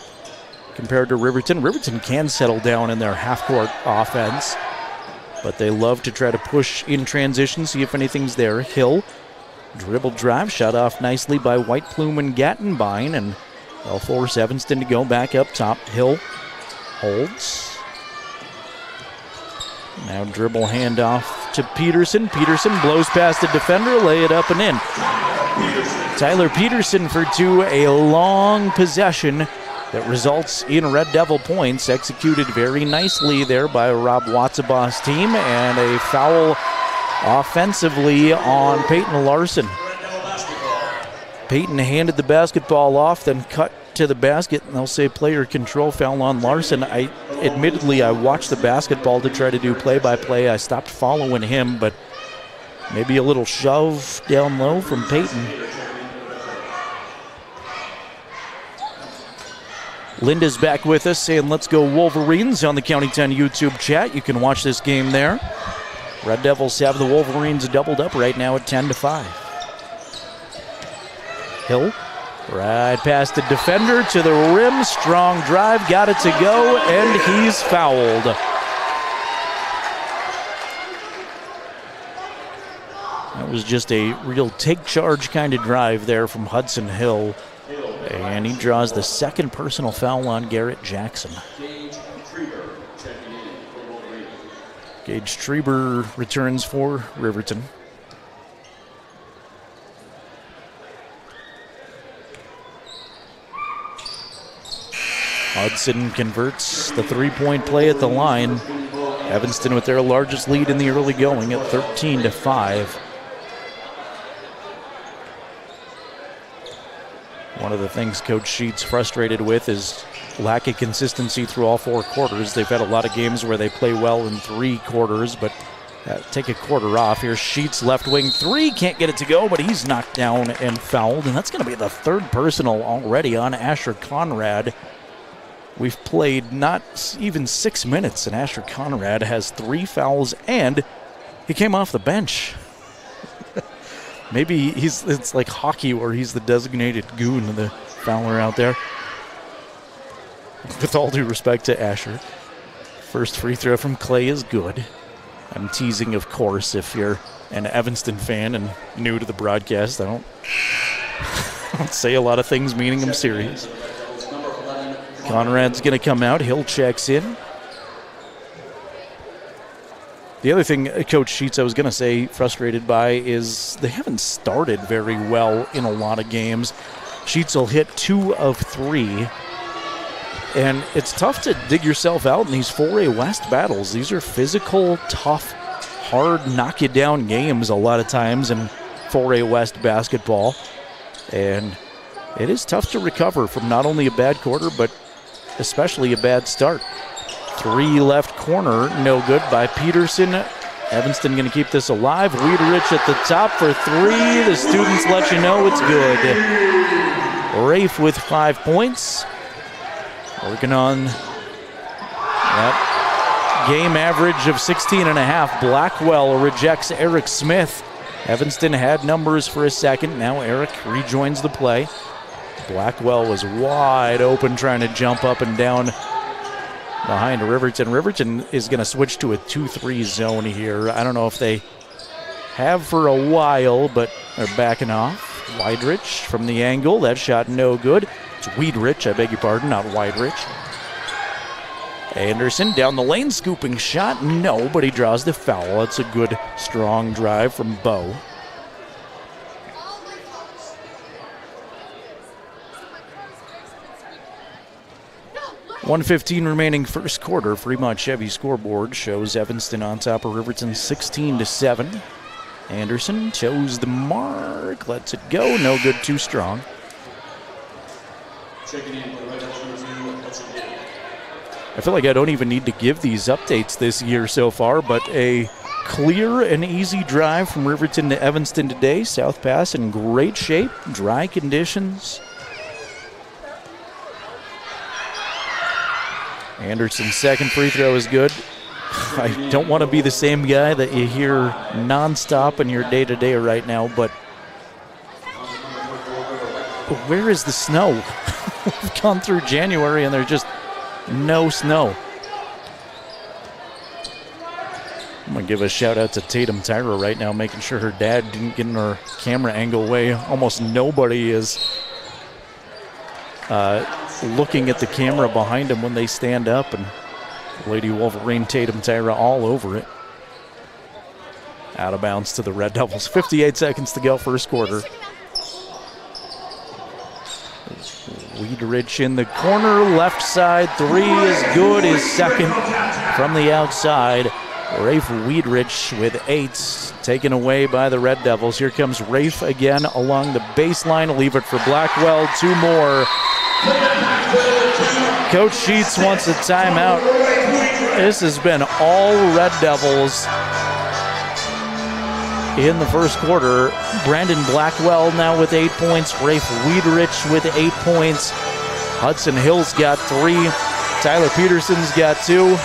compared to Riverton. Riverton can settle down in their half-court offense, but they love to try to push in transition, see if anything's there. Hill, dribble drive, shot off nicely by White Plume and Gattenbein, and they'll force Evanston to go back up top. Hill holds. Now dribble handoff to Peterson. Peterson blows past the defender, lay it up and in. Tyler Peterson for 2, a long possession that results in Red Devil points, executed very nicely there by Rob Watsabaw's team, and a foul offensively on Peyton Larson. Peyton handed the basketball off, then cut to the basket, and they'll say player control foul on Larson. Admittedly, I watched the basketball to try to do play-by-play. I stopped following him, but maybe a little shove down low from Peyton. Linda's back with us saying, let's go Wolverines on the County 10 YouTube chat. You can watch this game there. Red Devils have the Wolverines doubled up right now at 10-5. Hill, right past the defender to the rim. Strong drive, got it to go, and he's fouled. That was just a real take charge kind of drive there from Hudson Hill. And he draws the second personal foul on Garrett Jackson. Gage Treber returns for Riverton. Hudson converts the three-point play at the line. Evanston with their largest lead in the early going at 13-5. One of the things Coach Sheets frustrated with is lack of consistency through all 4 quarters. They've had a lot of games where they play well in 3 quarters, but take a quarter off. Here's Sheets, left wing 3, can't get it to go, but he's knocked down and fouled, and that's going to be the third personal already on Asher Conrad. We've played not even 6 minutes, and Asher Conrad has 3 fouls, and he came off the bench. Maybe it's like hockey where he's the designated goon, the fouler out there. With all due respect to Asher. First free throw from Clay is good. I'm teasing, of course, if you're an Evanston fan and new to the broadcast. I don't say a lot of things meaning I'm serious. Conrad's going to come out. Hill checks in. The other thing, Coach Sheets, I was going to say frustrated by is they haven't started very well in a lot of games. Sheets will hit 2 of 3. And it's tough to dig yourself out in these 4A West battles. These are physical, tough, hard, knock-you-down games a lot of times in 4A West basketball. And it is tough to recover from not only a bad quarter, but especially a bad start. 3 left corner, no good by Peterson. Evanston going to keep this alive. Wiederich at the top for 3. The students let you know it's good. Rafe with 5 points. Working on that game average of 16.5. Blackwell rejects Eric Smith. Evanston had numbers for a second. Now Eric rejoins the play. Blackwell was wide open trying to jump up and down behind Riverton. Riverton is going to switch to a 2-3 zone here. I don't know if they have for a while, but they're backing off. Wiederich from the angle. That shot no good. It's Wiederich, I beg your pardon, not Wiederich. Anderson down the lane, scooping shot. No, but he draws the foul. It's a good, strong drive from Bo. .115 remaining first quarter. Fremont Chevy scoreboard shows Evanston on top of Riverton 16-7. Anderson chose the mark, lets it go. No good, too strong. I feel like I don't even need to give these updates this year so far, but a clear and easy drive from Riverton to Evanston today. South Pass in great shape, dry conditions. Anderson's second free throw is good. I don't want to be the same guy that you hear nonstop in your day-to-day right now, but where is the snow? We've gone through January and there's just no snow. I'm going to give a shout out to Tatum Tyra right now, making sure her dad didn't get in her camera angle way. Almost nobody is looking at the camera behind him when they stand up, and Lady Wolverine Tatum Tyra all over it. Out of bounds to the Red Devils. 58 seconds to go, first quarter. Wiederich in the corner, left side, 3 is good, his second from the outside. Rafe Wiederich with 8, taken away by the Red Devils. Here comes Rafe again along the baseline, leave it for Blackwell, 2 more. Coach Sheets wants a timeout. This has been all Red Devils in the first quarter. Brandon Blackwell now with 8 points. Rafe Wiederich with 8 points. Hudson Hill's got 3. Tyler Peterson's got 2.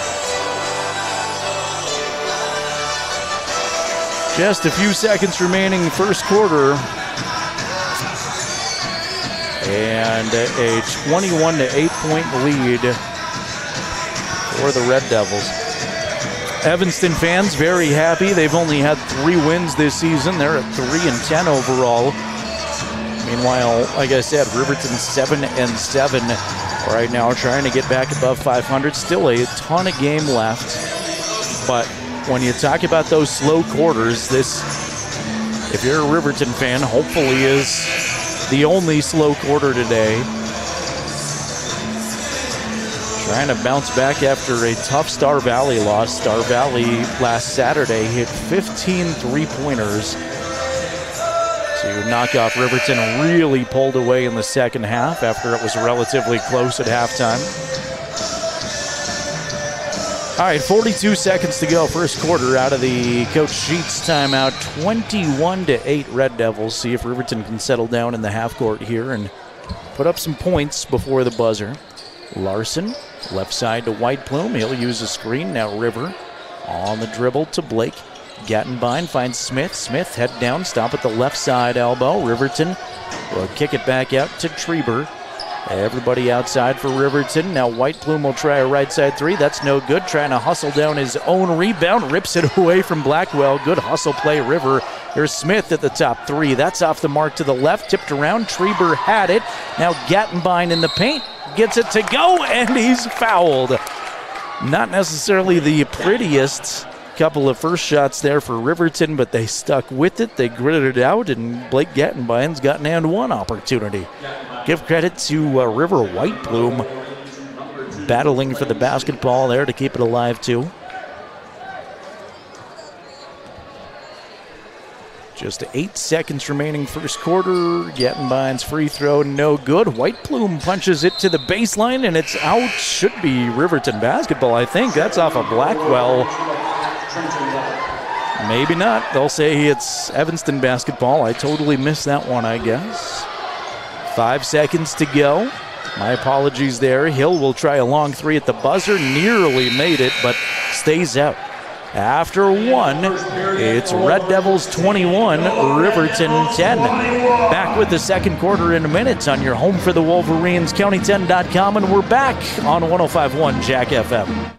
Just a few seconds remaining first quarter. And a 21-8 point lead for the Red Devils. Evanston fans very happy. They've only had 3 wins this season. They're at 3-10 overall. Meanwhile, like I said, Riverton 7-7 right now, trying to get back above 500. Still a ton of game left. But when you talk about those slow quarters, this, if you're a Riverton fan, hopefully is the only slow quarter today. Trying to bounce back after a tough Star Valley loss. Star Valley last Saturday hit 15 3-pointers. So your knockoff Riverton really pulled away in the second half after it was relatively close at halftime. All right, 42 seconds to go, first quarter out of the Coach Sheets timeout. 21-8 Red Devils. See if Riverton can settle down in the half court here and put up some points before the buzzer. Larson, left side to White Plume. He'll use a screen. Now River on the dribble to Blake. Gattenbein finds Smith. Smith head down, stop at the left side elbow. Riverton will kick it back out to Treber. Everybody outside for Riverton. Now White Plume will try a right side 3. That's no good. Trying to hustle down his own rebound. Rips it away from Blackwell. Good hustle play, River. Here's Smith at the top 3. That's off the mark to the left. Tipped around. Treber had it. Now Gattenbein in the paint. Gets it to go, and he's fouled. Not necessarily the prettiest Couple of first shots there for Riverton, but they stuck with it. They gritted it out, and Blake Gattenbein's got an and one opportunity. Give credit to River Whitebloom battling for the basketball there to keep it alive, too. Just 8 seconds remaining first quarter. Gattenbein's free throw, no good. Whitebloom punches it to the baseline, and it's out. Should be Riverton basketball, I think. That's off of Blackwell. Maybe not. They'll say it's Evanston basketball. I totally missed that one, I guess. 5 seconds to go. My apologies there. Hill will try a long three at the buzzer. Nearly made it, but stays out. After one, it's Red Devils 21, Riverton 10. Back with the second quarter in a minute on your home for the Wolverines, county10.com, and we're back on 105.1 Jack FM.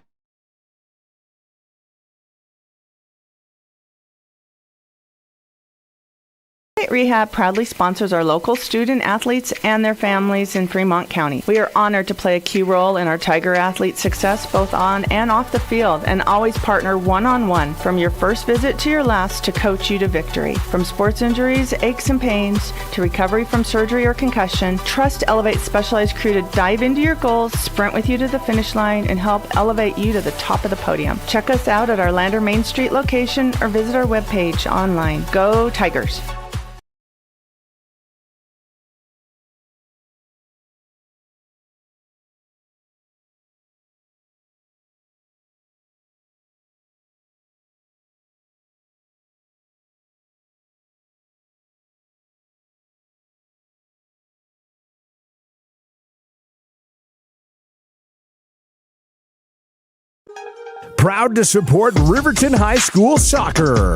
Rehab proudly sponsors our local student athletes and their families in Fremont County. We are honored to play a key role in our Tiger athletes' success both on and off the field, and always partner one-on-one from your first visit to your last to coach you to victory. From sports injuries, aches and pains, to recovery from surgery or concussion, trust Elevate's specialized crew to dive into your goals, sprint with you to the finish line, and help elevate you to the top of the podium. Check us out at our Lander Main Street location or visit our webpage online. Go Tigers! Proud to support Riverton High School soccer.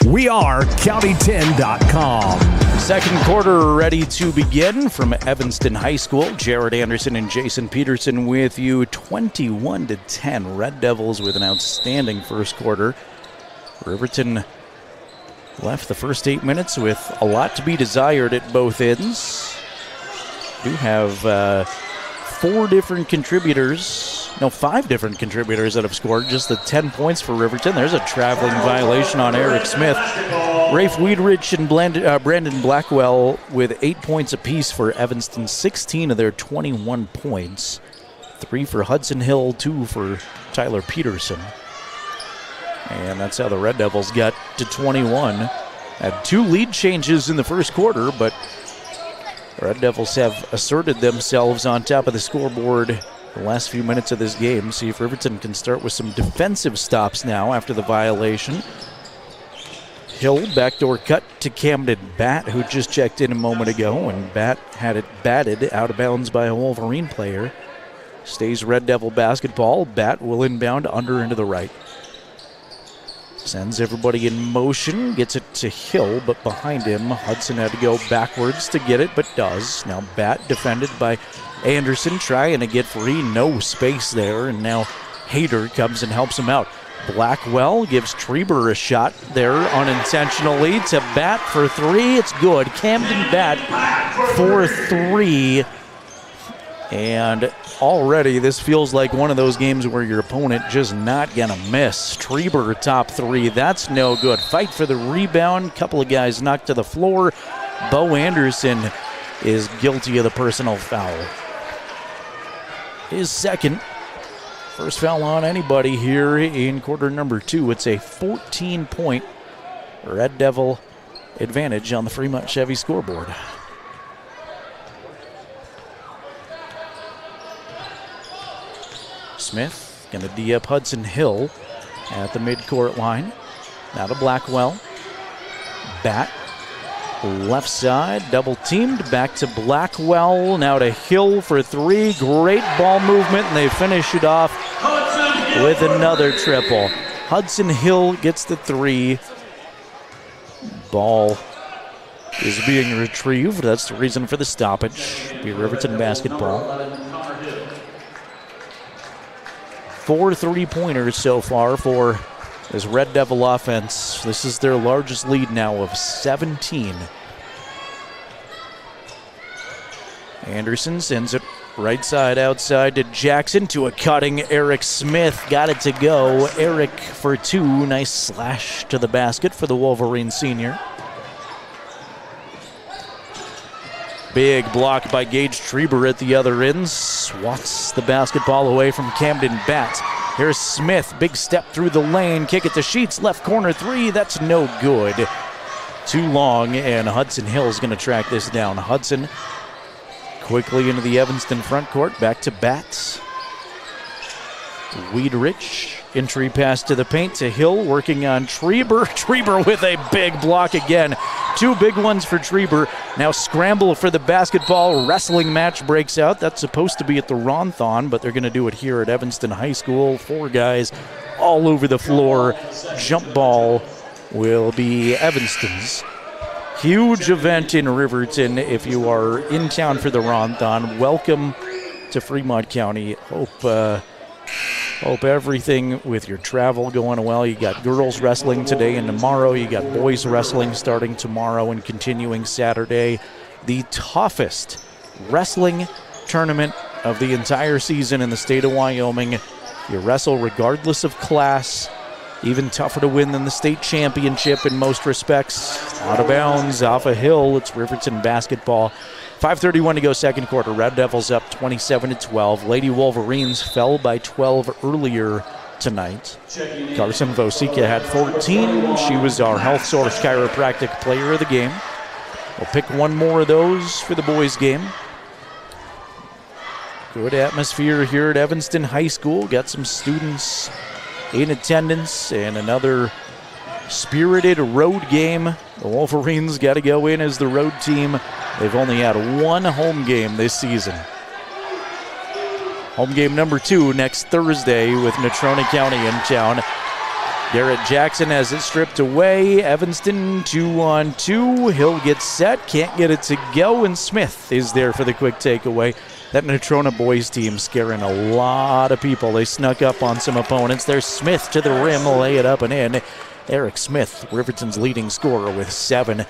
We are county10.com. Second quarter ready to begin from Evanston High School. Jerrad Anderson and Jason Peterson with you. 21-10. Red Devils with an outstanding first quarter. Riverton left the first 8 minutes with a lot to be desired at both ends. Do have 5 different contributors that have scored. Just the 10 points for Riverton. There's a traveling violation on Eric Smith. Rafe Weidrich and Brandon Blackwell with 8 points apiece for Evanston. 16 of their 21 points. 3 for Hudson Hill, 2 for Tyler Peterson. And that's how the Red Devils got to 21. Had 2 lead changes in the first quarter, but the Red Devils have asserted themselves on top of the scoreboard the last few minutes of this game. See if Riverton can start with some defensive stops now after the violation. Hill, backdoor cut to Camden Batt, who just checked in a moment ago, and Batt had it batted out of bounds by a Wolverine player. Stays Red Devil basketball. Batt will inbound under into the right. Sends everybody in motion, gets it to Hill, but behind him, Hudson had to go backwards to get it, but does. Now Batt defended by Anderson, trying to get free, no space there, and now Hayter comes and helps him out. Blackwell gives Treber a shot there unintentionally to Batt for 3. It's good. Camden Batt for 3. And already this feels like one of those games where your opponent just not gonna miss. Treber top 3, that's no good. Fight for the rebound, couple of guys knocked to the floor. Bo Anderson is guilty of the personal foul. His second. First foul on anybody here in quarter number 2. It's a 14-point Red Devil advantage on the Fremont Chevy scoreboard. Smith going to D up Hudson Hill at the midcourt line. Now to Blackwell. Batt. Left side, double teamed, back to Blackwell, now to Hill for 3. Great ball movement, and they finish it off with another triple. Hudson Hill gets the 3. Ball is being retrieved. That's the reason for the stoppage. Be Riverton basketball. 4 3-pointers so far for this Red Devil offense. This is their largest lead now of 17. Anderson sends it Right side outside to Jackson, to a cutting Eric Smith. Got it to go. Eric for two. Nice slash to the basket for the Wolverine senior. Big block by Gage Treber at the other end. Swats the basketball away from Camden Batts. Here's Smith. Big step through the lane. Kick it to Sheets. Left corner three. That's no good. Too long, and Hudson Hill is going to track this down. Hudson quickly into the Evanston front court. Back to Batts. Weedrich. Entry pass to the paint to Hill, working on Treber. Treber with a big block again. Two big ones for Treber. Now scramble for the basketball. Wrestling match breaks out. That's supposed to be at the Ronthon, but they're going to do it here at Evanston High School. Four guys all over the floor. Jump ball will be Evanston's. Huge event in Riverton. If you are in town for the Ronthon, welcome to Fremont County. Hope everything with your travel going well. You got girls wrestling today and tomorrow. You got boys wrestling starting tomorrow and continuing Saturday. The toughest wrestling tournament of the entire season in the state of Wyoming. You wrestle regardless of class. Even tougher to win than the state championship in most respects. Out of bounds, off a hill. It's Riverton basketball. 5:31 to go second quarter. Red Devils up 27-12. Lady Wolverines fell by 12 earlier tonight. Carson Vosica had 14. She was our Health Source Chiropractic Player of the Game. We'll pick one more of those for the boys' game. Good atmosphere here at Evanston High School. Got some students in attendance and another spirited road game. The Wolverines got to go in as the road team. They've only had one home game this season. Home game number 2 next Thursday with Natrona County in town. Garrett Jackson has it stripped away. Evanston 2-on-2. Hill gets set, can't get it to go, and Smith is there for the quick takeaway. That Natrona boys team scaring a lot of people. They snuck up on some opponents. There's Smith to the rim, lay it up and in. Eric Smith, Riverton's leading scorer with 7.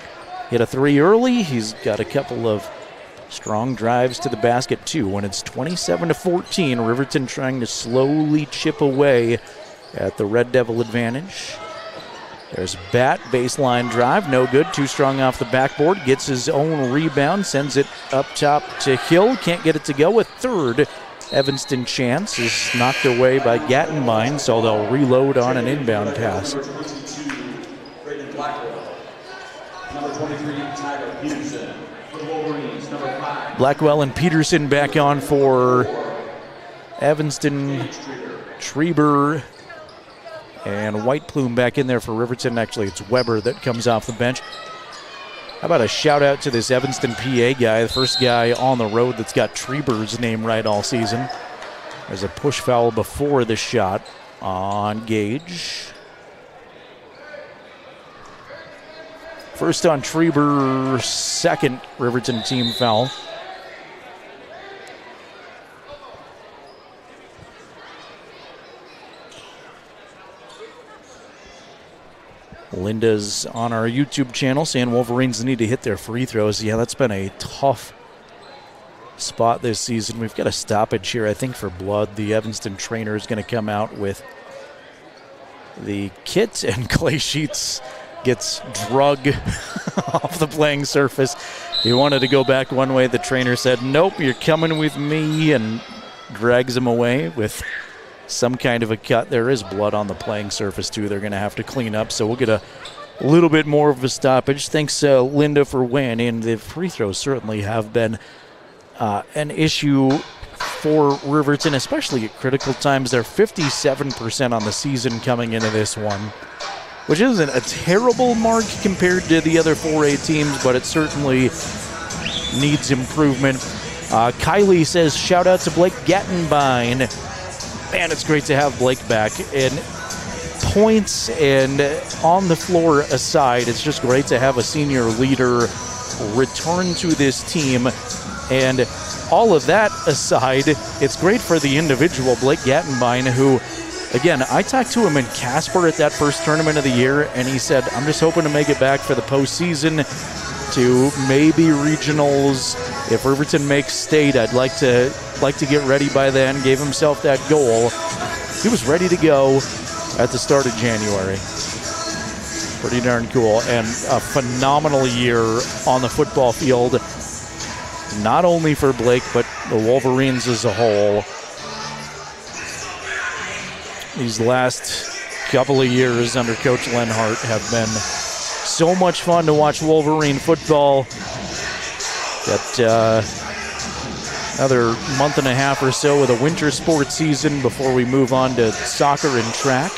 Hit a 3 early. He's got a couple of strong drives to the basket too. When it's 27-14, Riverton trying to slowly chip away at the Red Devil advantage. There's Bat, baseline drive, no good, too strong off the backboard, gets his own rebound, sends it up top to Hill, can't get it to go. A third Evanston chance is knocked away by Gattenbein, so they'll reload on an inbound pass. Blackwell and Peterson back on for Evanston. Treber and White Plume back in there for Riverton. Actually, it's Weber that comes off the bench. How about a shout out to this Evanston PA guy, the first guy on the road that's got Treber's name right all season. There's a push foul before the shot on Gage. First on Treber, second Riverton team foul. Linda's on our YouTube channel saying Wolverines need to hit their free throws. Yeah, that's been a tough spot this season. We've got a stoppage here, I think, for blood. The Evanston trainer is going to come out with the kit, and Clay Sheets gets drug off the playing surface. He wanted to go back one way. The trainer said, nope, you're coming with me, and drags him away with some kind of a cut. There is blood on the playing surface too. They're going to have to clean up, so we'll get a little bit more of a stoppage. Thanks, Linda, for weighing in. The free throws certainly have been an issue for Riverton, especially at critical times. They're 57% on the season coming into this one, which isn't a terrible mark compared to the other 4A teams, but it certainly needs improvement. Kylie says, shout out to Blake Gattenbein. Man, it's great to have Blake back. And points and on the floor aside, it's just great to have a senior leader return to this team. And all of that aside, it's great for the individual, Blake Gattenbein, who, again, I talked to him in Casper at that first tournament of the year, and he said, I'm just hoping to make it back for the postseason, to maybe regionals. if Riverton makes state, I'd like to get ready by then. Gave himself that goal. He was ready to go at the start of January. Pretty darn cool, and a phenomenal year on the football field, not only for Blake, but the Wolverines as a whole. These last couple of years under Coach Lenhart have been so much fun to watch Wolverine football. Got another month and a half or so of the winter sports season before we move on to soccer and track.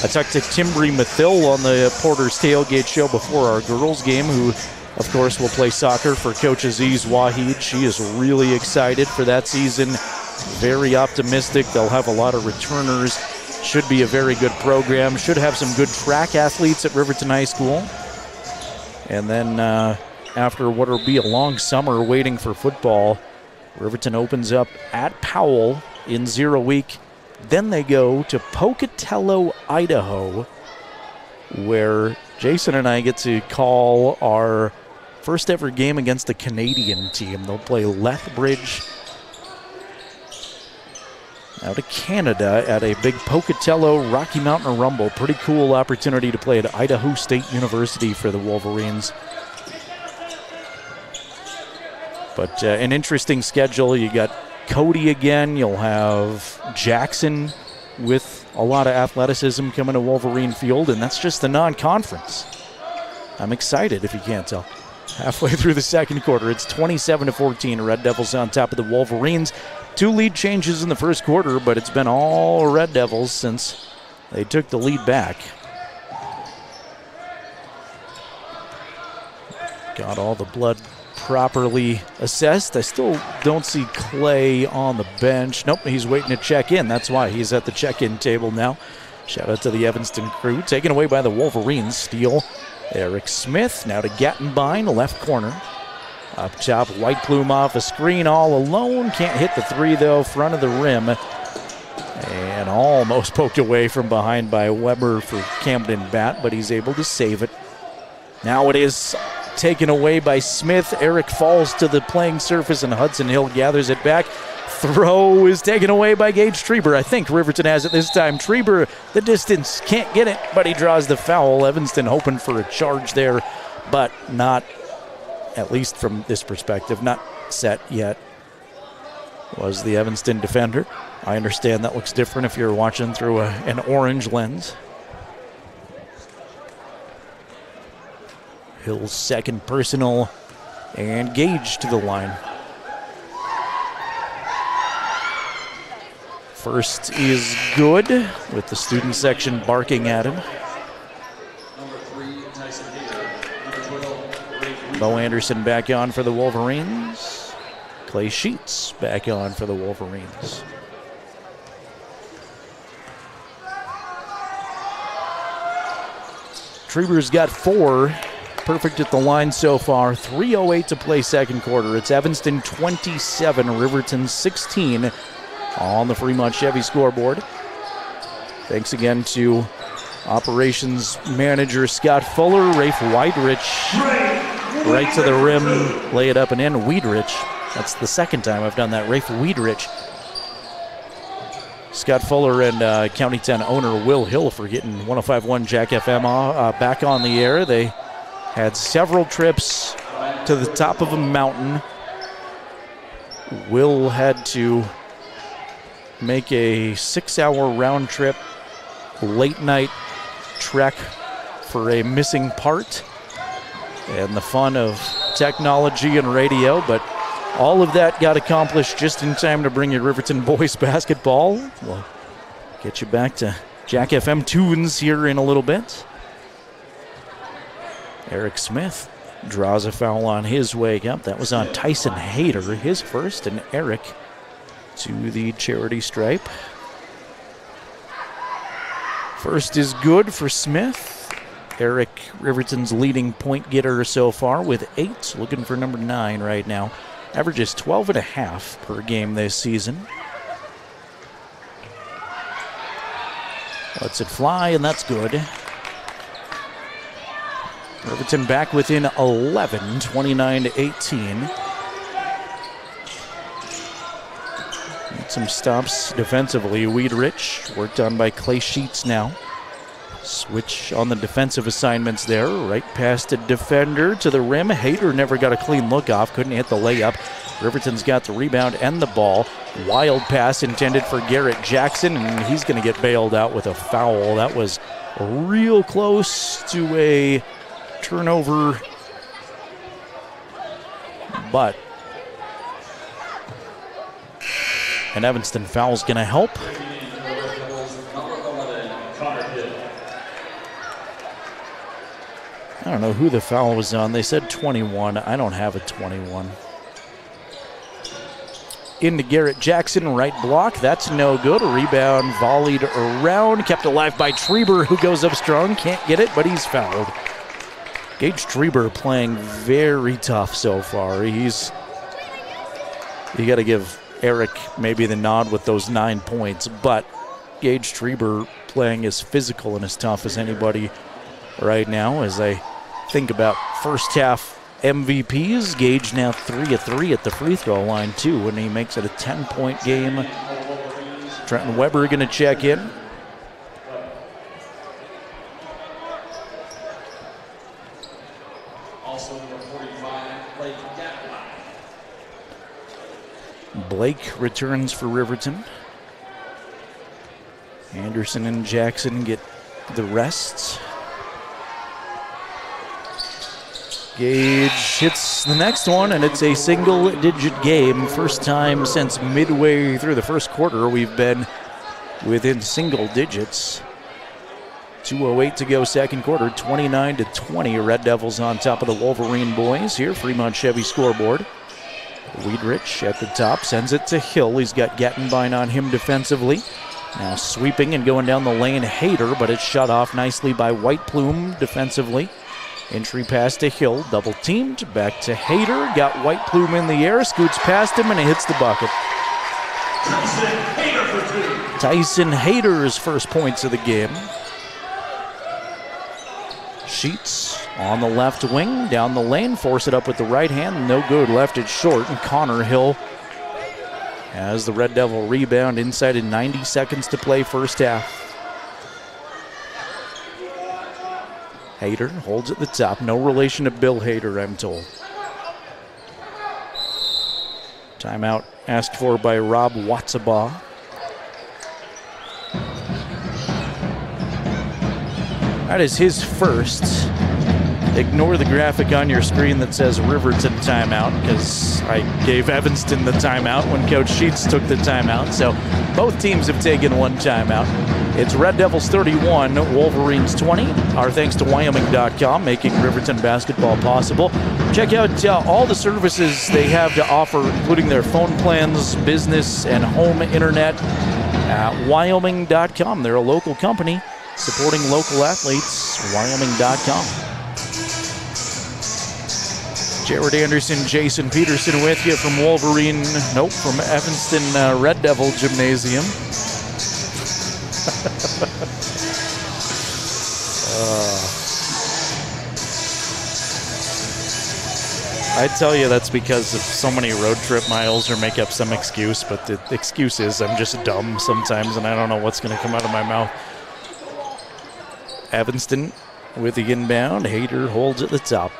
I talked to Timbri Mathill on the Porter's Tailgate Show before our girls game, who, of course, will play soccer for Coach Aziz Wahid. She is really excited for that season, very optimistic. They'll have a lot of returners. Should be a very good program. Should have some good track athletes at Riverton High School. And then after what will be a long summer waiting for football, Riverton opens up at Powell in 0 week. Then they go to Pocatello, Idaho, where Jason and I get to call our first ever game against a Canadian team. They'll play Lethbridge out of Canada at a big Pocatello Rocky Mountain Rumble. Pretty cool opportunity to play at Idaho State University for the Wolverines. But an interesting schedule. You got Cody again. You'll have Jackson with a lot of athleticism coming to Wolverine Field, and that's just the non-conference. I'm excited, if you can't tell. Halfway through the second quarter, it's 27-14. Red Devils on top of the Wolverines. 2 lead changes in the first quarter, but it's been all Red Devils since they took the lead back. Got all the blood properly assessed. I still don't see Clay on the bench. Nope, he's waiting to check in. That's why he's at the check-in table now. Shout out to the Evanston crew. Taken away by the Wolverines. Steal. Eric Smith now to Gattenbein, left corner. Up top, White Plume off a screen all alone. Can't hit the 3 though, front of the rim. And almost poked away from behind by Weber for Camden Bat, but he's able to save it. Now it is taken away by Smith. Eric falls to the playing surface and Hudson Hill gathers it back. Throw is taken away by Gage Treber. I think Riverton has it this time. Treber, the distance, can't get it, but he draws the foul. Evanston hoping for a charge there, but not, at least from this perspective, not set yet. Was the Evanston defender. I understand that looks different if you're watching through an orange lens. Hill's second personal, and Gage to the line. First is good, with the student section barking at him. Bo Anderson back on for the Wolverines. Clay Sheets back on for the Wolverines. Treber's got 4. Perfect at the line so far. 3:08 to play second quarter. It's Evanston 27, Riverton 16 on the Fremont Chevy scoreboard. Thanks again to operations manager Scott Fuller, Rafe Weidrich, right to the rim, lay it up and in. Weidrich, that's the second time I've done that. Rafe Weidrich. Scott Fuller and County 10 owner Will Hill for getting 105.1 Jack FM back on the air. They had several trips to the top of a mountain. Will had to make a 6-hour round trip, late night trek for a missing part, and the fun of technology and radio, but all of that got accomplished just in time to bring you Riverton boys basketball. We'll get you back to Jack FM tunes here in a little bit. Eric Smith draws a foul on his way up. That was on Tyson Hayter, his first, and Eric to the charity stripe. First is good for Smith. Eric, Riverton's leading point getter so far with 8, looking for number 9 right now. Averages 12.5 per game this season. Lets it fly, and that's good. Riverton back within 11, 29-18. Some stops defensively. Weedrich worked on by Clay Sheets now. Switch on the defensive assignments there. Right past a defender to the rim. Hayter never got a clean look off. Couldn't hit the layup. Riverton's got the rebound and the ball. Wild pass intended for Garrett Jackson, and he's going to get bailed out with a foul. That was real close to a turnover, but an Evanston foul's going to help. I don't know who the foul was on. They said 21. I don't have a 21. Into Garrett Jackson, right block. That's no good. A rebound volleyed around. Kept alive by Treber, who goes up strong. Can't get it, but he's fouled. Gage Treber playing very tough so far. You got to give Eric maybe the nod with those 9 points, but Gage Treber playing as physical and as tough as anybody right now. As I think about first half MVPs, Gage now 3 of 3 at the free throw line too, and he makes it a 10-point game. Trenton Weber going to check in. Blake returns for Riverton. Anderson and Jackson get the rests. Gage hits the next one, and it's a single-digit game. First time since midway through the first quarter we've been within single digits. 2:08 to go second quarter, 29-20. Red Devils on top of the Wolverine boys here. Fremont Chevy scoreboard. Weedrich at the top, sends it to Hill. He's got Gattenbein on him defensively. Now sweeping and going down the lane, Hayter, but it's shut off nicely by White Plume defensively. Entry pass to Hill, double teamed, back to Hayter. Got White Plume in the air, scoots past him, and it hits the bucket. Tyson Hayter's first points of the game. Sheets on the left wing, down the lane, force it up with the right hand, no good, left it short, and Connor Hill has the Red Devil rebound inside of 90 seconds to play first half. Hayter holds at the top, no relation to Bill Hayter, I'm told. Timeout asked for by Rob Watsabaugh. That is his first. Ignore the graphic on your screen that says Riverton timeout, because I gave Evanston the timeout when Coach Sheets took the timeout. So both teams have taken one timeout. It's Red Devils 31, Wolverines 20. Our thanks to Wyoming.com, making Riverton basketball possible. Check out all the services they have to offer, including their phone plans, business, and home internet at Wyoming.com. They're a local company supporting local athletes. Wyoming.com. Jerrad Anderson, Jason Peterson with you from from Evanston Red Devil Gymnasium. I tell you that's because of so many road trip miles, or make up some excuse, but the excuse is I'm just dumb sometimes and I don't know what's going to come out of my mouth. Evanston with the inbound. Hayter holds at the top.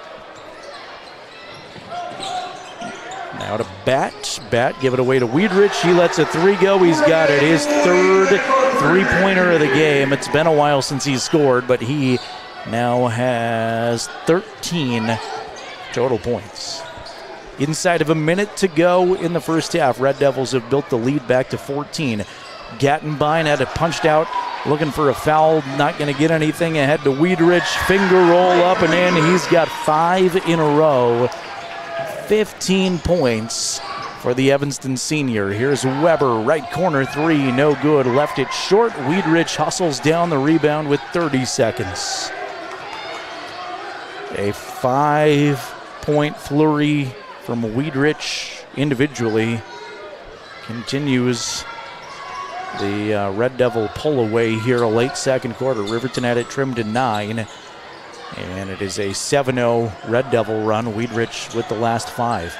Now to Bat. Bat give it away to Weedrich. He lets a three go. He's got it. His third three-pointer of the game. It's been a while since he's scored, but he now has 13 total points. Inside of a minute to go in the first half, Red Devils have built the lead back to 14. Gattenbein had it punched out, looking for a foul, not going to get anything. Ahead to Weedrich, finger roll up and in. He's got 5 in a row. 15 points for the Evanston senior. Here's Weber, right corner three, no good, left it short. Weedrich hustles down the rebound with 30 seconds. A 5-point flurry from Weedrich individually continues the Red Devil pull away here, a late second quarter. Riverton had it trimmed to 9. And it is a 7-0 Red Devil run. Weedrich with the last 5.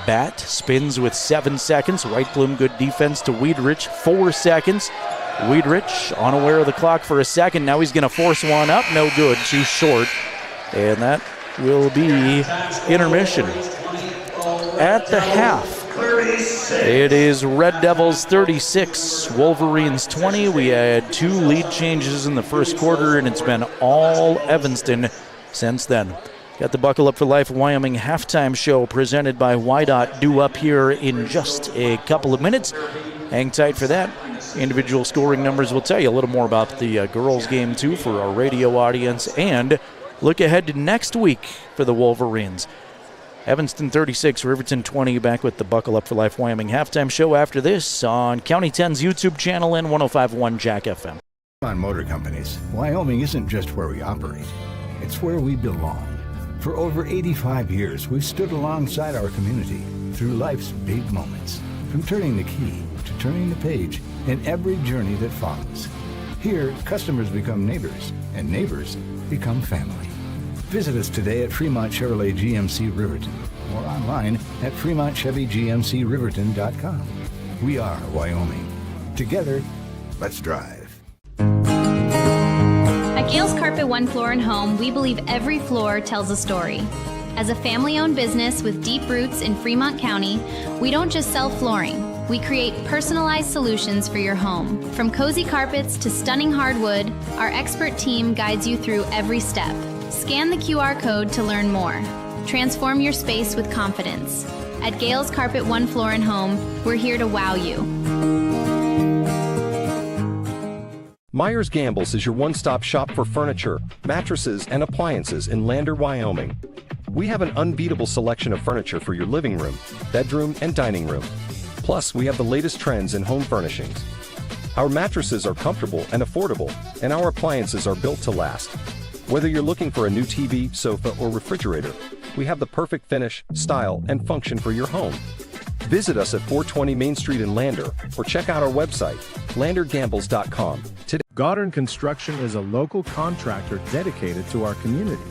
Bat spins with 7 seconds. Whiteblum, good defense to Wiedrich, 4 seconds. Wiedrich unaware of the clock for a second. Now he's going to force one up. No good. Too short. And that will be intermission. At the half, it is Red Devils 36, Wolverines 20. We had 2 lead changes in the first quarter, and it's been all Evanston since then. Got the Buckle Up for Life Wyoming halftime show presented by YDOT due up here in just a couple of minutes. Hang tight for that. Individual scoring numbers will tell you a little more about the girls game too for our radio audience, and look ahead to next week for the Wolverines. Evanston 36, Riverton 20, back with the Buckle Up for Life Wyoming halftime show after this on County 10's YouTube channel and 105.1 Jack FM. On Motor Companies, Wyoming isn't just where we operate, it's where we belong. For over 85 years, we've stood alongside our community through life's big moments, from turning the key to turning the page in every journey that follows. Here, customers become neighbors, and neighbors become family. Visit us today at Fremont Chevrolet GMC Riverton or online at FremontChevyGMCRiverton.com. We are Wyoming. Together, let's drive. At Gales Carpet One Floor and Home, we believe every floor tells a story. As a family-owned business with deep roots in Fremont County, we don't just sell flooring. We create personalized solutions for your home. From cozy carpets to stunning hardwood, our expert team guides you through every step. Scan the QR code to learn more. Transform your space with confidence. At Gales Carpet One Floor and Home, we're here to wow you. Myers Gambles is your one-stop shop for furniture, mattresses, and appliances in Lander, Wyoming. We have an unbeatable selection of furniture for your living room, bedroom, and dining room. Plus, we have the latest trends in home furnishings. Our mattresses are comfortable and affordable, and our appliances are built to last. Whether you're looking for a new TV, sofa, or refrigerator, we have the perfect finish, style, and function for your home. Visit us at 420 Main Street in Lander, or check out our website, landergambles.com. Goddard Construction is a local contractor dedicated to our community.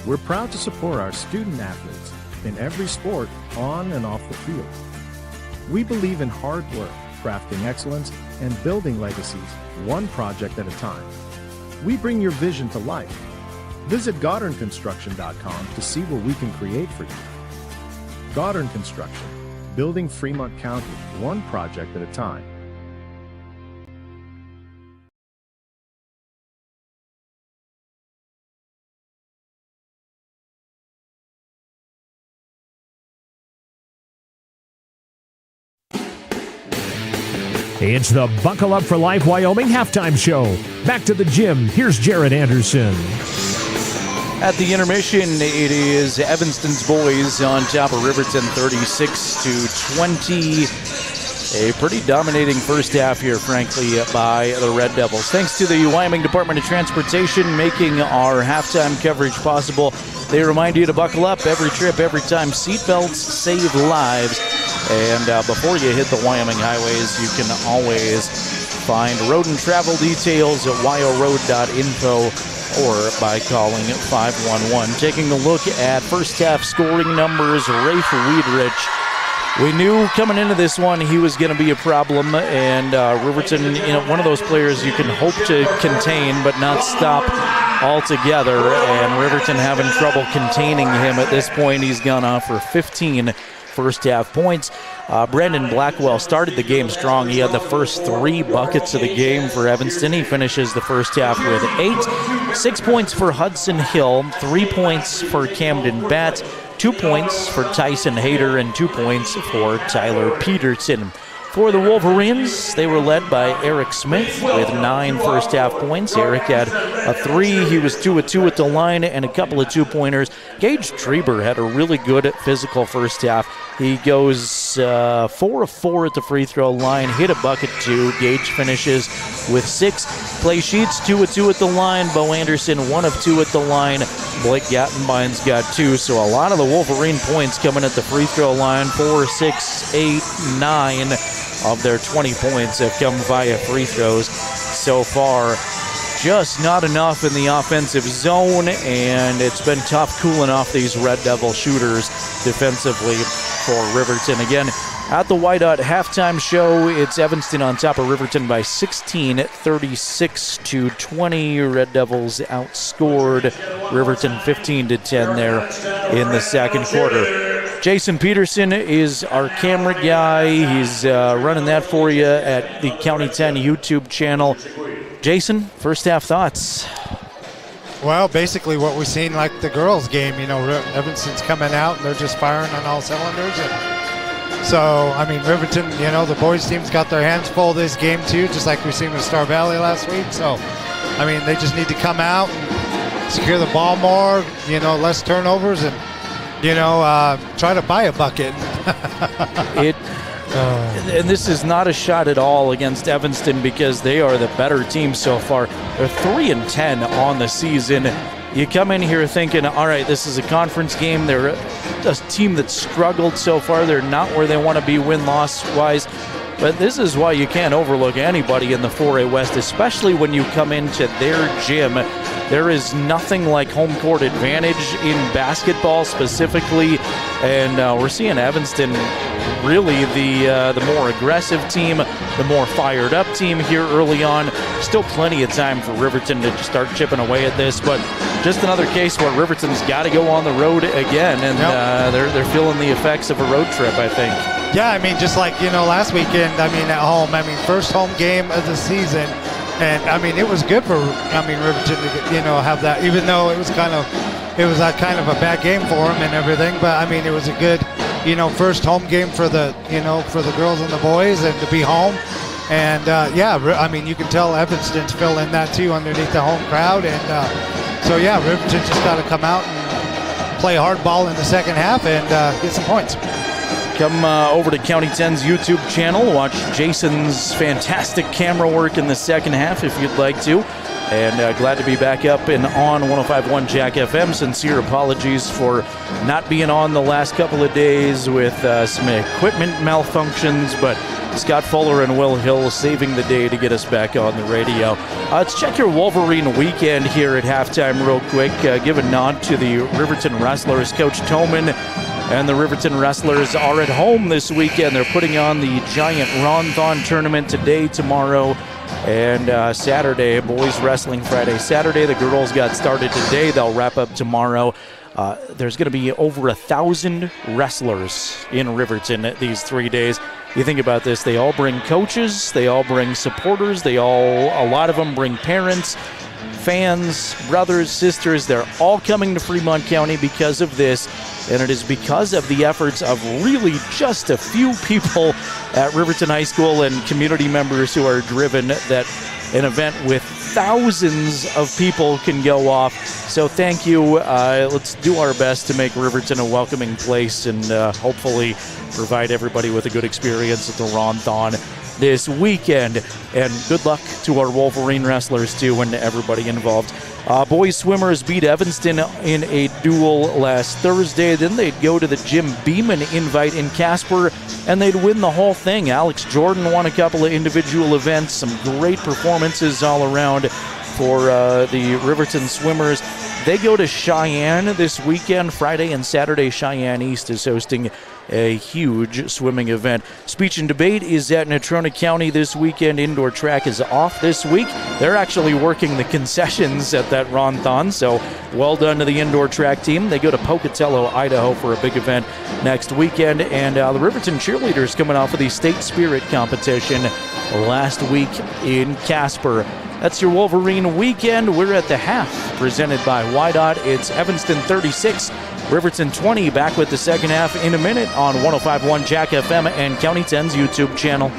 We're proud to support our student athletes in every sport, on and off the field. We believe in hard work, crafting excellence, and building legacies, one project at a time. We bring your vision to life. Visit GoddardConstruction.com to see what we can create for you. Goddard Construction, building Fremont County, one project at a time. It's the Buckle Up for Life Wyoming halftime show. Back to the gym. Here's Jerrad Anderson. At the intermission, it is Evanston's boys on top of Riverton 36-20. A pretty dominating first half here, frankly, by the Red Devils. Thanks to the Wyoming Department of Transportation making our halftime coverage possible. They remind you to buckle up every trip, every time. Seatbelts save lives. And before you hit the Wyoming highways, you can always find road and travel details at wyoroad.info or by calling 511. Taking a look at first half scoring numbers, Rafe Wiedrich. We knew coming into this one he was going to be a problem, and Riverton, one of those players you can hope to contain but not stop altogether, and Riverton having trouble containing him at this point. He's gone off for 15 first half points. Brandon Blackwell started the game strong. He had the first 3 buckets of the game for Evanston. He finishes the first half with 8. 6 points for Hudson Hill, 3 points for Camden Batt, 2 points for Tyson Hayter, and 2 points for Tyler Peterson. For the Wolverines, they were led by Eric Smith with 9 first half points. Eric had a 3. He was 2 of 2 at the line and a couple of 2-pointers. Gage Treber had a really good physical first half. He goes 4 of 4 at the free throw line, hit a bucket 2. Gage finishes with 6. Clay Sheets 2 of 2 at the line. Bo Anderson 1 of 2 at the line. Blake Gattenbein's got 2. So a lot of the Wolverine points coming at the free throw line. 4, 6, 8, 9 of their 20 points have come via free throws so far. Just not enough in the offensive zone, and it's been tough cooling off these Red Devil shooters defensively. for Riverton. Again, at the Wydot halftime show, it's Evanston on top of Riverton by 16, 36-20. Red Devils outscored Riverton 15-10 there in the second quarter. Jason Peterson is our camera guy. He's running that for you at the County 10 YouTube channel. Jason, first half thoughts? Well, basically what we've seen like the girls' game, Evanston's coming out and they're just firing on all cylinders. And so, Riverton, the boys' team's got their hands full this game too, just like we've seen with Star Valley last week. So, they just need to come out and secure the ball more, less turnovers, and try to buy a bucket. And this is not a shot at all against Evanston because they are the better team so far. They're 3-10 on the season. You come in here thinking, all right, this is a conference game. They're a team that struggled so far. They're not where they want to be win-loss wise. But this is why you can't overlook anybody in the 4A West, especially when you come into their gym. There is nothing like home court advantage in basketball specifically, and we're seeing Evanston really the more aggressive team, the more fired up team here early on. Still plenty of time for Riverton to start chipping away at this, but just another case where Riverton's got to go on the road again, and they're feeling the effects of a road trip, I think. Yeah, just like, last weekend, at home, first home game of the season. And, it was good for, Riverton to, have that, even though it was kind of a bad game for them and everything. But, it was a good, first home game for the, for the girls and the boys and to be home. And, you can tell Evanston's filling that too underneath the home crowd. And Riverton just got to come out and play hardball in the second half and get some points. Come over to County 10's YouTube channel. Watch Jason's fantastic camera work in the second half if you'd like to. And glad to be back up and on 105.1 Jack FM. Sincere apologies for not being on the last couple of days with some equipment malfunctions, but Scott Fuller and Will Hill saving the day to get us back on the radio. Let's check your Wolverine weekend here at halftime real quick. Give a nod to the Riverton Wrestlers. Coach Toman and the Riverton Wrestlers are at home this weekend. They're putting on the giant Ron-Thon tournament today, tomorrow, and Saturday. Boys wrestling Friday, Saturday. The girls got started today. They'll wrap up tomorrow. There's going to be over 1,000 wrestlers in Riverton these 3 days. You think about this, they all bring coaches, they all bring supporters, a lot of them bring parents, fans, brothers, sisters. They're all coming to Fremont County because of this, and it is because of the efforts of really just a few people at Riverton High School and community members who are driven that an event with thousands of people can go off. So thank you. Let's do our best to make Riverton a welcoming place and hopefully provide everybody with a good experience at the Ron-Thon this weekend. And good luck to our Wolverine wrestlers too and everybody involved. Boys swimmers beat Evanston in a duel last Thursday. Then they'd go to the Jim Beeman invite in Casper and they'd win the whole thing. Alex Jordan won a couple of individual events. Some great performances all around for the Riverton swimmers. They go to Cheyenne this weekend. Friday and Saturday, Cheyenne East is hosting a huge swimming event. Speech and debate is at Natrona County this weekend. Indoor track is off this week. They're actually working the concessions at that Ron-Thon, so well done to the indoor track team. They go to Pocatello, Idaho for a big event next weekend. And the Riverton cheerleaders coming off of the state spirit competition last week in Casper. That's your Wolverine weekend. We're at the half, presented by Wydot. It's Evanston 36, Riverton 20. Back with the second half in a minute on 105.1 Jack FM and County 10's YouTube channel.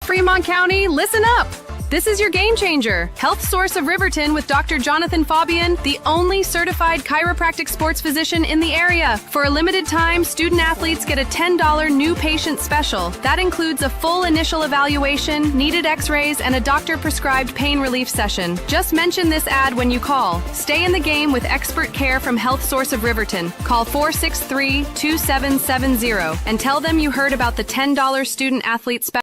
Fremont County, listen up! This is your game changer, Health Source of Riverton with Dr. Jonathan Fabian, the only certified chiropractic sports physician in the area. For a limited time, student athletes get a $10 new patient special. That includes a full initial evaluation, needed x-rays, and a doctor-prescribed pain relief session. Just mention this ad when you call. Stay in the game with expert care from Health Source of Riverton. Call 463-2770 and tell them you heard about the $10 student athlete special.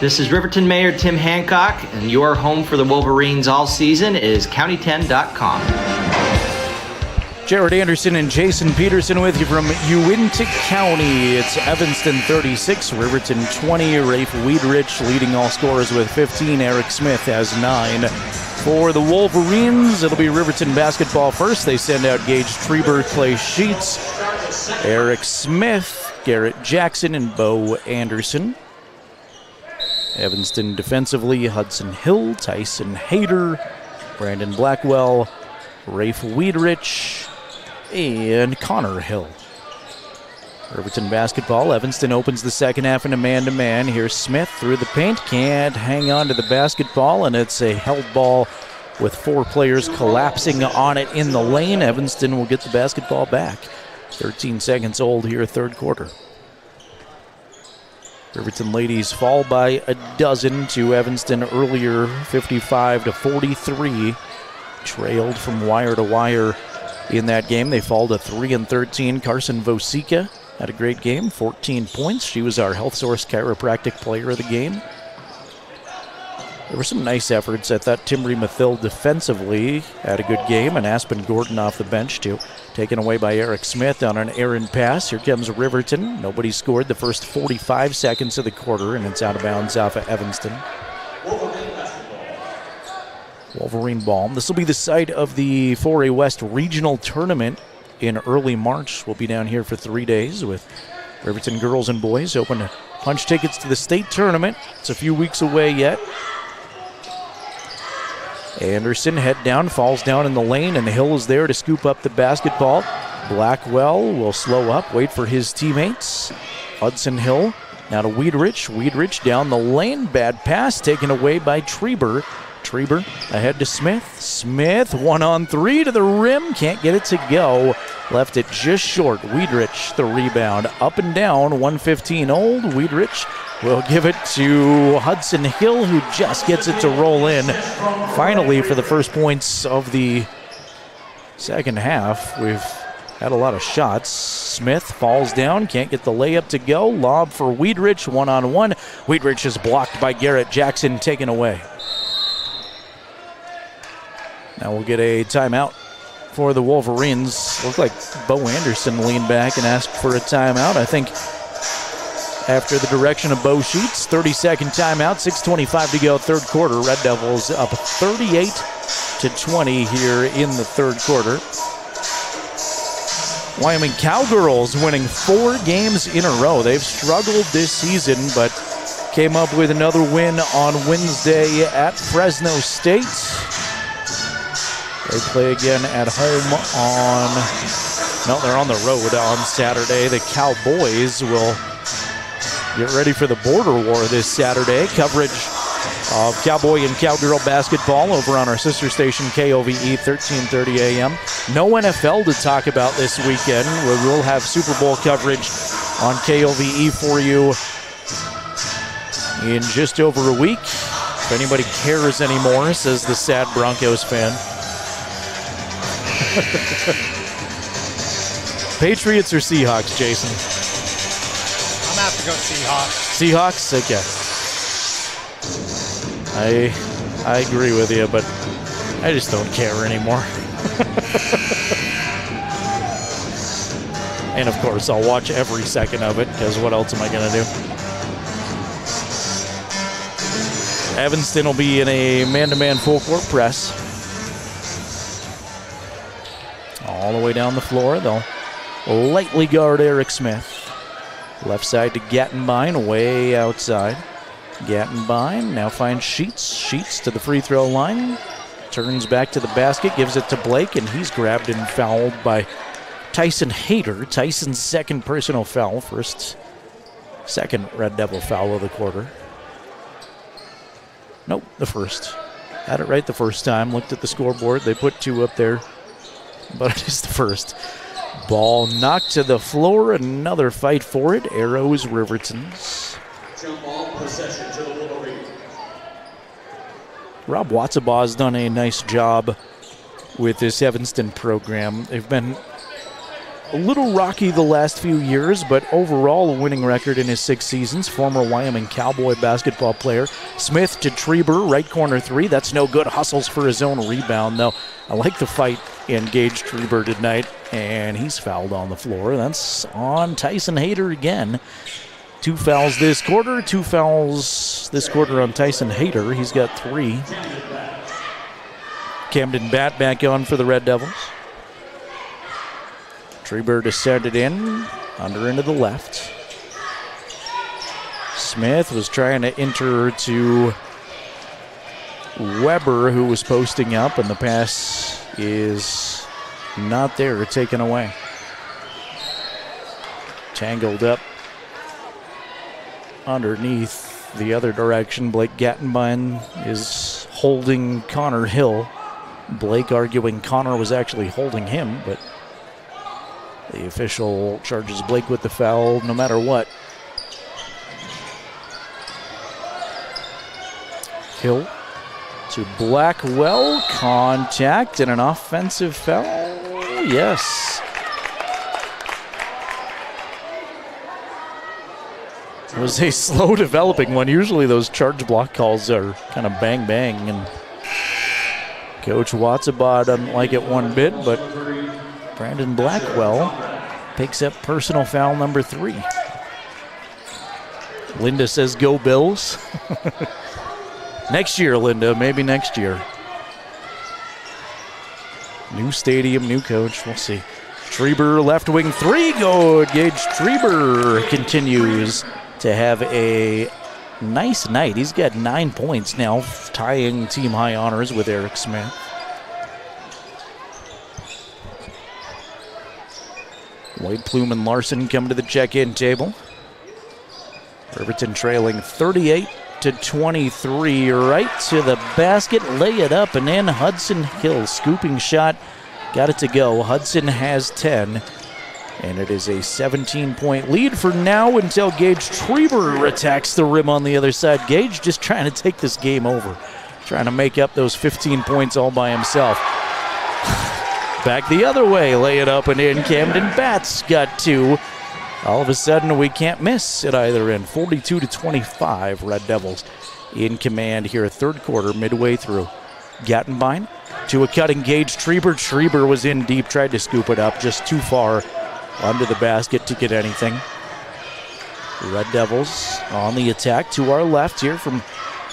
This is Riverton Mayor Tim Hancock, and your home for the Wolverines all season is county10.com. Jerrad Anderson and Jason Peterson with you from Uinta County. It's Evanston 36, Riverton 20. Rafe Weidrich leading all scorers with 15. Eric Smith has 9. For the Wolverines, it'll be Riverton basketball first. They send out Gage Treber, Clay Sheets, Eric Smith, Garrett Jackson, and Bo Anderson. Evanston defensively, Hudson Hill, Tyson Hayter, Brandon Blackwell, Rafe Weidrich, and Connor Hill. Riverton basketball, Evanston opens the second half in a man-to-man. Here's Smith through the paint, can't hang on to the basketball, and it's a held ball with 4 players collapsing on it in the lane. Evanston will get the basketball back. 13 seconds old here, third quarter. Riverton ladies fall by a dozen to Evanston earlier, 55-43. Trailed from wire to wire in that game. They fall to 3-13. Carson Vosica had a great game, 14 points. She was our Health Source Chiropractic Player of the game. There were some nice efforts. I thought Timbrey Mathill defensively had a good game, and Aspen Gordon off the bench too. Taken away by Eric Smith on an errant pass. Here comes Riverton. Nobody scored the first 45 seconds of the quarter, and it's out of bounds off of Evanston. Wolverine ball. This will be the site of the 4A West Regional Tournament in early March. We'll be down here for 3 days with Riverton girls and boys. Open to punch tickets to the state tournament. It's a few weeks away yet. Anderson head down, falls down in the lane, and Hill is there to scoop up the basketball. Blackwell will slow up, wait for his teammates. Hudson Hill now to Weidrich. Weidrich down the lane, bad pass taken away by Treber. Treber ahead to Smith. Smith 1-on-3 to the rim, can't get it to go. Left it just short. Weidrich the rebound, up and down, 1:15 old. Weidrich will give it to Hudson Hill, who just gets it to roll in. Finally, for the first points of the second half, we've had a lot of shots. Smith falls down, can't get the layup to go. Lob for Weidrich, 1-on-1. Weidrich is blocked by Garrett Jackson, taken away. Now we'll get a timeout for the Wolverines. Looked like Bo Anderson leaned back and asked for a timeout. I think after the direction of Bo Sheets, 30-second timeout, 6:25 to go, third quarter. Red Devils up 38-20 here in the third quarter. Wyoming Cowgirls winning 4 games in a row. They've struggled this season, but came up with another win on Wednesday at Fresno State. They play again at home they're on the road on Saturday. The Cowboys will get ready for the border war this Saturday. Coverage of Cowboy and Cowgirl basketball over on our sister station, KOVE, 1330 a.m. No NFL to talk about this weekend. We'll have Super Bowl coverage on KOVE for you in just over a week. If anybody cares anymore, says the sad Broncos fan. Patriots or Seahawks, Jason? I'm going to have to go Seahawks. Seahawks? Okay. I agree with you, but I just don't care anymore. And of course, I'll watch every second of it, because what else am I going to do? Evanston will be in a man-to-man full-court press. All the way down the floor. They'll lightly guard Eric Smith. Left side to Gattenbein, way outside. Gattenbein now finds Sheets. Sheets to the free throw line. Turns back to the basket, gives it to Blake, and he's grabbed and fouled by Tyson Hayter. Tyson's second personal foul. Second Red Devil foul of the quarter. Nope, the first. Had it right the first time. Looked at the scoreboard. They put 2 up there, but it is the first. Ball knocked to the floor. Another fight for it. Arrows Riverton's. Jump ball possession to the Wolverine. Rob Watsabaugh has done a nice job with this Evanston program. They've been a little rocky the last few years, but overall a winning record in his 6 seasons. Former Wyoming Cowboy basketball player. Smith to Treber, right corner 3. That's no good. Hustles for his own rebound, though. I like the fight in Gage Treber tonight, and he's fouled on the floor. That's on Tyson Hayter again. 2 fouls this quarter, 2 fouls this quarter on Tyson Hayter. He's got 3. Camden Batt back on for the Red Devils. Treber descended in, under into the left. Smith was trying to enter to Weber, who was posting up, and the pass is not there, taken away. Tangled up underneath the other direction. Blake Gattenbein is holding Connor Hill. Blake arguing Connor was actually holding him, but the official charges Blake with the foul no matter what. Hill to Blackwell. Contact and an offensive foul. Yes. It was a slow developing one. Usually those charge block calls are kind of bang bang, and Coach Watsabaugh doesn't like it one bit, but Brandon Blackwell picks up personal foul number 3. Linda says, go Bills. Next year, Linda, maybe next year. New stadium, new coach, we'll see. Treber, left wing 3, good. Gage Treber continues to have a nice night. He's got 9 points now, tying team high honors with Eric Smith. White Plume and Larson come to the check-in table. Riverton trailing 38-23, right to the basket, lay it up and in. Hudson Hill, scooping shot, got it to go. Hudson has 10, and it is a 17-point lead for now until Gage Treber attacks the rim on the other side. Gage just trying to take this game over, trying to make up those 15 points all by himself. Back the other way, lay it up and in. Camden Batt's got 2. All of a sudden, we can't miss at either end. 42-25, Red Devils in command here, third quarter, midway through. Gattenbein to a cutting Gage Treber. Treber was in deep, tried to scoop it up, just too far under the basket to get anything. Red Devils on the attack to our left here from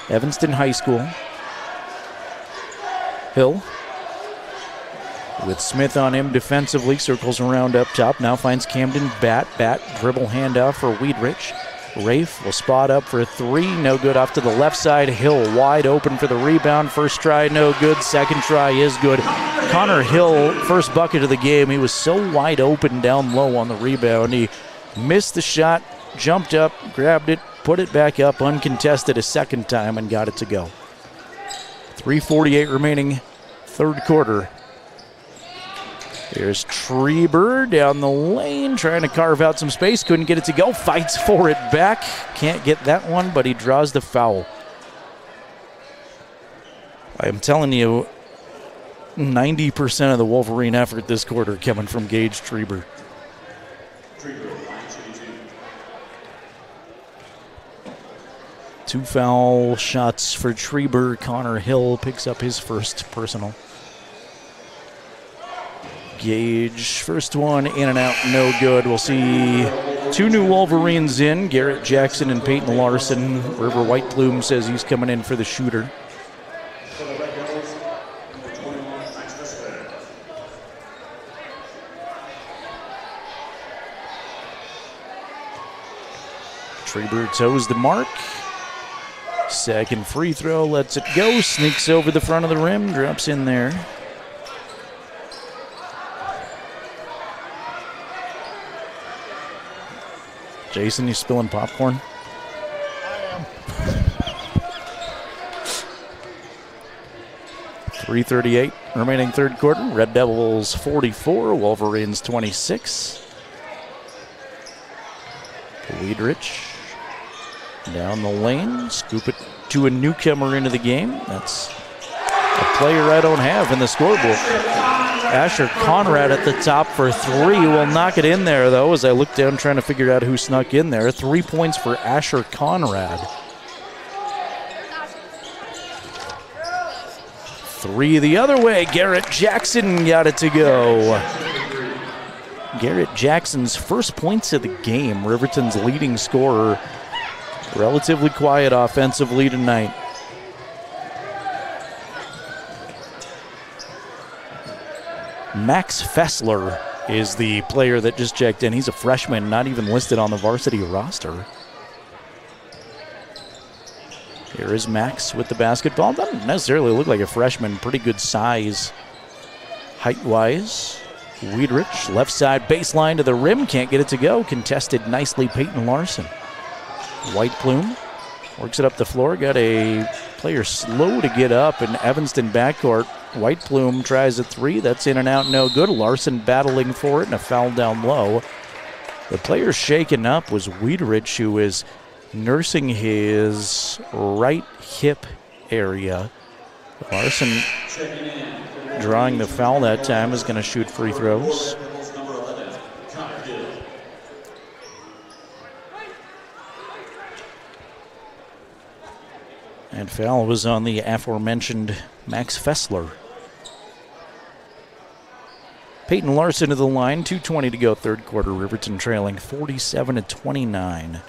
Evanston High School. Hill with Smith on him defensively, circles around up top, now finds Camden Batt. Batt dribble handoff for Weidrich. Rafe will spot up for 3, no good, off to the left side. Hill wide open for the rebound. First try, no good. Second try is good. Connor Hill, first bucket of the game. He was so wide open down low on the rebound. He missed the shot, jumped up, grabbed it, put it back up uncontested a second time, and got it to go. 3:48 remaining, third quarter. There's Treber down the lane, trying to carve out some space. Couldn't get it to go. Fights for it back. Can't get that one, but he draws the foul. I am telling you, 90% of the Wolverine effort this quarter coming from Gage Treber. Two foul shots for Treber. Connor Hill picks up his first personal. Gage, first one in and out, no good. We'll see 2 new Wolverines in, Garrett Jackson and Peyton Larson. River White Plume says he's coming in for the shooter. Treber toes the mark. Second free throw, lets it go, sneaks over the front of the rim, drops in there. Jason, you spilling popcorn? I am. 3:38 remaining third quarter. Red Devils 44, Wolverines 26. Weidrich down the lane, scoop it to a newcomer into the game. That's a player I don't have in the scorebook. Asher Conrad at the top for three. Will knock it in there, though, as I look down trying to figure out who snuck in there. 3 points for Asher Conrad. 3 the other way. Garrett Jackson got it to go. Garrett Jackson's first points of the game. Riverton's leading scorer. Relatively quiet offensively tonight. Max Fessler is the player that just checked in. He's a freshman, not even listed on the varsity roster. Here is Max with the basketball. Doesn't necessarily look like a freshman. Pretty good size, height-wise. Wiedrich, left side baseline to the rim. Can't get it to go. Contested nicely, Peyton Larson. White Plume works it up the floor. Got a player slow to get up in Evanston backcourt. White Plume tries a three. That's in and out, no good. Larson battling for it and a foul down low. The player shaken up was Wiedrich, who is nursing his right hip area. Larson, drawing the foul that time, is going to shoot free throws. And foul was on the aforementioned Max Fessler. Peyton Larson to the line, 2:20 to go, third quarter. Riverton trailing 47-29.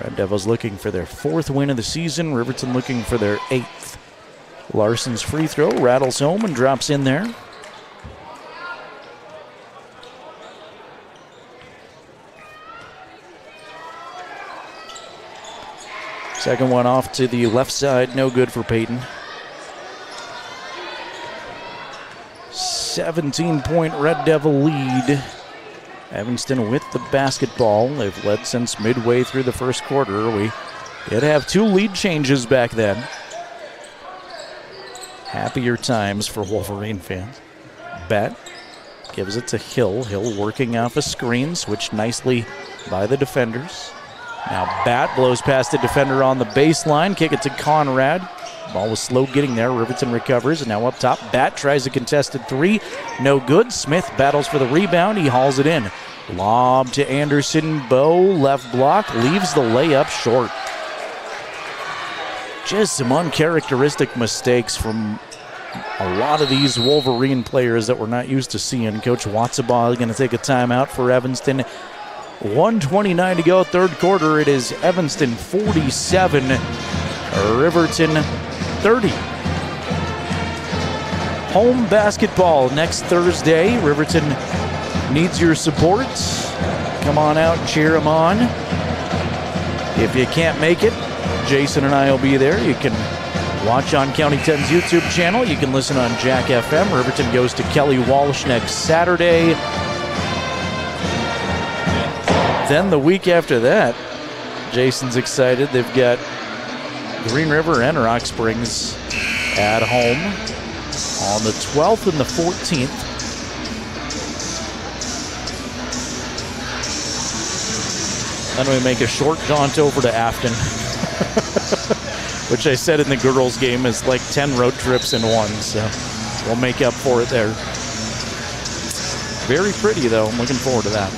Red Devils looking for their 4th win of the season. Riverton looking for their 8th. Larson's free throw rattles home and drops in there. Second one off to the left side, no good for Peyton. 17-point Red Devil lead. Evanston with the basketball. They've led since midway through the first quarter. We did have 2 lead changes back then. Happier times for Wolverine fans. Bat gives it to Hill. Hill working off a screen, switched nicely by the defenders. Now Bat blows past the defender on the baseline. Kick it to Conrad. Ball was slow getting there. Riverton recovers, and now up top. Bat tries a contested three. No good. Smith battles for the rebound. He hauls it in. Lob to Anderson. Bow, left block, leaves the layup short. Just some uncharacteristic mistakes from a lot of these Wolverine players that we're not used to seeing. Coach Watsabaugh is going to take a timeout for Evanston. 1:29 to go, third quarter. It is Evanston 47, Riverton 30. Home basketball next Thursday. Riverton needs your support. Come on out and cheer them on. If you can't make it, Jason and I will be there. You can watch on County 10's YouTube channel. You can listen on Jack FM. Riverton goes to Kelly Walsh next Saturday. Then the week after that, Jason's excited. They've got Green River and Rock Springs at home on the 12th and the 14th. Then we make a short jaunt over to Afton, which I said in the girls' game is like 10 road trips in one, so we'll make up for it there. Very pretty, though. I'm looking forward to that.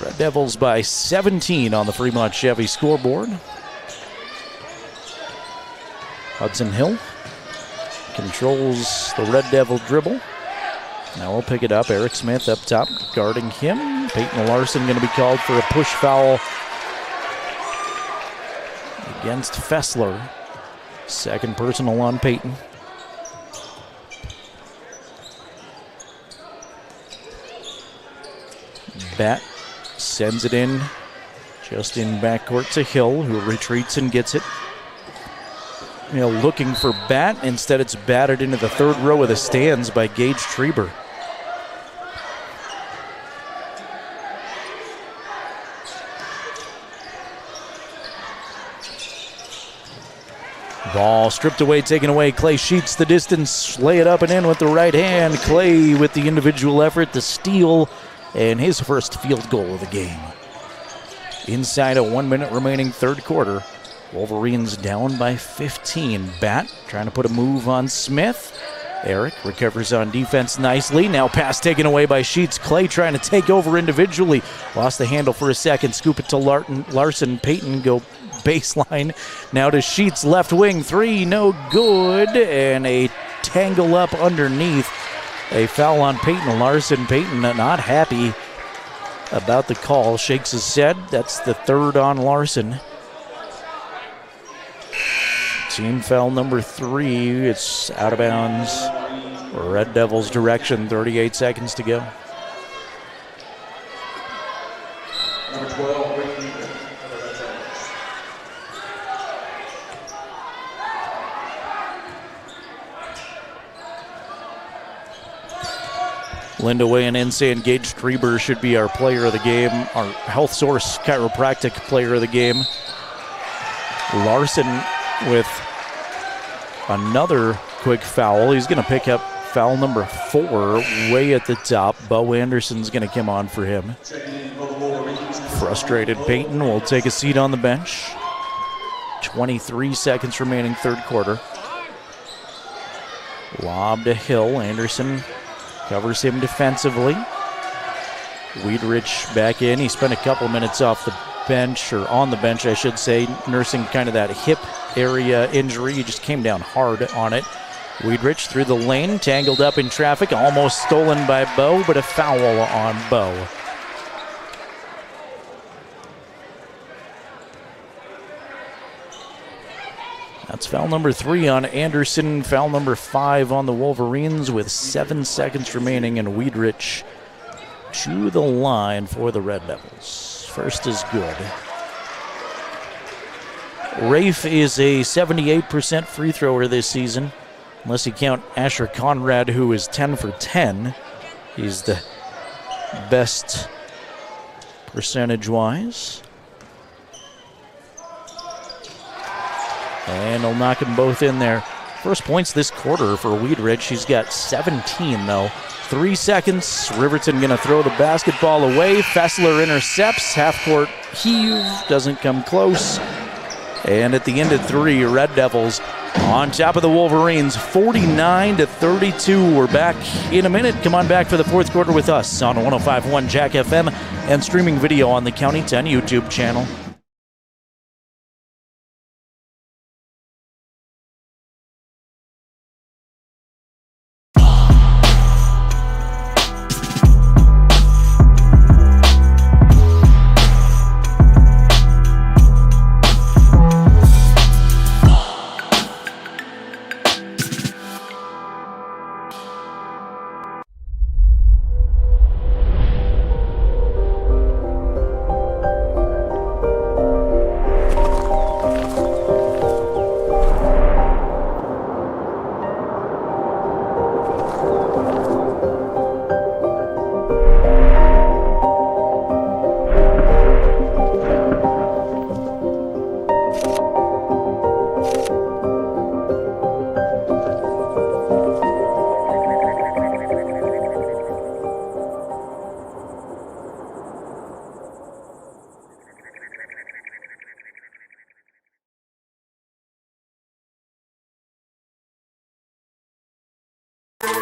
Red Devils by 17 on the Fremont Chevy scoreboard. Hudson Hill controls the Red Devil dribble. Now we'll pick it up. Eric Smith up top guarding him. Peyton Larson going to be called for a push foul against Fessler. Second personal on Peyton. Bat sends it in, just in backcourt to Hill, who retreats and gets it. Hill looking for Bat. Instead, it's batted into the third row of the stands by Gage Treber. Ball stripped away, taken away. Clay Sheets the distance, lay it up and in with the right hand. Clay with the individual effort, the steal, and his first field goal of the game. Inside a 1 minute remaining third quarter, Wolverines down by 15. Bat trying to put a move on Smith. Eric recovers on defense nicely. Now pass taken away by Sheets. Clay trying to take over individually. Lost the handle for a second. Scoop it to Larson. Peyton go baseline. Now to Sheets, left wing. 3, no good. And a tangle up underneath. A foul on Peyton Larson. Peyton not happy about the call. Shakes his head. That's the 3rd on Larson. Team foul number 3. It's out of bounds. Red Devils direction. 38 seconds to go. Number 12, Linda weighing in saying Gage Treber should be our player of the game, our Health Source Chiropractic player of the game. Larson with another quick foul. He's going to pick up foul number 4 way at the top. Bo Anderson's going to come on for him. Frustrated Peyton will take a seat on the bench. 23 seconds remaining, third quarter. Lob to Hill. Anderson covers him defensively. Weidrich back in. He spent a couple minutes off the bench, or on the bench, I should say, nursing kind of that hip area injury. He just came down hard on it. Weidrich through the lane, tangled up in traffic, almost stolen by Bo, but a foul on Bo. That's foul number 3 on Anderson, foul number 5 on the Wolverines with 7 seconds remaining, and Weidrich to the line for the Red Devils. First is good. Rafe is a 78% free thrower this season, unless you count Asher Conrad, who is 10 for 10. He's the best percentage-wise. And he'll knock them both in there. First points this quarter for Weidrich. He's got 17, though. 3 seconds. Riverton going to throw the basketball away. Fessler intercepts. Half-court heave. Doesn't come close. And at the end of 3, Red Devils on top of the Wolverines, 49-32. We're back in a minute. Come on back for the fourth quarter with us on 105.1 Jack FM and streaming video on the County 10 YouTube channel.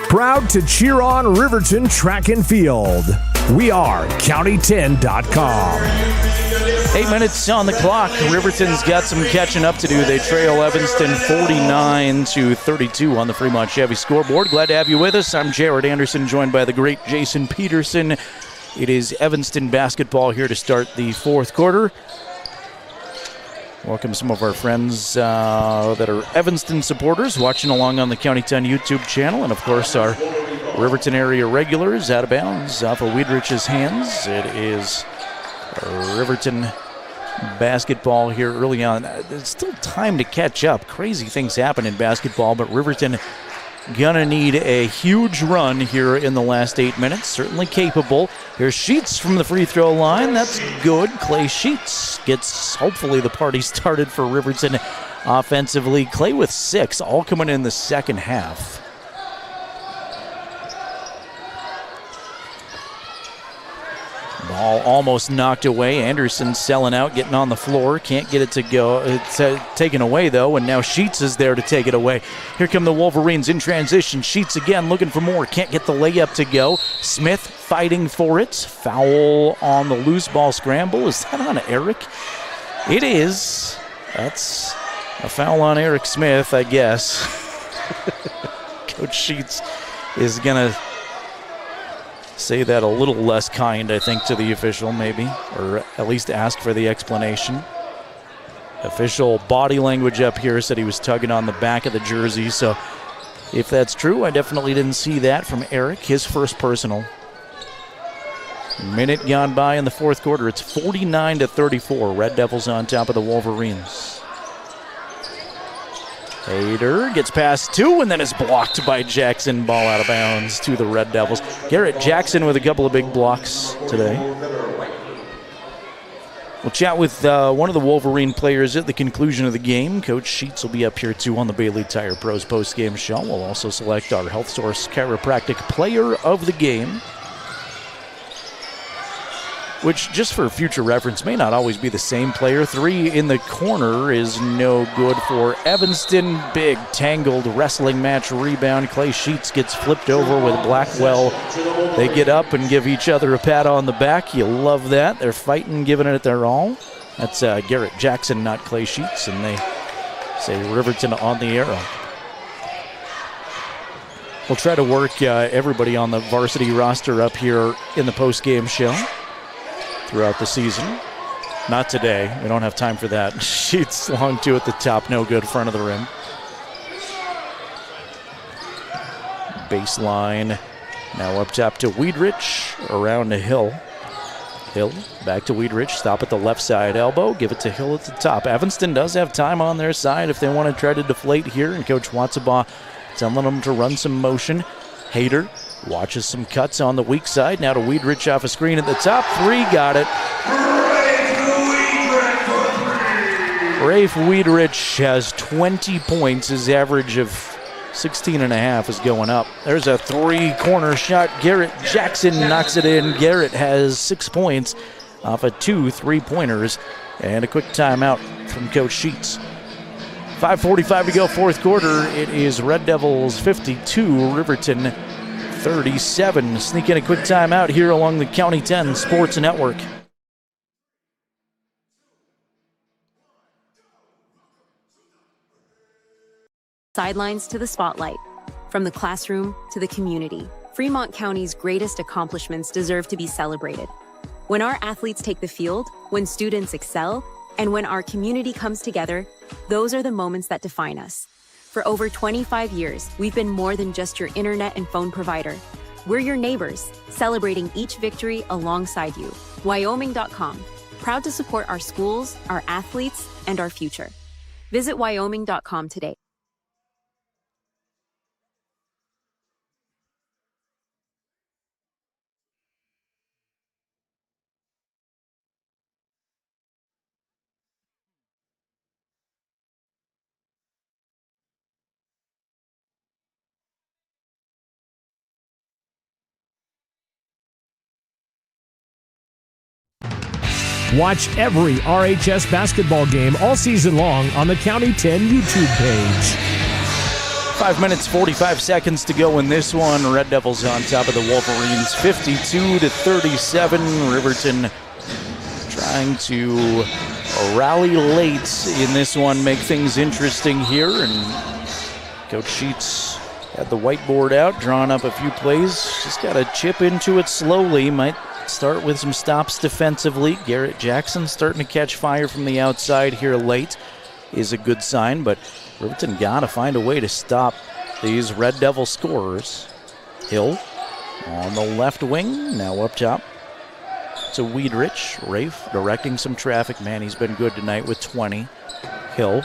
Proud to cheer on Riverton Track and Field. We are County10.com. 8 minutes on the clock. Riverton's got some catching up to do. They trail Evanston 49-32 on the Fremont Chevy scoreboard. Glad to have you with us. I'm Jerrad Anderson, joined by the great Jason Peterson. It is Evanston basketball here to start the fourth quarter. Welcome some of our friends that are Evanston supporters watching along on the County 10 YouTube channel, and of course our Riverton area regulars. Out of bounds off of Weidrich's hands. It is Riverton basketball here early on. There's still time to catch up. Crazy things happen in basketball, but Riverton gonna need a huge run here in the last 8 minutes. Certainly capable. Here's Sheets from the free throw line. That's good. Clay Sheets gets hopefully the party started for Riverton offensively. Clay with 6, all coming in the second half. Ball almost knocked away. Anderson selling out, getting on the floor. Can't get it to go. It's taken away, though, and now Sheets is there to take it away. Here come the Wolverines in transition. Sheets again looking for more. Can't get the layup to go. Smith fighting for it. Foul on the loose ball scramble. Is that on Eric? It is. That's a foul on Eric Smith, I guess. Coach Sheets is going to say that a little less kind, I think, to the official maybe, or at least ask for the explanation. Official body language up here said he was tugging on the back of the jersey, so if that's true, I definitely didn't see that from Eric, his first personal. Minute gone by in the fourth quarter. It's 49-34. Red Devils on top of the Wolverines. Hayter gets past two and then is blocked by Jackson. Ball out of bounds to the Red Devils. Garrett Jackson with a couple of big blocks today. We'll chat with one of the Wolverine players at the conclusion of the game. Coach Sheets will be up here too on the Bailey Tire Pros post-game show. We'll also select our Health Source Chiropractic Player of the Game, which, just for future reference, may not always be the same player. 3 in the corner is no good for Evanston. Big tangled wrestling match rebound. Clay Sheets gets flipped over with Blackwell. They get up and give each other a pat on the back. You love that. They're fighting, giving it their all. That's Garrett Jackson, not Clay Sheets, and they say Riverton on the arrow. We'll try to work everybody on the varsity roster up here in the post-game show throughout the season. Not today. We don't have time for that. Sheets long two at the top. No good. Front of the rim. Baseline. Now up top to Weidrich. Around to Hill. Hill back to Weidrich. Stop at the left side elbow. Give it to Hill at the top. Evanston does have time on their side if they want to try to deflate here. And Coach Watsabaugh telling them to run some motion. Hayter watches some cuts on the weak side. Now to Weidrich off a screen at the top. 3, got it. Rafe Weidrich has 20 points. His average of 16.5 is going up. There's a 3-corner shot. Garrett Jackson knocks it in. Garrett has 6 points off of 2 3-pointers. And a quick timeout from Coach Sheets. 5:45 to go, fourth quarter. It is Red Devils 52, Riverton 37. Sneak in a quick timeout here along the County 10 Sports Network. Sidelines to the spotlight. From the classroom to the community, Fremont County's greatest accomplishments deserve to be celebrated. When our athletes take the field, when students excel, and when our community comes together, those are the moments that define us. For over 25 years, we've been more than just your internet and phone provider. We're your neighbors, celebrating each victory alongside you. Wyoming.com, proud to support our schools, our athletes, and our future. Visit Wyoming.com today. Watch every RHS basketball game all season long on the County 10 YouTube page. 5 minutes, 45 seconds to go in this one. Red Devils on top of the Wolverines, 52-37. Riverton trying to rally late in this one, make things interesting here. And Coach Sheets had the whiteboard out, drawn up a few plays. Just got to chip into it slowly. Might start with some stops defensively. Garrett Jackson starting to catch fire from the outside here late is a good sign, but Riverton got to find a way to stop these Red Devil scorers. Hill on the left wing, now up top to Weidrich. Rafe directing some traffic. Man, he's been good tonight with 20. Hill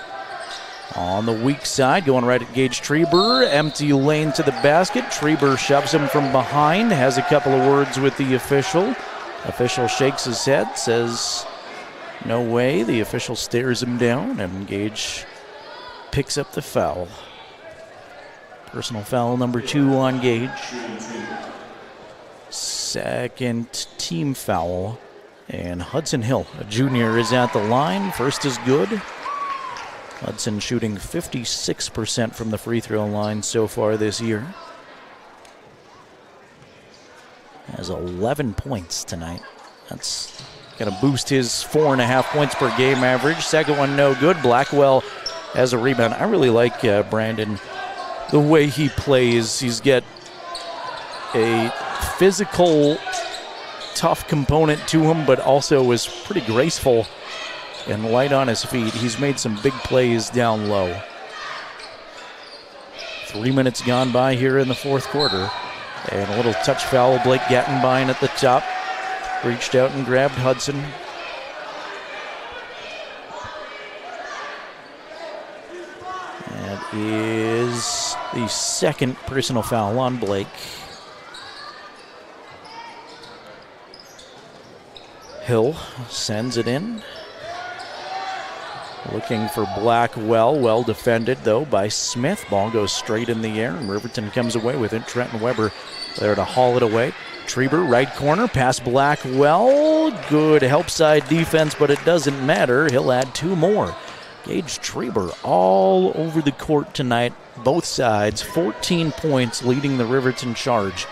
on the weak side, going right at Gage Treber. Empty lane to the basket. Treber shoves him from behind, has a couple of words with the official. Official shakes his head, says no way. The official stares him down, and Gage picks up the foul. Personal foul number 2 on Gage. Second team foul And Hudson Hill, a junior, is at the line. First is good. Hudson shooting 56% from the free throw line so far this year. Has 11 points tonight. That's going to boost his 4.5 points per game average. Second one, no good. Blackwell has a rebound. I really like Brandon, the way he plays. He's got a physical, tough component to him, but also is pretty graceful and light on his feet. He's made some big plays down low. 3 minutes gone by here in the fourth quarter. And a little touch foul. Blake Gattenbein at the top. Reached out and grabbed Hudson. That is the second personal foul on Blake. Hill sends it in. Looking for Blackwell. Well defended, though, by Smith. Ball goes straight in the air, and Riverton comes away with it. Trenton Weber there to haul it away. Treber, right corner, past Blackwell. Good help side defense, but it doesn't matter. He'll add two more. Gage Treber all over the court tonight. Both sides, 14 points leading the Riverton charge.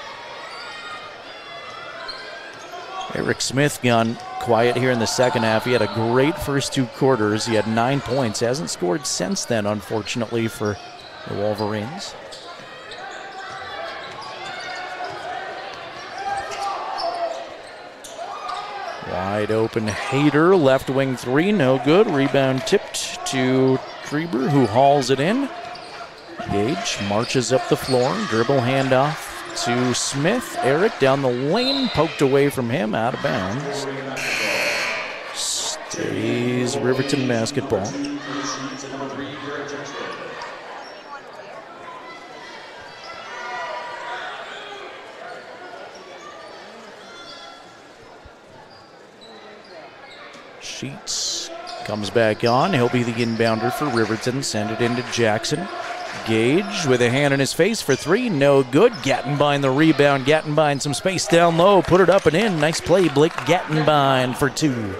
Eric Smith gone quiet here in the second half. He had a great first two quarters. He had 9 points. Hasn't scored since then, unfortunately, for the Wolverines. Wide open Hayter, left wing three, no good. Rebound tipped to Treber, who hauls it in. Gage marches up the floor, dribble handoff to Smith. Eric down the lane, poked away from him, out of bounds. Stays Riverton basketball. Sheets comes back on. He'll be the inbounder for Riverton. Send it into Jackson. Gage with a hand in his face for three. No good. Gattenbein the rebound. Gattenbein some space down low. Put it up and in. Nice play, Blake Gattenbein for two.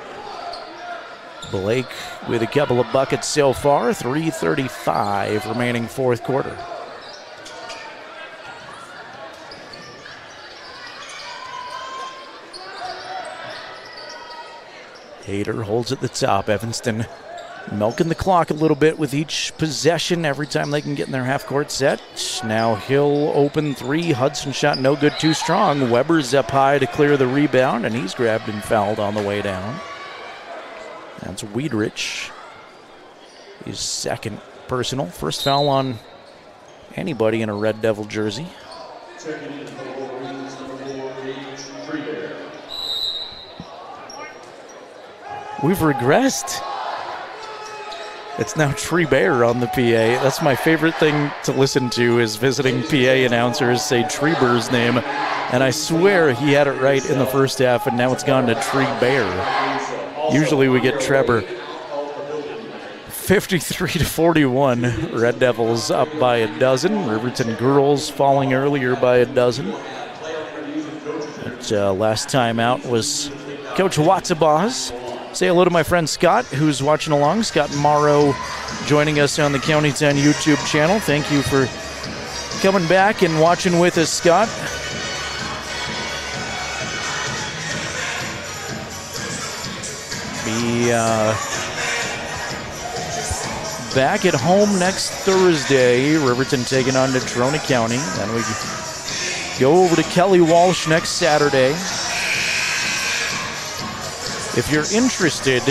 Blake with a couple of buckets so far. 3:35 remaining fourth quarter. Hayter holds at the top. Evanston milking the clock a little bit with each possession every time they can get in their half-court set. Now Hill open three. Hudson shot no good, too strong. Weber's up high to clear the rebound, and he's grabbed and fouled on the way down. That's Wiedrich. His second personal. First foul on anybody in a Red Devil jersey. We've regressed. It's now Treber on the PA. That's my favorite thing to listen to, is visiting PA announcers say Treber's name. And I swear he had it right in the first half, and now it's gone to Treber. Usually we get Treber. 53-41. Red Devils up by a dozen. Riverton girls falling earlier by a dozen. But, last time out was Coach Watsabaz. Say hello to my friend Scott, who's watching along. Scott Morrow joining us on the County 10 YouTube channel. Thank you for coming back and watching with us, Scott. Be back at home next Thursday. Riverton taking on Natrona County. Then we go over to Kelly Walsh next Saturday. If you're interested,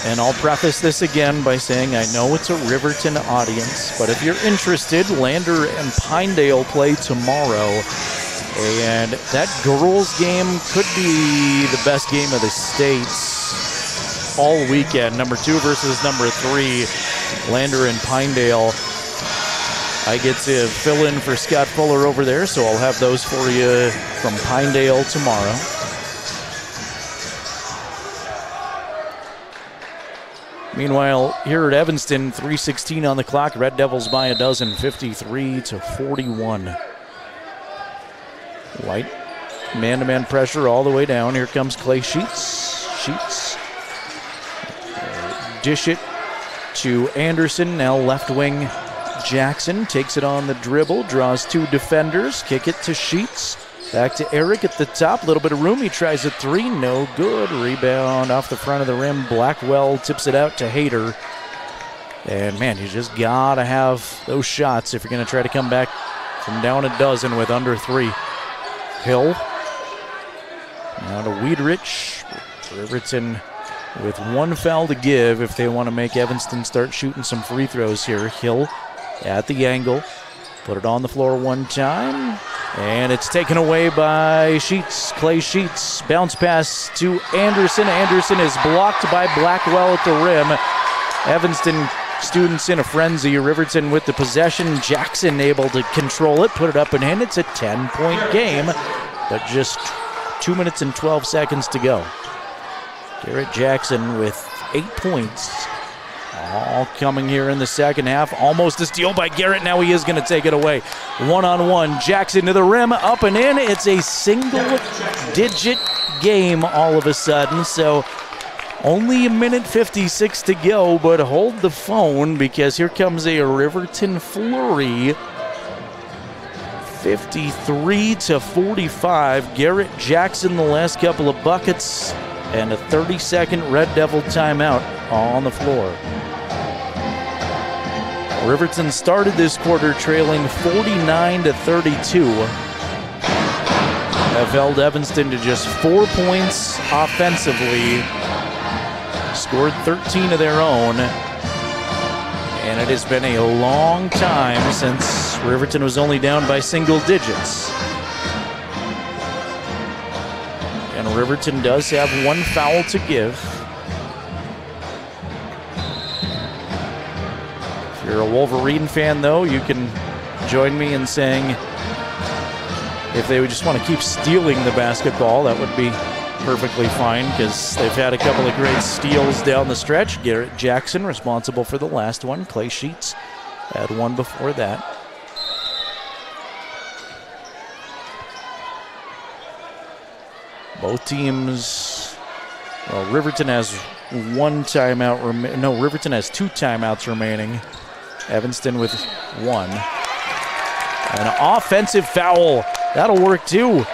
and I'll preface this again by saying I know it's a Riverton audience, but if you're interested, Lander and Pinedale play tomorrow, and that girls game could be the best game of the states all weekend. Number 2 versus number 3, Lander and Pinedale. I get to fill in for Scott Fuller over there, so I'll have those for you from Pinedale tomorrow. Meanwhile, here at Evanston, 3:16 on the clock. Red Devils by a dozen, 53-41. White, man-to-man pressure all the way down. Here comes Clay Sheets. Sheets. Dish it to Anderson. Now left wing Jackson takes it on the dribble, draws 2 defenders, kick it to Sheets. Back to Eric at the top, little bit of room. He tries a 3, no good. Rebound off the front of the rim. Blackwell tips it out to Hayter. And man, you just gotta have those shots if you're gonna try to come back from down a dozen with under 3. Hill. Now to Wiedrich. Riverton with 1 foul to give if they want to make Evanston start shooting some free throws here. Hill at the angle. Put it on the floor 1 time. And it's taken away by Sheets. Clay Sheets. Bounce pass to Anderson. Anderson is blocked by Blackwell at the rim. Evanston students in a frenzy. Riverton with the possession. Jackson able to control it. Put it up and in. It's a 10-point game. But just 2 minutes and 12 seconds to go. Garrett Jackson with 8 points. All coming here in the second half. Almost a steal by Garrett. Now he is going to take it away. 1-on-1. Jackson to the rim. Up and in. It's a single-digit game all of a sudden. So only a minute 56 to go. But hold the phone because here comes a Riverton flurry. 53-45. Garrett Jackson the last couple of buckets. And a 30-second Red Devil timeout on the floor. Riverton started this quarter trailing 49-32. Have held Evanston to just 4 points offensively. Scored 13 of their own. And it has been a long time since Riverton was only down by single digits. And Riverton does have 1 foul to give. If you're a Wolverine fan, though, you can join me in saying if they would just want to keep stealing the basketball, that would be perfectly fine because they've had a couple of great steals down the stretch. Garrett Jackson responsible for the last one. Clay Sheets had 1 before that. Both teams, well, Riverton has 1 timeout. Riverton has 2 timeouts remaining. Evanston with 1. An offensive foul. That'll work too.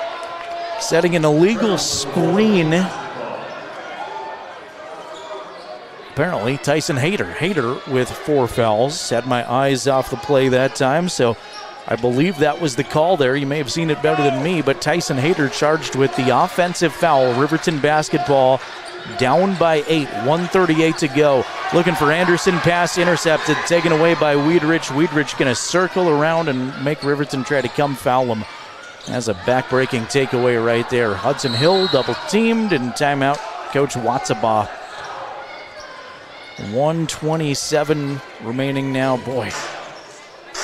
Setting an illegal screen. Apparently, Tyson Hayter. Hayter with 4 fouls. Had my eyes off the play that time, so I believe that was the call there. You may have seen it better than me, but Tyson Hayter charged with the offensive foul. Riverton basketball down by 8, 1:38 to go. Looking for Anderson, pass intercepted, taken away by Wiedrich. Wiedrich going to circle around and make Riverton try to come foul him. That's a back-breaking takeaway right there. Hudson Hill double-teamed, and timeout, Coach Watsabaugh. 1:27 remaining now. Boy,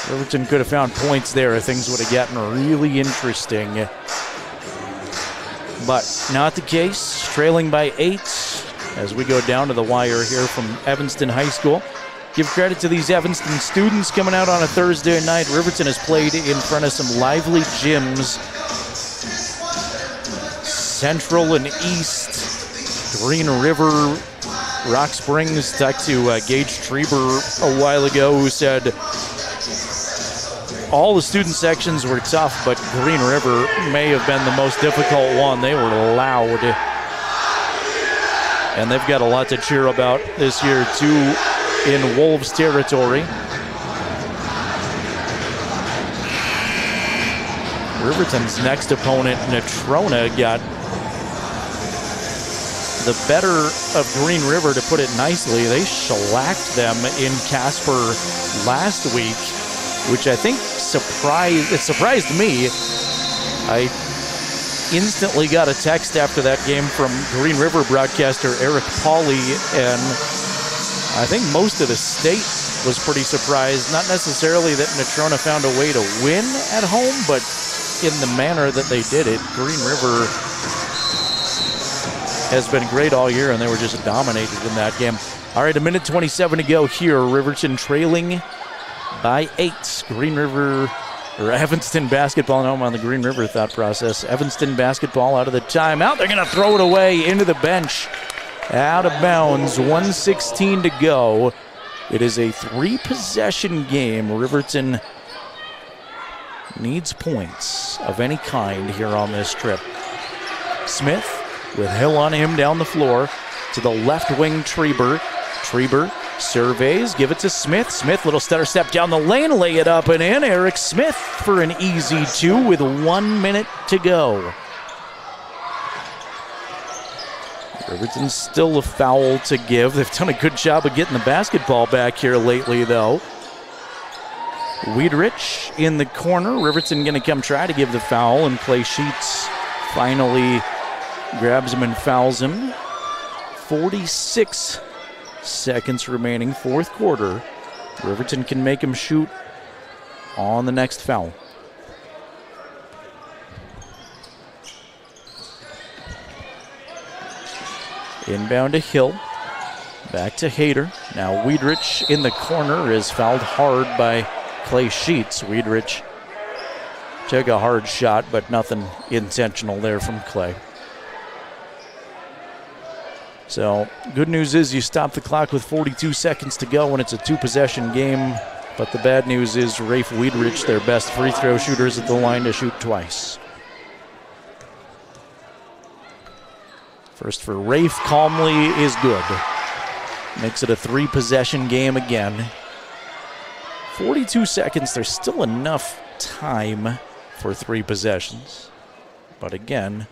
Riverton could have found points there. Things would have gotten really interesting. But not the case. Trailing by 8 as we go down to the wire here from Evanston High School. Give credit to these Evanston students coming out on a Thursday night. Riverton has played in front of some lively gyms. Central and East, Green River, Rock Springs. Talked to Gage Treber a while ago who said all the student sections were tough, but Green River may have been the most difficult one. They were loud. And they've got a lot to cheer about this year, too, in Wolves territory. Riverton's next opponent, Natrona, got the better of Green River, to put it nicely. They shellacked them in Casper last week, which I think surprised me. I instantly got a text after that game from Green River broadcaster Eric Pauley, and I think most of the state was pretty surprised. Not necessarily that Natrona found a way to win at home, but in the manner that they did it. Green River has been great all year, and they were just dominated in that game. All right, 1:27 to go here. Riverton trailing by 8. Green River, or Evanston basketball. Now I'm on the Green River thought process. Evanston basketball out of the timeout. They're going to throw it away into the bench. out of bounds, 1:16 to go. It is a 3-possession game. Riverton needs points of any kind here on this trip. Smith with Hill on him down the floor to the left wing. Treber surveys, give it to Smith. Smith, little stutter step down the lane, lay it up and in. Eric Smith for an easy 2 with 1 minute to go. Riverton's still a foul to give. They've done a good job of getting the basketball back here lately, though. Weidrich in the corner. Riverton going to come try to give the foul, and Clay Sheets finally grabs him and fouls him. 46 seconds remaining, fourth quarter. Riverton can make him shoot on the next foul. Inbound to Hill. Back to Hayter. Now Weidrich in the corner is fouled hard by Clay Sheets. Weidrich took a hard shot, but nothing intentional there from Clay. So, good news is you stop the clock with 42 seconds to go and it's a 2-possession game. But the bad news is Rafe Weidrich, their best free throw shooter, is at the line to shoot twice. First for Rafe, calmly is good. Makes it a 3-possession game again. 42 seconds, there's still enough time for 3 possessions. But again,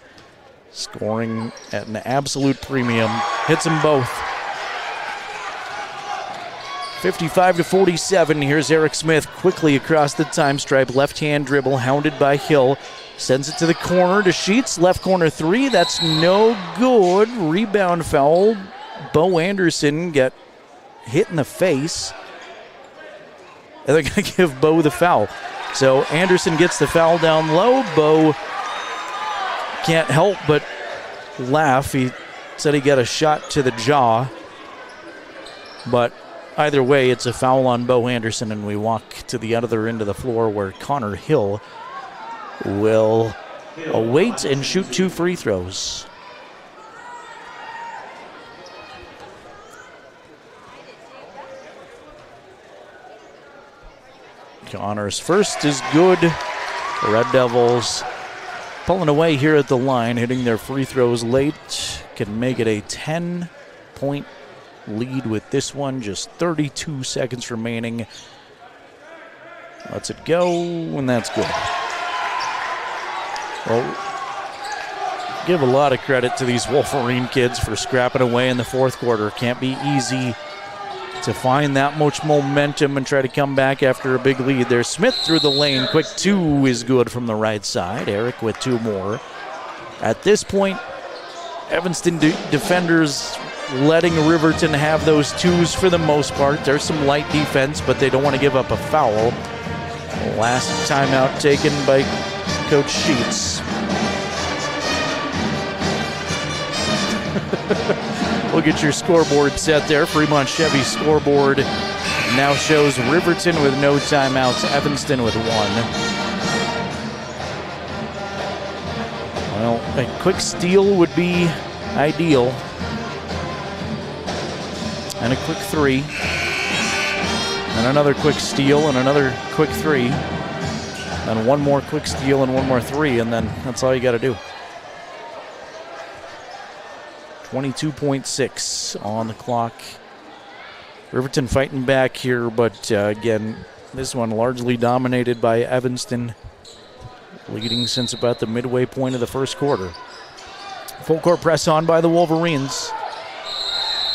scoring at an absolute premium. Hits them both. 55-47. Here's Eric Smith quickly across the time stripe. Left-hand dribble, hounded by Hill. Sends it to the corner to Sheets. Left corner 3. That's no good. Rebound foul. Bo Anderson got hit in the face. And they're going to give Bo the foul. So Anderson gets the foul down low. Bo can't help but laugh. He said he got a shot to the jaw. But either way, it's a foul on Bo Anderson, and we walk to the other end of the floor where Connor Hill will await and shoot 2 free throws. Connor's first is good. The Red Devils pulling away here at the line, hitting their free throws late. Can make it a 10-point lead with this one. Just 32 seconds remaining. Lets it go, and that's good. Well, give a lot of credit to these Wolverine kids for scrapping away in the fourth quarter. Can't be easy to find that much momentum and try to come back after a big lead. There's Smith through the lane. Quick 2 is good from the right side. Eric with 2 more. At this point, Evanston defenders letting Riverton have those 2s for the most part. There's some light defense, but they don't want to give up a foul. Last timeout taken by Coach Sheets. We'll get your scoreboard set there. Fremont Chevy scoreboard now shows Riverton with no timeouts, Evanston with 1. Well, a quick steal would be ideal. And a quick 3. And another quick steal and another quick 3. And one more quick steal and one more 3, and then that's all you got to do. 22.6 on the clock. Riverton fighting back here, but again, this one largely dominated by Evanston, leading since about the midway point of the first quarter. Full court press on by the Wolverines.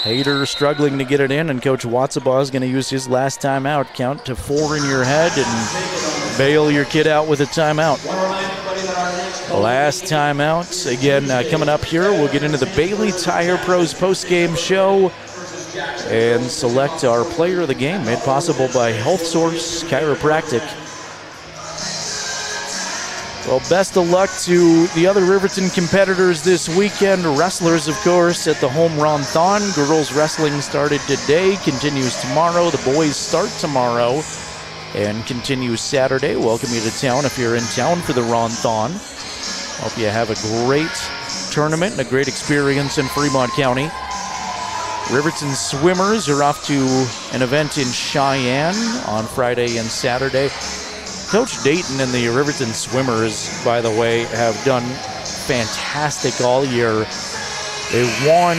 Hayter struggling to get it in, and Coach Watsabaugh is going to use his last timeout. Count to 4 in your head and bail your kid out with a timeout. Last timeout. Again, coming up here, we'll get into the Bailey Tire Pros post-game show and select our player of the game, made possible by Health Source Chiropractic. Well, best of luck to the other Riverton competitors this weekend. Wrestlers, of course, at the home Ron-Thon. Girls wrestling started today, continues tomorrow. The boys start tomorrow and continues Saturday. Welcome you to town if you're in town for the Ron-Thon. Hope you have a great tournament and a great experience in Fremont County. Riverton Swimmers are off to an event in Cheyenne on Friday and Saturday. Coach Dayton and the Riverton Swimmers, by the way, have done fantastic all year. They won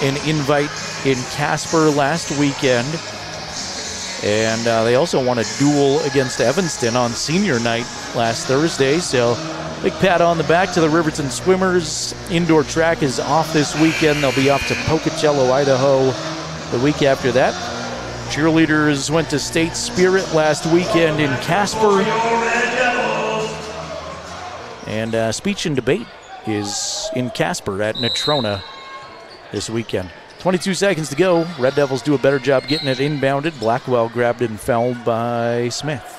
an invite in Casper last weekend, and they also won a duel against Evanston on senior night last Thursday. So big pat on the back to the Riverton Swimmers. Indoor track is off this weekend. They'll be off to Pocatello, Idaho the week after that. Cheerleaders went to State Spirit last weekend in Casper. And speech and debate is in Casper at Natrona this weekend. 22 seconds to go. Red Devils do a better job getting it inbounded. Blackwell grabbed it and fouled by Smith.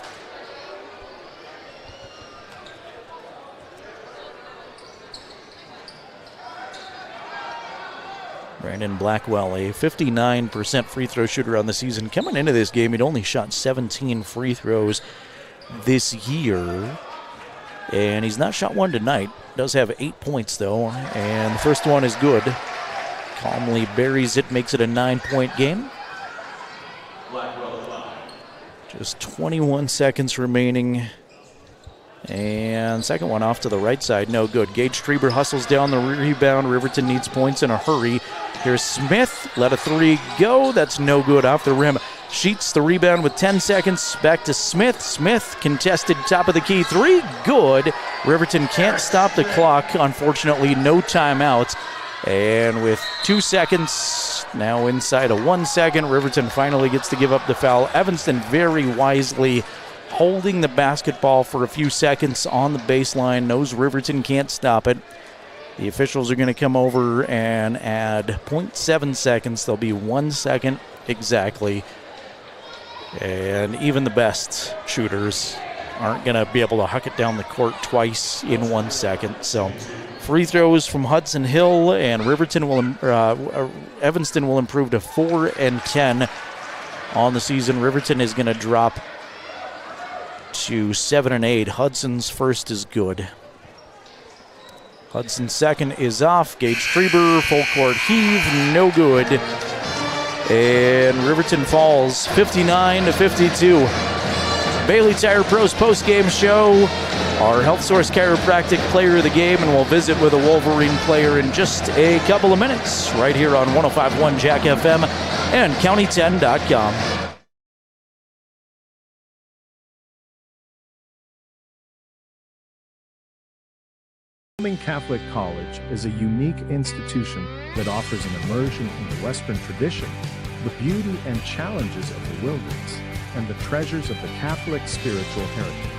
Brandon Blackwell, a 59% free throw shooter on the season. Coming into this game, he'd only shot 17 free throws this year. And he's not shot one tonight. Does have 8 points, though. And the first one is good. Calmly buries it, makes it a 9-point game. Just 21 seconds remaining. And second one off to the right side, no good. Gage Treber hustles down the rebound. Riverton needs points in a hurry. Here's Smith, let a three go. That's no good, off the rim. Sheets the rebound with 10 seconds. Back to Smith. Smith contested top of the key three, good. Riverton can't stop the clock. Unfortunately, no timeouts. And with 2 seconds, now inside of 1 second, Riverton finally gets to give up the foul. Evanston very wisely holding the basketball for a few seconds on the baseline. Knows Riverton can't stop it. The officials are going to come over and add 0.7 seconds. There'll be 1 second exactly. And even the best shooters aren't going to be able to huck it down the court twice in 1 second. So free throws from Hudson Hill, and Evanston will improve to 4-10 on the season. Riverton is going to drop to 7-8. Hudson's first is good. Hudson's second is off. Gage Treber, full court heave, no good. And Riverton falls 59-52. Bailey Tire Pros post-game show. Our Health Source Chiropractic player of the game, and we'll visit with a Wolverine player in just a couple of minutes right here on 105.1 Jack FM and County10.com. Wyoming Catholic College is a unique institution that offers an immersion in the Western tradition, the beauty and challenges of the wilderness, and the treasures of the Catholic spiritual heritage.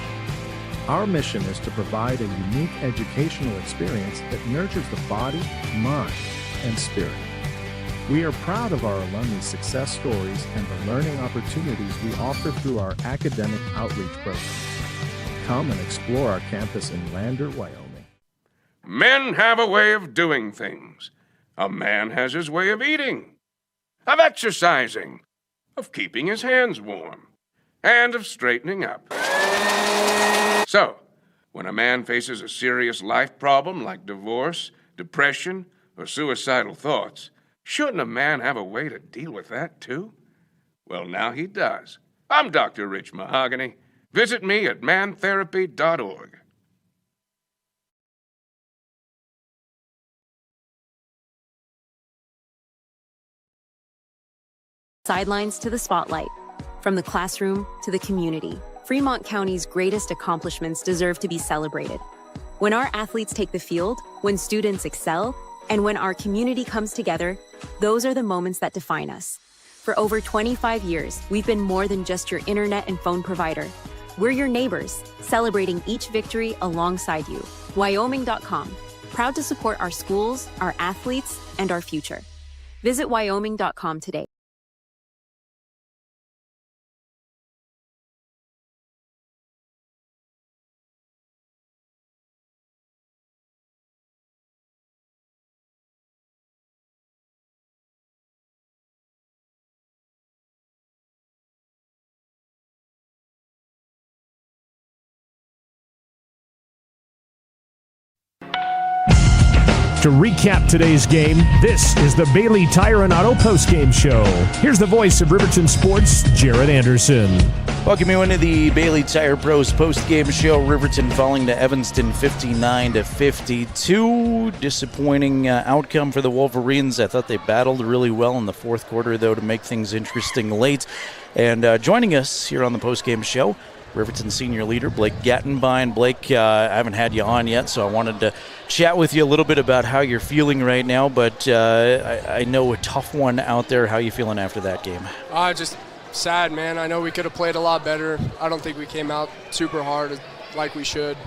Our mission is to provide a unique educational experience that nurtures the body, mind, and spirit. We are proud of our alumni success stories and the learning opportunities we offer through our academic outreach programs. Come and explore our campus in Lander, Wyoming. Men have a way of doing things. A man has his way of eating, of exercising, of keeping his hands warm, and of straightening up. So, when a man faces a serious life problem like divorce, depression, or suicidal thoughts, shouldn't a man have a way to deal with that too? Well, now he does. I'm Dr. Rich Mahogany. Visit me at mantherapy.org. Sidelines to the spotlight. From the classroom to the community, Fremont County's greatest accomplishments deserve to be celebrated. When our athletes take the field, when students excel, and when our community comes together, those are the moments that define us. For over 25 years, we've been more than just your internet and phone provider. We're your neighbors, celebrating each victory alongside you. Wyoming.com, proud to support our schools, our athletes, and our future. Visit Wyoming.com today. To recap today's game, this is the Bailey Tire and Auto postgame show. Here's the voice of Riverton Sports, Jerrad Anderson. Welcome you into the Bailey Tire Pros postgame show. Riverton falling to Evanston 59-52. Disappointing outcome for the Wolverines. I thought they battled really well in the fourth quarter, though, to make things interesting late. And joining us here on the postgame show, Riverton senior leader Blake Gattenbein. Blake, I haven't had you on yet, so I wanted to chat with you a little bit about how you're feeling right now, but I know a tough one out there. How are you feeling after that game? Just sad, man. I know we could have played a lot better. I don't think we came out super hard like we should.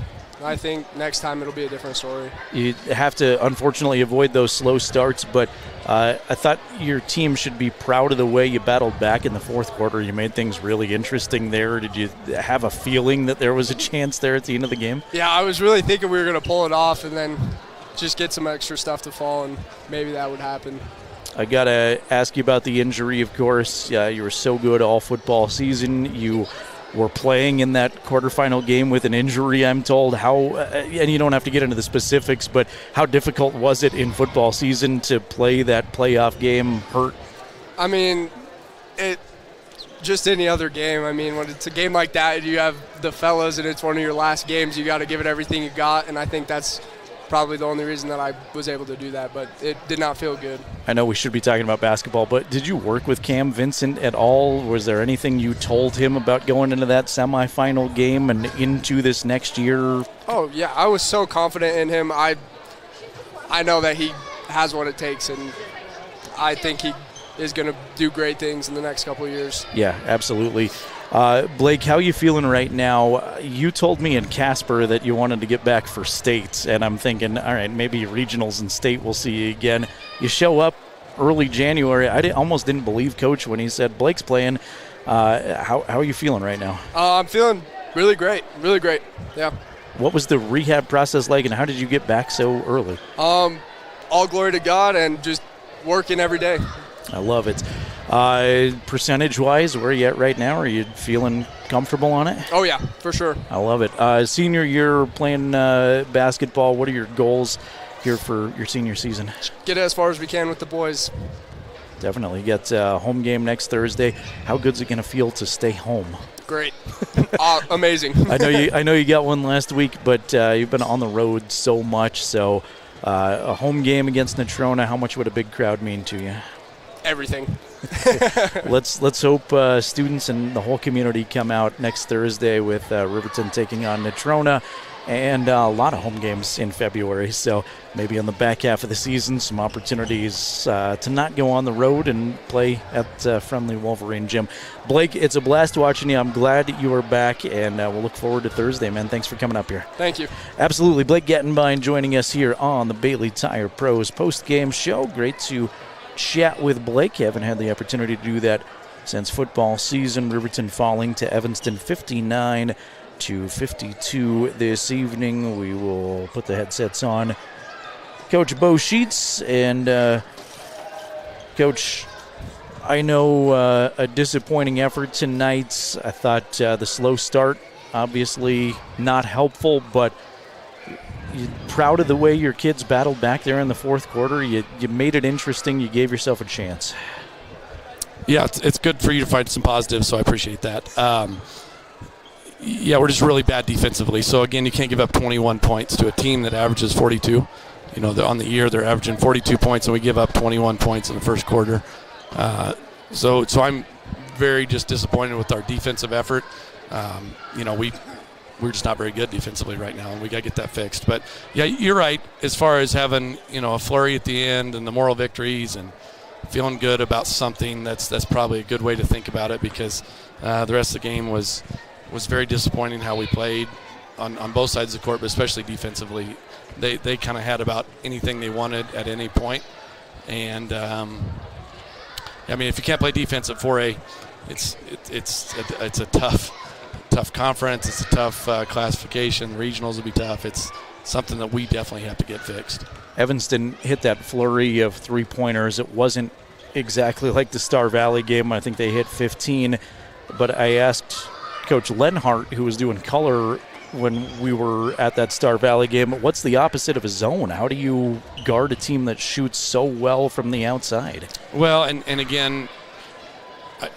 I think next time it'll be a different story. You have to, unfortunately, avoid those slow starts, but I thought your team should be proud of the way you battled back in the fourth quarter. You made things really interesting there. Did you have a feeling that there was a chance there at the end of the game? Yeah, I was really thinking we were going to pull it off and then just get some extra stuff to fall, and maybe that would happen. I got to ask you about the injury, of course. You were so good all football season. You were playing in that quarterfinal game with an injury, I'm told. How, and you don't have to get into the specifics, but how difficult was it in football season to play that playoff game hurt? I mean, it just any other game. I mean, when it's a game like that, you have the fellas and it's one of your last games, you got to give it everything you got, and I think that's probably the only reason that I was able to do that, but it did not feel good. I know we should be talking about basketball, but did you work with Cam Vincent at all? Was there anything you told him about going into that semifinal game and into this next year? Oh, yeah, I was so confident in him. I know that he has what it takes, and I think he is going to do great things in the next couple of years. Yeah, absolutely. Blake, how are you feeling right now? You told me in Casper that you wanted to get back for states, and I'm thinking, all right, maybe regionals and state we'll see you again. You show up early January. I almost didn't believe Coach when he said Blake's playing. How are you feeling right now? I'm feeling really great, yeah. What was the rehab process like, and how did you get back so early? All glory to God and just working every day. I love it. Percentage-wise, where are you at right now? Are you feeling comfortable on it? Oh, yeah, for sure. I love it. Senior year playing basketball, what are your goals here for your senior season? Get as far as we can with the boys. Definitely. You got a home game next Thursday. How good's it going to feel to stay home? Great. Amazing. I know you got one last week, but you've been on the road so much. So a home game against Natrona, how much would a big crowd mean to you? Everything. Let's hope students and the whole community come out next Thursday with Riverton taking on Natrona, and a lot of home games in February. So maybe on the back half of the season, some opportunities to not go on the road and play at friendly Wolverine Gym. Blake, it's a blast watching you. I'm glad you are back, and we'll look forward to Thursday, man. Thanks for coming up here. Thank you. Absolutely. Blake Gattenbein joining us here on the Bailey Tire Pros post-game show. Great to chat with Blake. Haven't had the opportunity to do that since football season. Riverton falling to Evanston 59-52 this evening. We will put the headsets on Coach Bo Sheets. And Coach, I know a disappointing effort tonight. I thought the slow start, obviously not helpful, but you proud of the way your kids battled back there in the fourth quarter? You made it interesting. You gave yourself a chance. Yeah, it's good for you to find some positives, so I appreciate that. Yeah, we're just really bad defensively. So, again, you can't give up 21 points to a team that averages 42. You know, on the year they're averaging 42 points, and we give up 21 points in the first quarter. So I'm very just disappointed with our defensive effort. You know, we're just not very good defensively right now, and we got to get that fixed. But, yeah, you're right as far as having, you know, a flurry at the end and the moral victories and feeling good about something. That's probably a good way to think about it, because the rest of the game was very disappointing how we played on both sides of the court, but especially defensively. They kind of had about anything they wanted at any point. And, I mean, if you can't play defense at 4A, it's a tough conference. It's a tough classification. Regionals will be tough. It's something that we definitely have to get fixed. Evanston hit that flurry of three-pointers. It wasn't exactly like the Star Valley game. I think they hit 15. But I asked Coach Lenhart, who was doing color when we were at that Star Valley game. What's the opposite of a zone? How do you guard a team that shoots so well from the outside? Well, and again,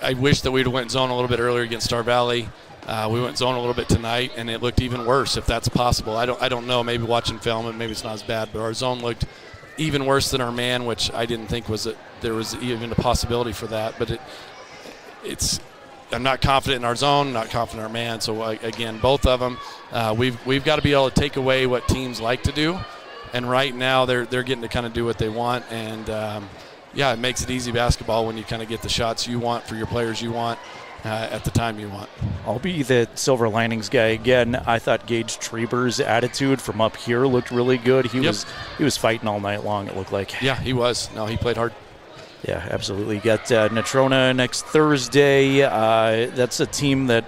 I wish that we'd have went zone a little bit earlier against Star Valley. We went zone a little bit tonight, and it looked even worse, if that's possible. I don't know. Maybe watching film, and maybe it's not as bad, but our zone looked even worse than our man, which I didn't think there was even a possibility for that. But I'm not confident in our zone, not confident in our man. So again, both of them, we've got to be able to take away what teams like to do, and right now they're getting to kind of do what they want, and it makes it easy basketball when you kind of get the shots you want for your players you want. At the time you want. I'll be the silver linings guy again. I thought Gage Treber's attitude from up here looked really good. He was fighting all night long, it looked like. Yeah, he was. No, he played hard. Yeah, absolutely. You got Natrona next Thursday. That's a team that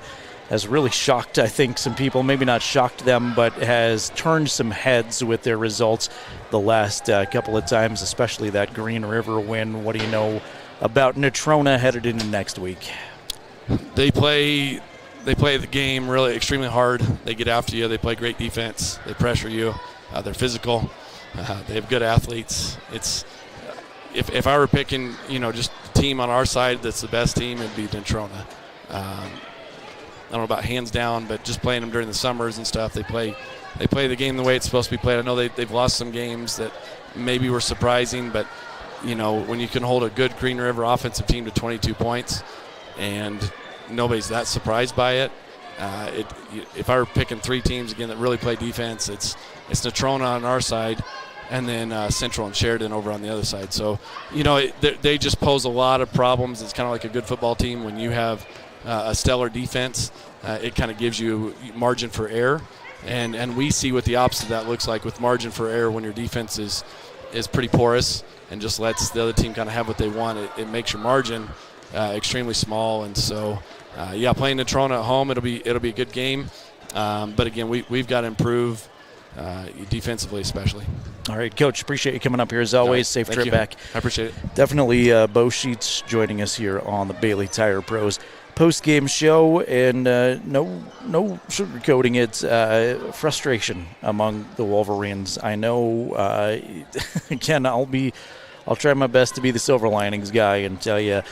has really shocked, I think, some people. Maybe not shocked them, but has turned some heads with their results the last couple of times, especially that Green River win. What do you know about Natrona headed into next week? They play the game really extremely hard. They get after you. They play great defense. They pressure you. They're physical. They have good athletes. It's if I were picking, just a team on our side that's the best team, it'd be Natrona. I don't know about hands down, but just playing them during the summers and stuff, they play the game the way it's supposed to be played. I know they've lost some games that maybe were surprising, but when you can hold a good Green River offensive team to 22 points, and nobody's that surprised by it. If I were picking three teams again that really play defense, it's Natrona on our side, and then Central and Sheridan over on the other side. So, they just pose a lot of problems. It's kind of like a good football team. When you have a stellar defense, it kind of gives you margin for error, and we see what the opposite of that looks like with margin for error when your defense is pretty porous and just lets the other team kind of have what they want. It makes your margin extremely small, and so playing Natrona at home, it'll be a good game, but again, we've got to improve defensively, especially. All right, Coach, appreciate you coming up here as always. Right, safe trip back. I appreciate it. Definitely. Bo Sheets joining us here on the Bailey Tire Pros post-game show, and no sugarcoating it. Frustration among the Wolverines. I know. Again, I'll try my best to be the silver linings guy and tell you.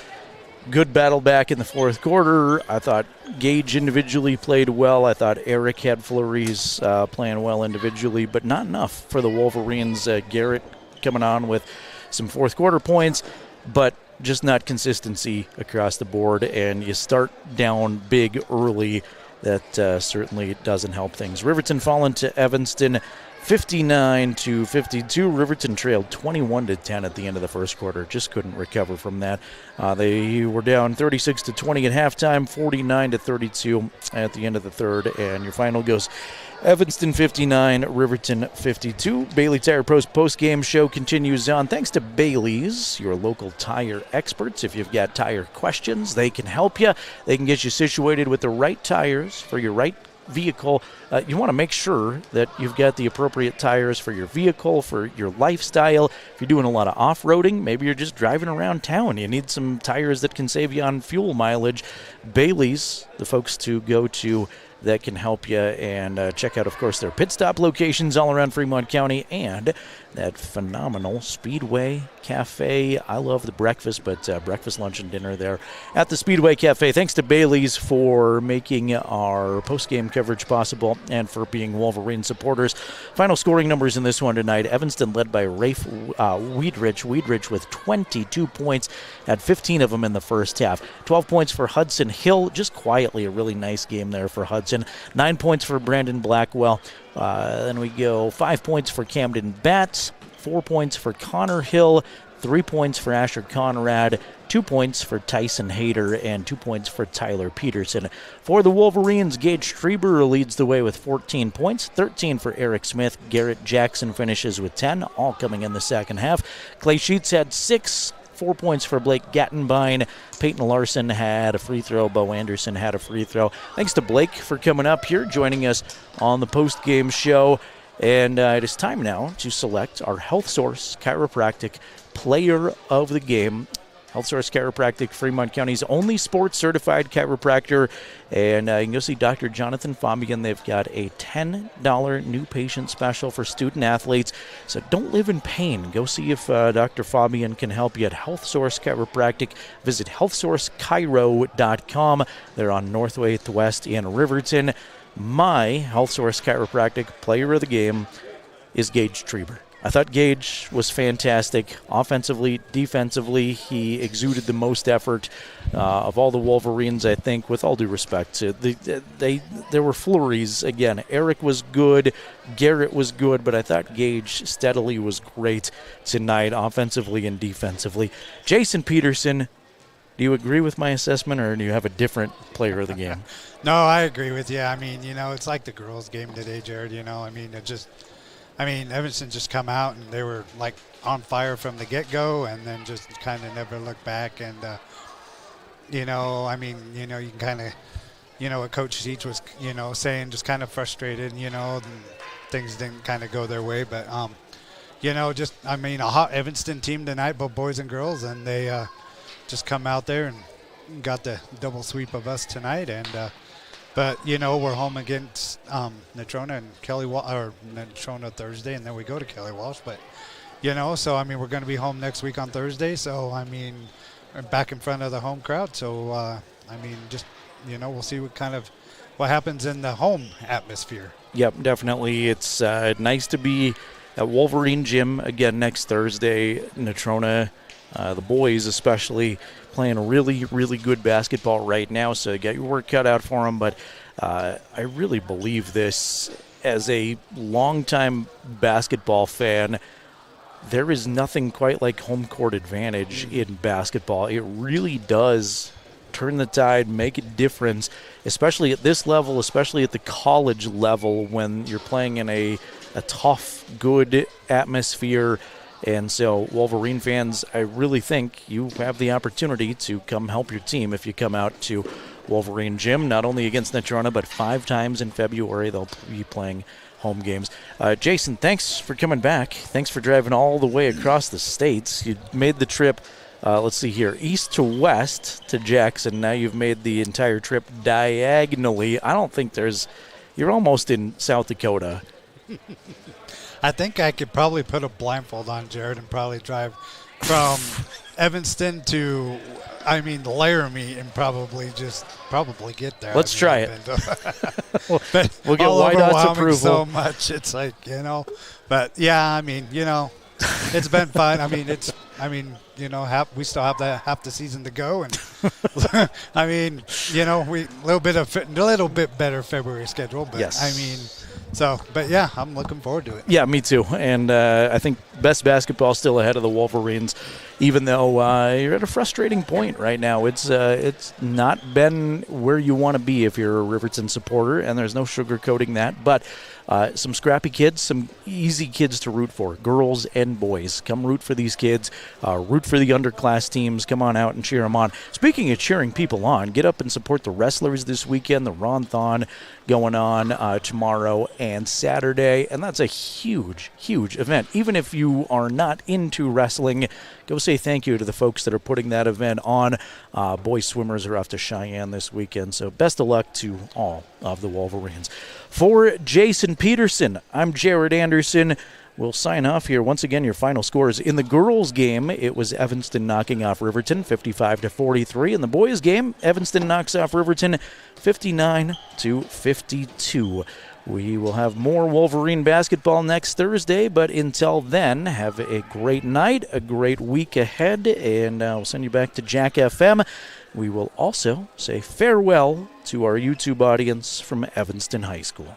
Good battle back in the fourth quarter. I thought Gage individually played well. I thought Eric had flurries playing well individually, but not enough for the Wolverines. Garrett coming on with some fourth quarter points, but just not consistency across the board. And you start down big early. That certainly doesn't help things. Riverton falling to Evanston 59-52. Riverton trailed 21-10 at the end of the first quarter. Just couldn't recover from that. They were down 36-20 at halftime, 49-32 at the end of the third. And your final goes Evanston 59, Riverton 52. Bailey Tire Pros post-game show continues on. Thanks to Bailey's, your local tire experts. If you've got tire questions, they can help you. They can get you situated with the right tires for your right vehicle. You want to make sure that you've got the appropriate tires for your vehicle, for your lifestyle. If you're doing a lot of off-roading, maybe you're just driving around town, you need some tires that can save you on fuel mileage. Bailey's, the folks to go to that can help you, and check out, of course, their pit stop locations all around Fremont County and that phenomenal Speedway Cafe. I love the breakfast, but breakfast, lunch, and dinner there at the Speedway Cafe. Thanks to Bailey's for making our post-game coverage possible and for being Wolverine supporters. Final scoring numbers in this one tonight. Evanston led by Rafe Weidrich. Weidrich with 22 points, had 15 of them in the first half. 12 points for Hudson Hill, just quietly a really nice game there for Hudson. 9 points for Brandon Blackwell. Then we go 5 points for Camden Batts, 4 points for Connor Hill, 3 points for Asher Conrad, 2 points for Tyson Hayter, and 2 points for Tyler Peterson. For the Wolverines, Gage Treber leads the way with 14 points, 13 for Eric Smith. Garrett Jackson finishes with 10, all coming in the second half. Clay Sheets had 6. 4 points for Blake Gattenbein. Peyton Larson had a free throw. Bo Anderson had a free throw. Thanks to Blake for coming up here, joining us on the post-game show. And it is time now to select our Health Source Chiropractic Player of the Game. Health Source Chiropractic, Fremont County's only sports-certified chiropractor. And you can go see Dr. Jonathan Fabian. They've got a $10 new patient special for student athletes. So don't live in pain. Go see if Dr. Fabian can help you at Health Source Chiropractic. Visit healthsourcechiro.com. They're on Northway West in Riverton. My Health Source Chiropractic player of the game is Gage Treber. I thought Gage was fantastic. Offensively, defensively, he exuded the most effort of all the Wolverines, I think, with all due respect. There were flurries. Again, Eric was good, Garrett was good, but I thought Gage steadily was great tonight, offensively and defensively. Jason Peterson, do you agree with my assessment, or do you have a different player of the game? No, I agree with you. I mean, it's like the girls' game today, Jerrad. Evanston just come out and they were like on fire from the get-go, and then just kind of never looked back. And you can kind of, what Coach Seach was, saying, just kind of frustrated. And things didn't kind of go their way, but a hot Evanston team tonight, both boys and girls, and they just come out there and got the double sweep of us tonight. And but we're home against Natrona and Natrona Thursday, and then we go to Kelly Walsh. But so we're going to be home next week on Thursday. So we're back in front of the home crowd. So we'll see what happens in the home atmosphere. Yep, definitely. It's nice to be at Wolverine Gym again next Thursday. Natrona, the boys especially, playing really, really good basketball right now, so you got your work cut out for them. But I really believe this as a longtime basketball fan. There is nothing quite like home court advantage in basketball. It really does turn the tide, make a difference, especially at this level, especially at the college level when you're playing in a tough, good atmosphere. And so, Wolverine fans, I really think you have the opportunity to come help your team if you come out to Wolverine Gym, not only against Natrona, but 5 times in February they'll be playing home games. Jason, thanks for coming back. Thanks for driving all the way across the states. You made the trip, let's see here, east to west to Jackson. Now you've made the entire trip diagonally. I don't think you're almost in South Dakota. I think I could probably put a blindfold on, Jerrad, and probably drive from Evanston to, Laramie, and probably get there. Let's try it. We'll get YDOT's approval. So much, it's like, But yeah, it's been fun. We still have half the season to go, and we little bit better February schedule, but yes. But yeah, I'm looking forward to it. Yeah, me too. And I think best basketball still ahead of the Wolverines, even though you're at a frustrating point right now. It's not been where you want to be if you're a Riverton supporter, and there's no sugarcoating that. But some scrappy kids, some easy kids to root for, girls and boys. Come root for these kids. Root for the underclass teams. Come on out and cheer them on. Speaking of cheering people on, get up and support the wrestlers this weekend. The Ron-Thon going on tomorrow and Saturday, and that's a huge, huge event. Even if you are not into wrestling, go say thank you to the folks that are putting that event on. Boys swimmers are off to Cheyenne this weekend, so best of luck to all of the Wolverines. For Jason Peterson, I'm Jerrad Anderson. We'll sign off here. Once again, your final scores. In the girls' game, it was Evanston knocking off Riverton 55-43. In the boys' game, Evanston knocks off Riverton 59-52. We will have more Wolverine basketball next Thursday, but until then, have a great night, a great week ahead, and we'll send you back to Jack FM. We will also say farewell to our YouTube audience from Evanston High School.